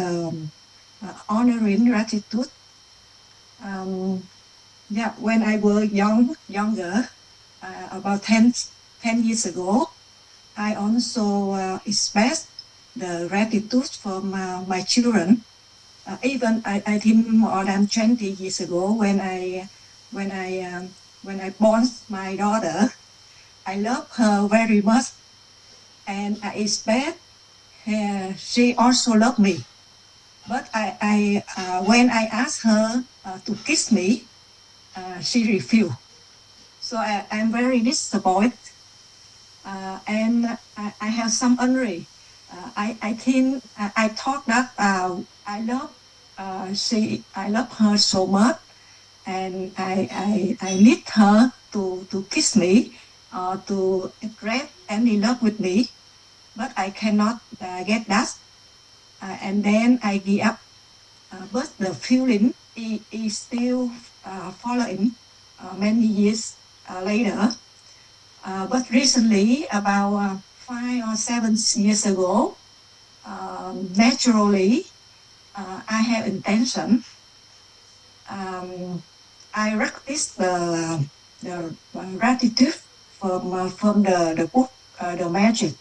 S2: honoring gratitude. Yeah, when I was younger, about 10 years ago, I also expressed the gratitude from my children. Even I think more than 20 years ago, when I born my daughter, I love her very much, and I expect she also loved me. But I when I asked her to kiss me, she refused. So I'm very disappointed, and I have some envy. I think I thought that I love her so much, and I need her to kiss me or to express any love with me, but I cannot get that, and then I give up. But the feeling is still following many years later. But recently, about 5 or 7 years ago, naturally, I have intention. I practice the gratitude from the book, The Magic.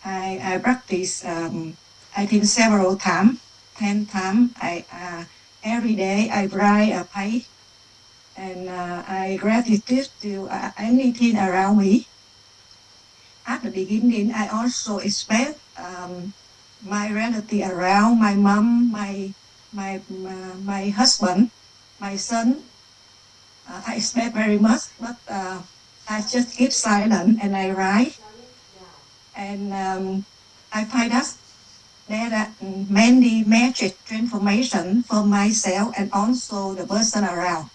S2: I practice, I think several times, 10 times. Every day I write a page and I gratitude to anything around me. At the beginning, I also expect my relative around, my mom, my husband, my son. I expect very much, but I just keep silent and I write. And I find out there are many magic transformation for myself and also the person around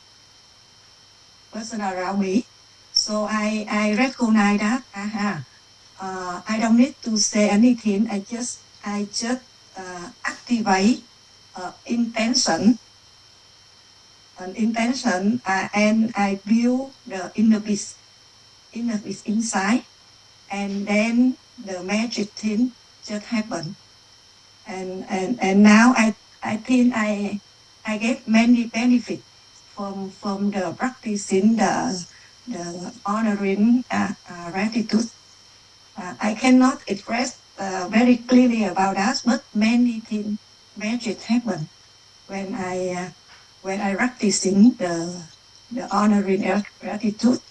S2: me. So I recognize that I don't need to say anything. I just activate intention and I build the inner peace inside, and then the magic thing just happen. And now I think I get many benefits from the practicing the honoring gratitude. I cannot express very clearly about that, but many things magic happen when I practicing the honoring gratitude.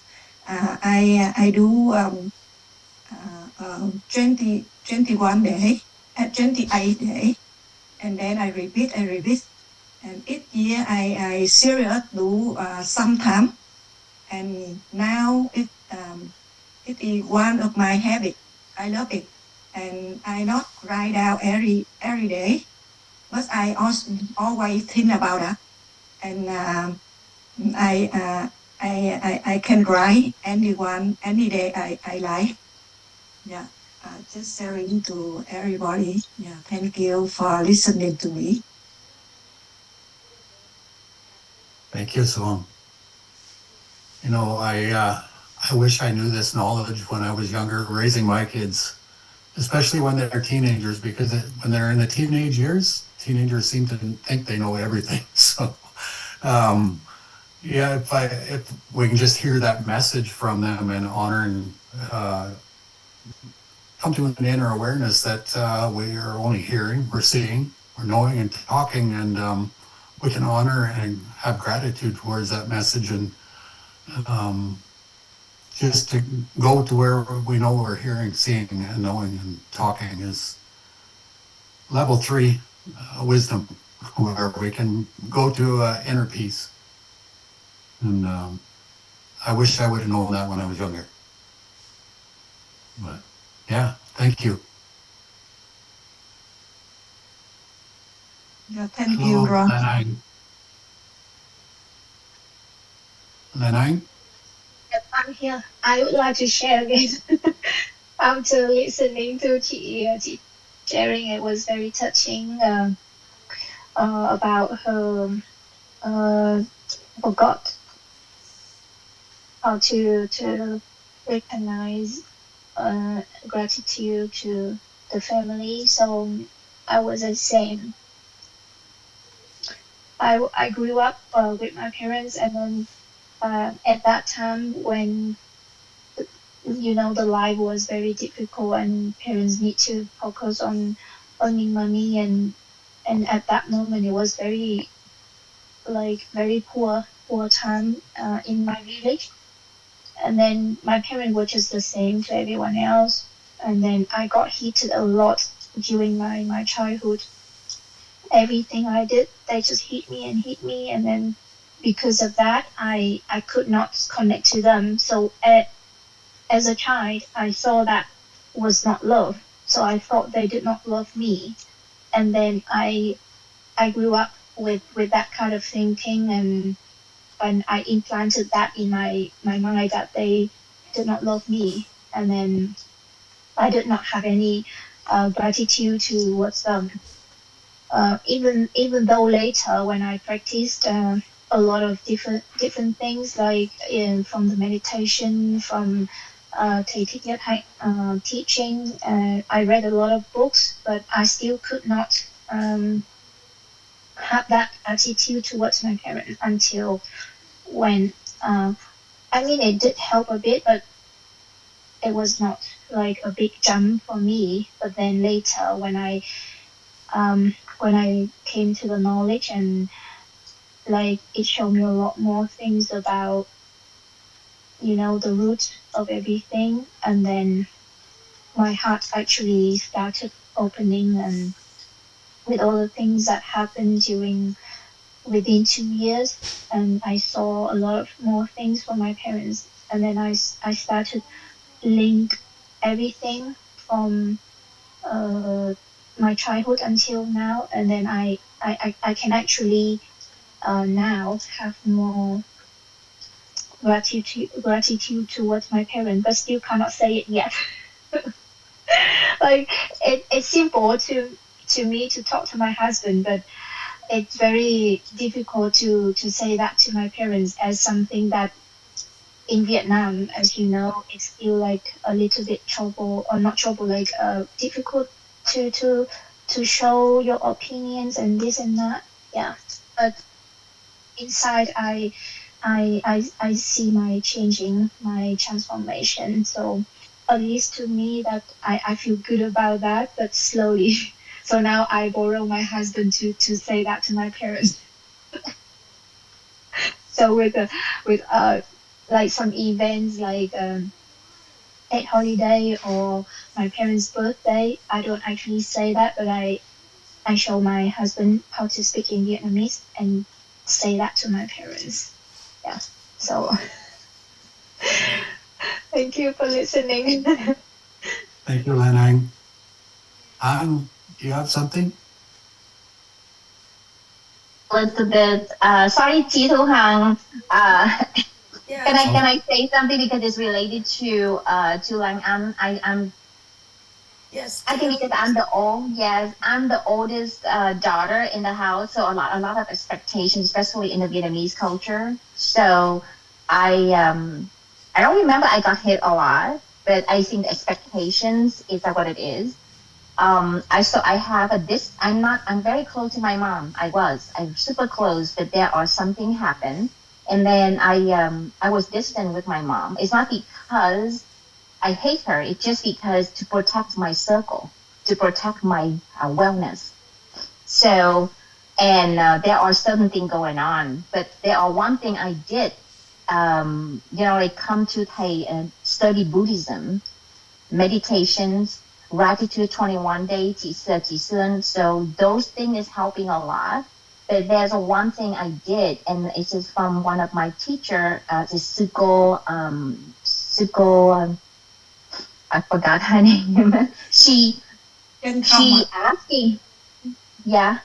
S2: I do 21 days, 28 days, and then I repeat. And each year I serious do sometime, and now it is one of my habits. I love it, and I not write down every day, but I also always think about that, and I can write any day I like. Yeah, just sharing to everybody. Yeah, thank you for listening to me.
S7: Thank you, Song. You know, I wish I knew this knowledge when I was younger, raising my kids, especially when they're teenagers, because when they're in the teenage years, teenagers seem to think they know everything. So, yeah, if we can just hear that message from them and honor and come to an inner awareness that we are only hearing, we're seeing, we're knowing and talking, and we can honor and have gratitude towards that message, and just to go to where we know we're hearing, seeing, and knowing and talking is level 3 wisdom, where we can go to inner peace. And I wish I would have known that when I was younger. But yeah, thank you.
S2: Yeah, thank you, Ron.
S7: Lanang?
S6: Yep, I'm here. I would like to share again. After listening to chị sharing, it was very touching about her forgot how to recognize gratitude to the family. So I was the same. I grew up with my parents, and then at that time when the life was very difficult and parents need to focus on earning money, and at that moment it was very poor time in my village. And then my parents were just the same to everyone else, and then I got hit a lot during my childhood. Everything I did, they just hit me, and then because of that I could not connect to them. So as a child, I saw that was not love, so I thought they did not love me. And then I grew up with that kind of thinking, and I implanted that in my mind that they did not love me, and then I did not have any gratitude towards them. Even though later when I practiced a lot of different things, like from the meditation, from teaching, I read a lot of books, but I still could not have that attitude towards my parents until when it did help a bit, but it was not like a big jump for me. But then later when I came to the knowledge, and like it showed me a lot more things about, you know, the root of everything. And then my heart actually started opening, and with all the things that happened within 2 years, and I saw a lot of more things from my parents. And then I started link everything from my childhood until now, and then I can actually now have more gratitude towards my parents, but still cannot say it yet. Like it's simple to me to talk to my husband, but it's very difficult to say that to my parents, as something that in Vietnam, as you know, it's still like a little bit trouble, or not trouble, like difficult to show your opinions and this and that. Yeah, but inside I see my changing, my transformation. So at least to me that I feel good about that, but slowly. So now I borrow my husband to say that to my parents. So with like some events like Tet holiday or my parents' birthday, I don't actually say that, but I show my husband how to speak in Vietnamese and say that to my parents. Yeah. So thank you for listening.
S7: Thank you, Lan Anh. Anh, do you have something?
S10: A little bit. Sorry, Chi Thu Hằng.
S1: Yeah.
S10: Can I say something because it's related to Lan Anh? I'm.
S1: Yes.
S10: I think because I'm the oldest daughter in the house, so a lot of expectations, especially in the Vietnamese culture. So I don't remember I got hit a lot, but I think the expectations is what it is. I'm very close to my mom. I'm super close, but there are something happened, and then I was distant with my mom. It's not because I hate her. It's just because to protect my circle, to protect my wellness. So, and there are certain things going on, but there are one thing I did, like come to study Buddhism, meditations, gratitude 21 days, 几次, so those things is helping a lot. But there's one thing I did, and it's just from one of my teacher, Suko, I forgot her name. She asking, yeah.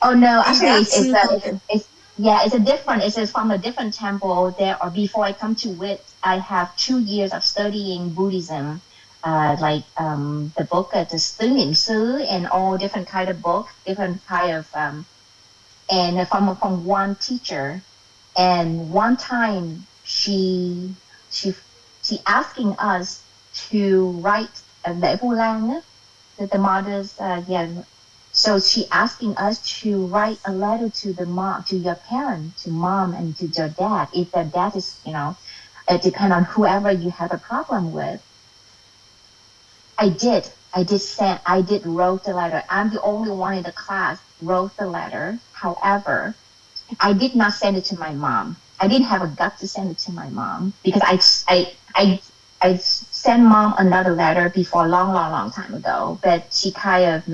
S10: Oh no, actually it's a different. It's from a different temple there. Or before I come to it, I have 2 years of studying Buddhism, the book, the Tứ Niệm Xứ, and all different kind of book, different kind of, and from one teacher. And one time she asking us to write Lễ Vu Lan, the mother's, So she asking us to write a letter to to your parent, to mom and to your dad. If the dad is, it depends on whoever you have a problem with. I did wrote the letter. I'm the only one in the class wrote the letter. However, I did not send it to my mom. I didn't have a gut to send it to my mom because I sent mom another letter before a long time ago, but she kind of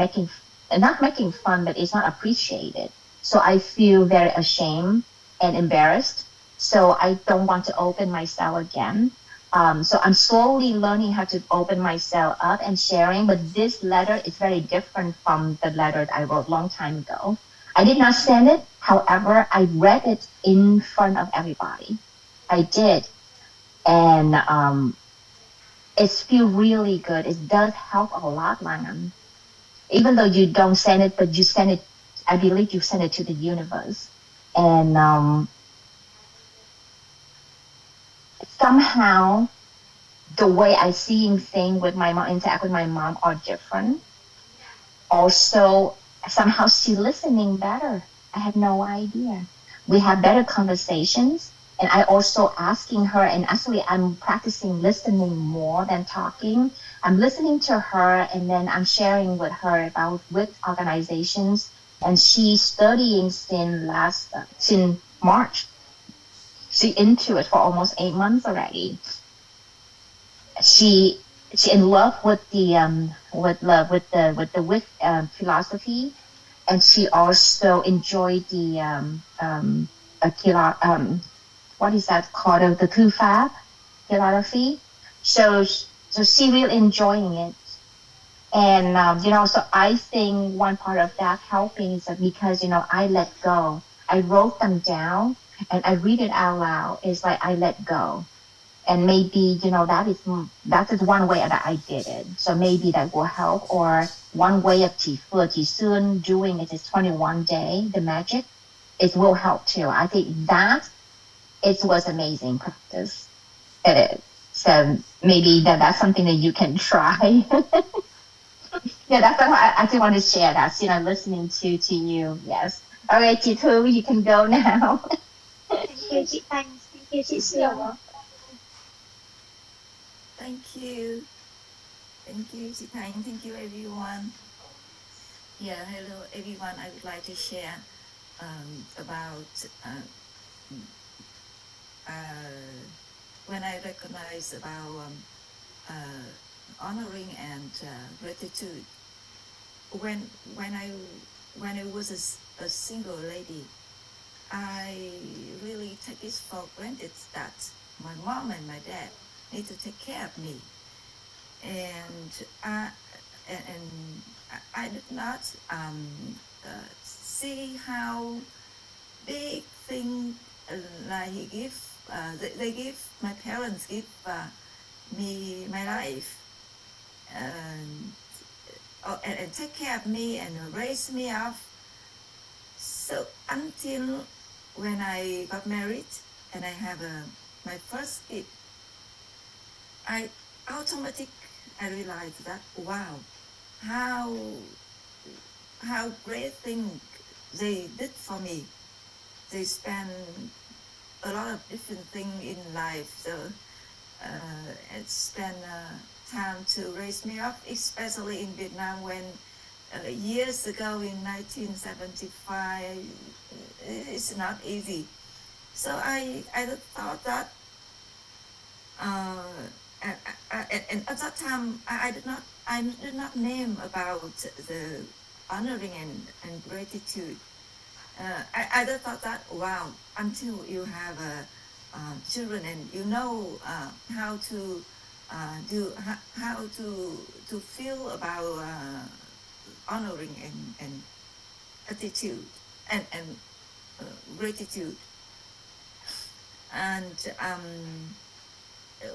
S10: not making fun, but it's not appreciated. So I feel very ashamed and embarrassed. So I don't want to open myself again. So I'm slowly learning how to open myself up and sharing, but this letter is very different from the letter that I wrote a long time ago. I did not send it. However, I read it in front of everybody. I did. And it feels really good. It does help a lot, Langan. Even though you don't send it, but you send it, I believe you send it to the universe. And somehow the way I seeing things with my mom, interact with my mom are different. Also, somehow she's listening better. I have no idea. We have better conversations. And I also asking her, and actually I'm practicing listening more than talking. I'm listening to her, and then I'm sharing with her about with organizations and she's studying since March. She into it for almost 8 months already. She in love with the philosophy, and she also enjoyed the what is that called, the thư pháp philosophy. So she really enjoying it. And so I think one part of that helping is that because I let go. I wrote them down and I read it out loud. It's like I let go. And maybe that is one way that I did it. So maybe that will help. Or one way of Chỉ Xuân doing it is 21 day, the magic. It will help too. I think that it was amazing practice. It is. So maybe that's something that you can try. Yeah, that's why I just want to share that. Listening to you. Yes. All right, chị Thu, you can go now.
S6: Thank you, chị Thanh. Thank you, chị Sương.
S1: Thank you. Thank you, chị Thanh. Thank you, everyone. Yeah, hello, everyone. I would like to share about when I recognize about honoring and gratitude. When I was a single lady, I really take it for granted that my mom and my dad need to take care of me, and I did not see how big thing like they give, my parents give me my life, and take care of me and raise me up. So until when I got married and I have my first kid, I realized that wow, how great thing they did for me. They spend a lot of different things in life, so and spend time to raise me up, especially in Vietnam when years ago in 1975, it's not easy. So I thought that and at that time I did not name about the honoring and gratitude. I just thought that wow, until you have children and how to how to feel about honoring and attitude and gratitude. And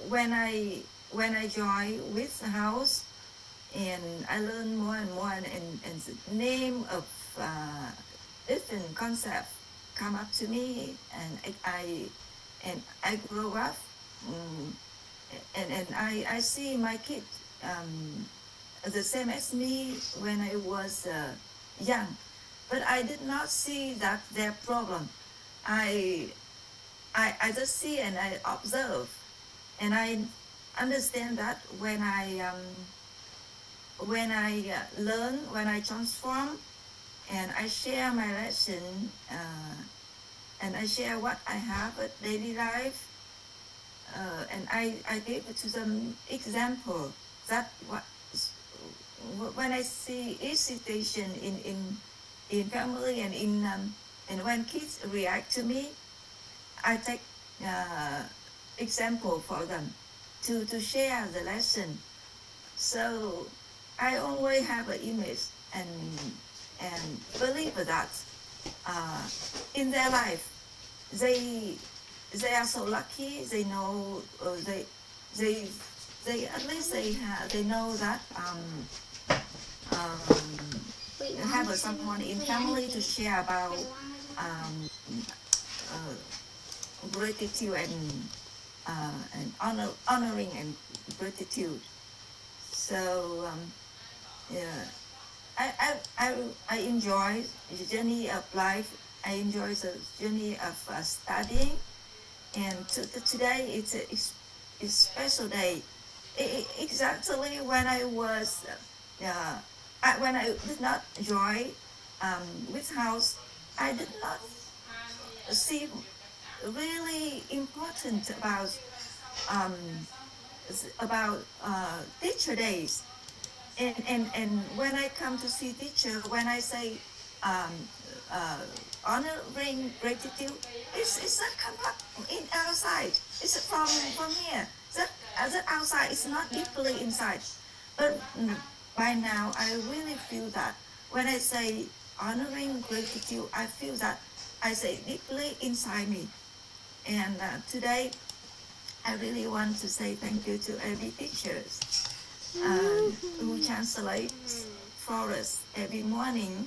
S1: when I joined with the house, and I learned more and more, and the name of different concepts come up to me, and I grow up, and I see my kid the same as me when I was young, but I did not see that their problem. I just see and I observe, and I understand that when I learn, when I transform, and I share my lesson, and I share what I have at daily life, and I give it to them example that when I see each situation in family and and when kids react to me, I take example for them to share the lesson. So I always have an image and believe that in their life they are so lucky. They know they at least they know that have someone in family to share about gratitude and honoring and gratitude. So yeah, I enjoy the journey of life. I enjoy the journey of studying, and today it's a special day. Exactly when I was when I did not join which house I did not see really important about teacher days. And when I come to see teacher, when I say honoring gratitude, it's not come up in outside. It's from here. That outside is not deeply inside. But by now, I really feel that when I say honoring gratitude, I feel that I say deeply inside me. And today, I really want to say thank you to every teachers who translates for us every morning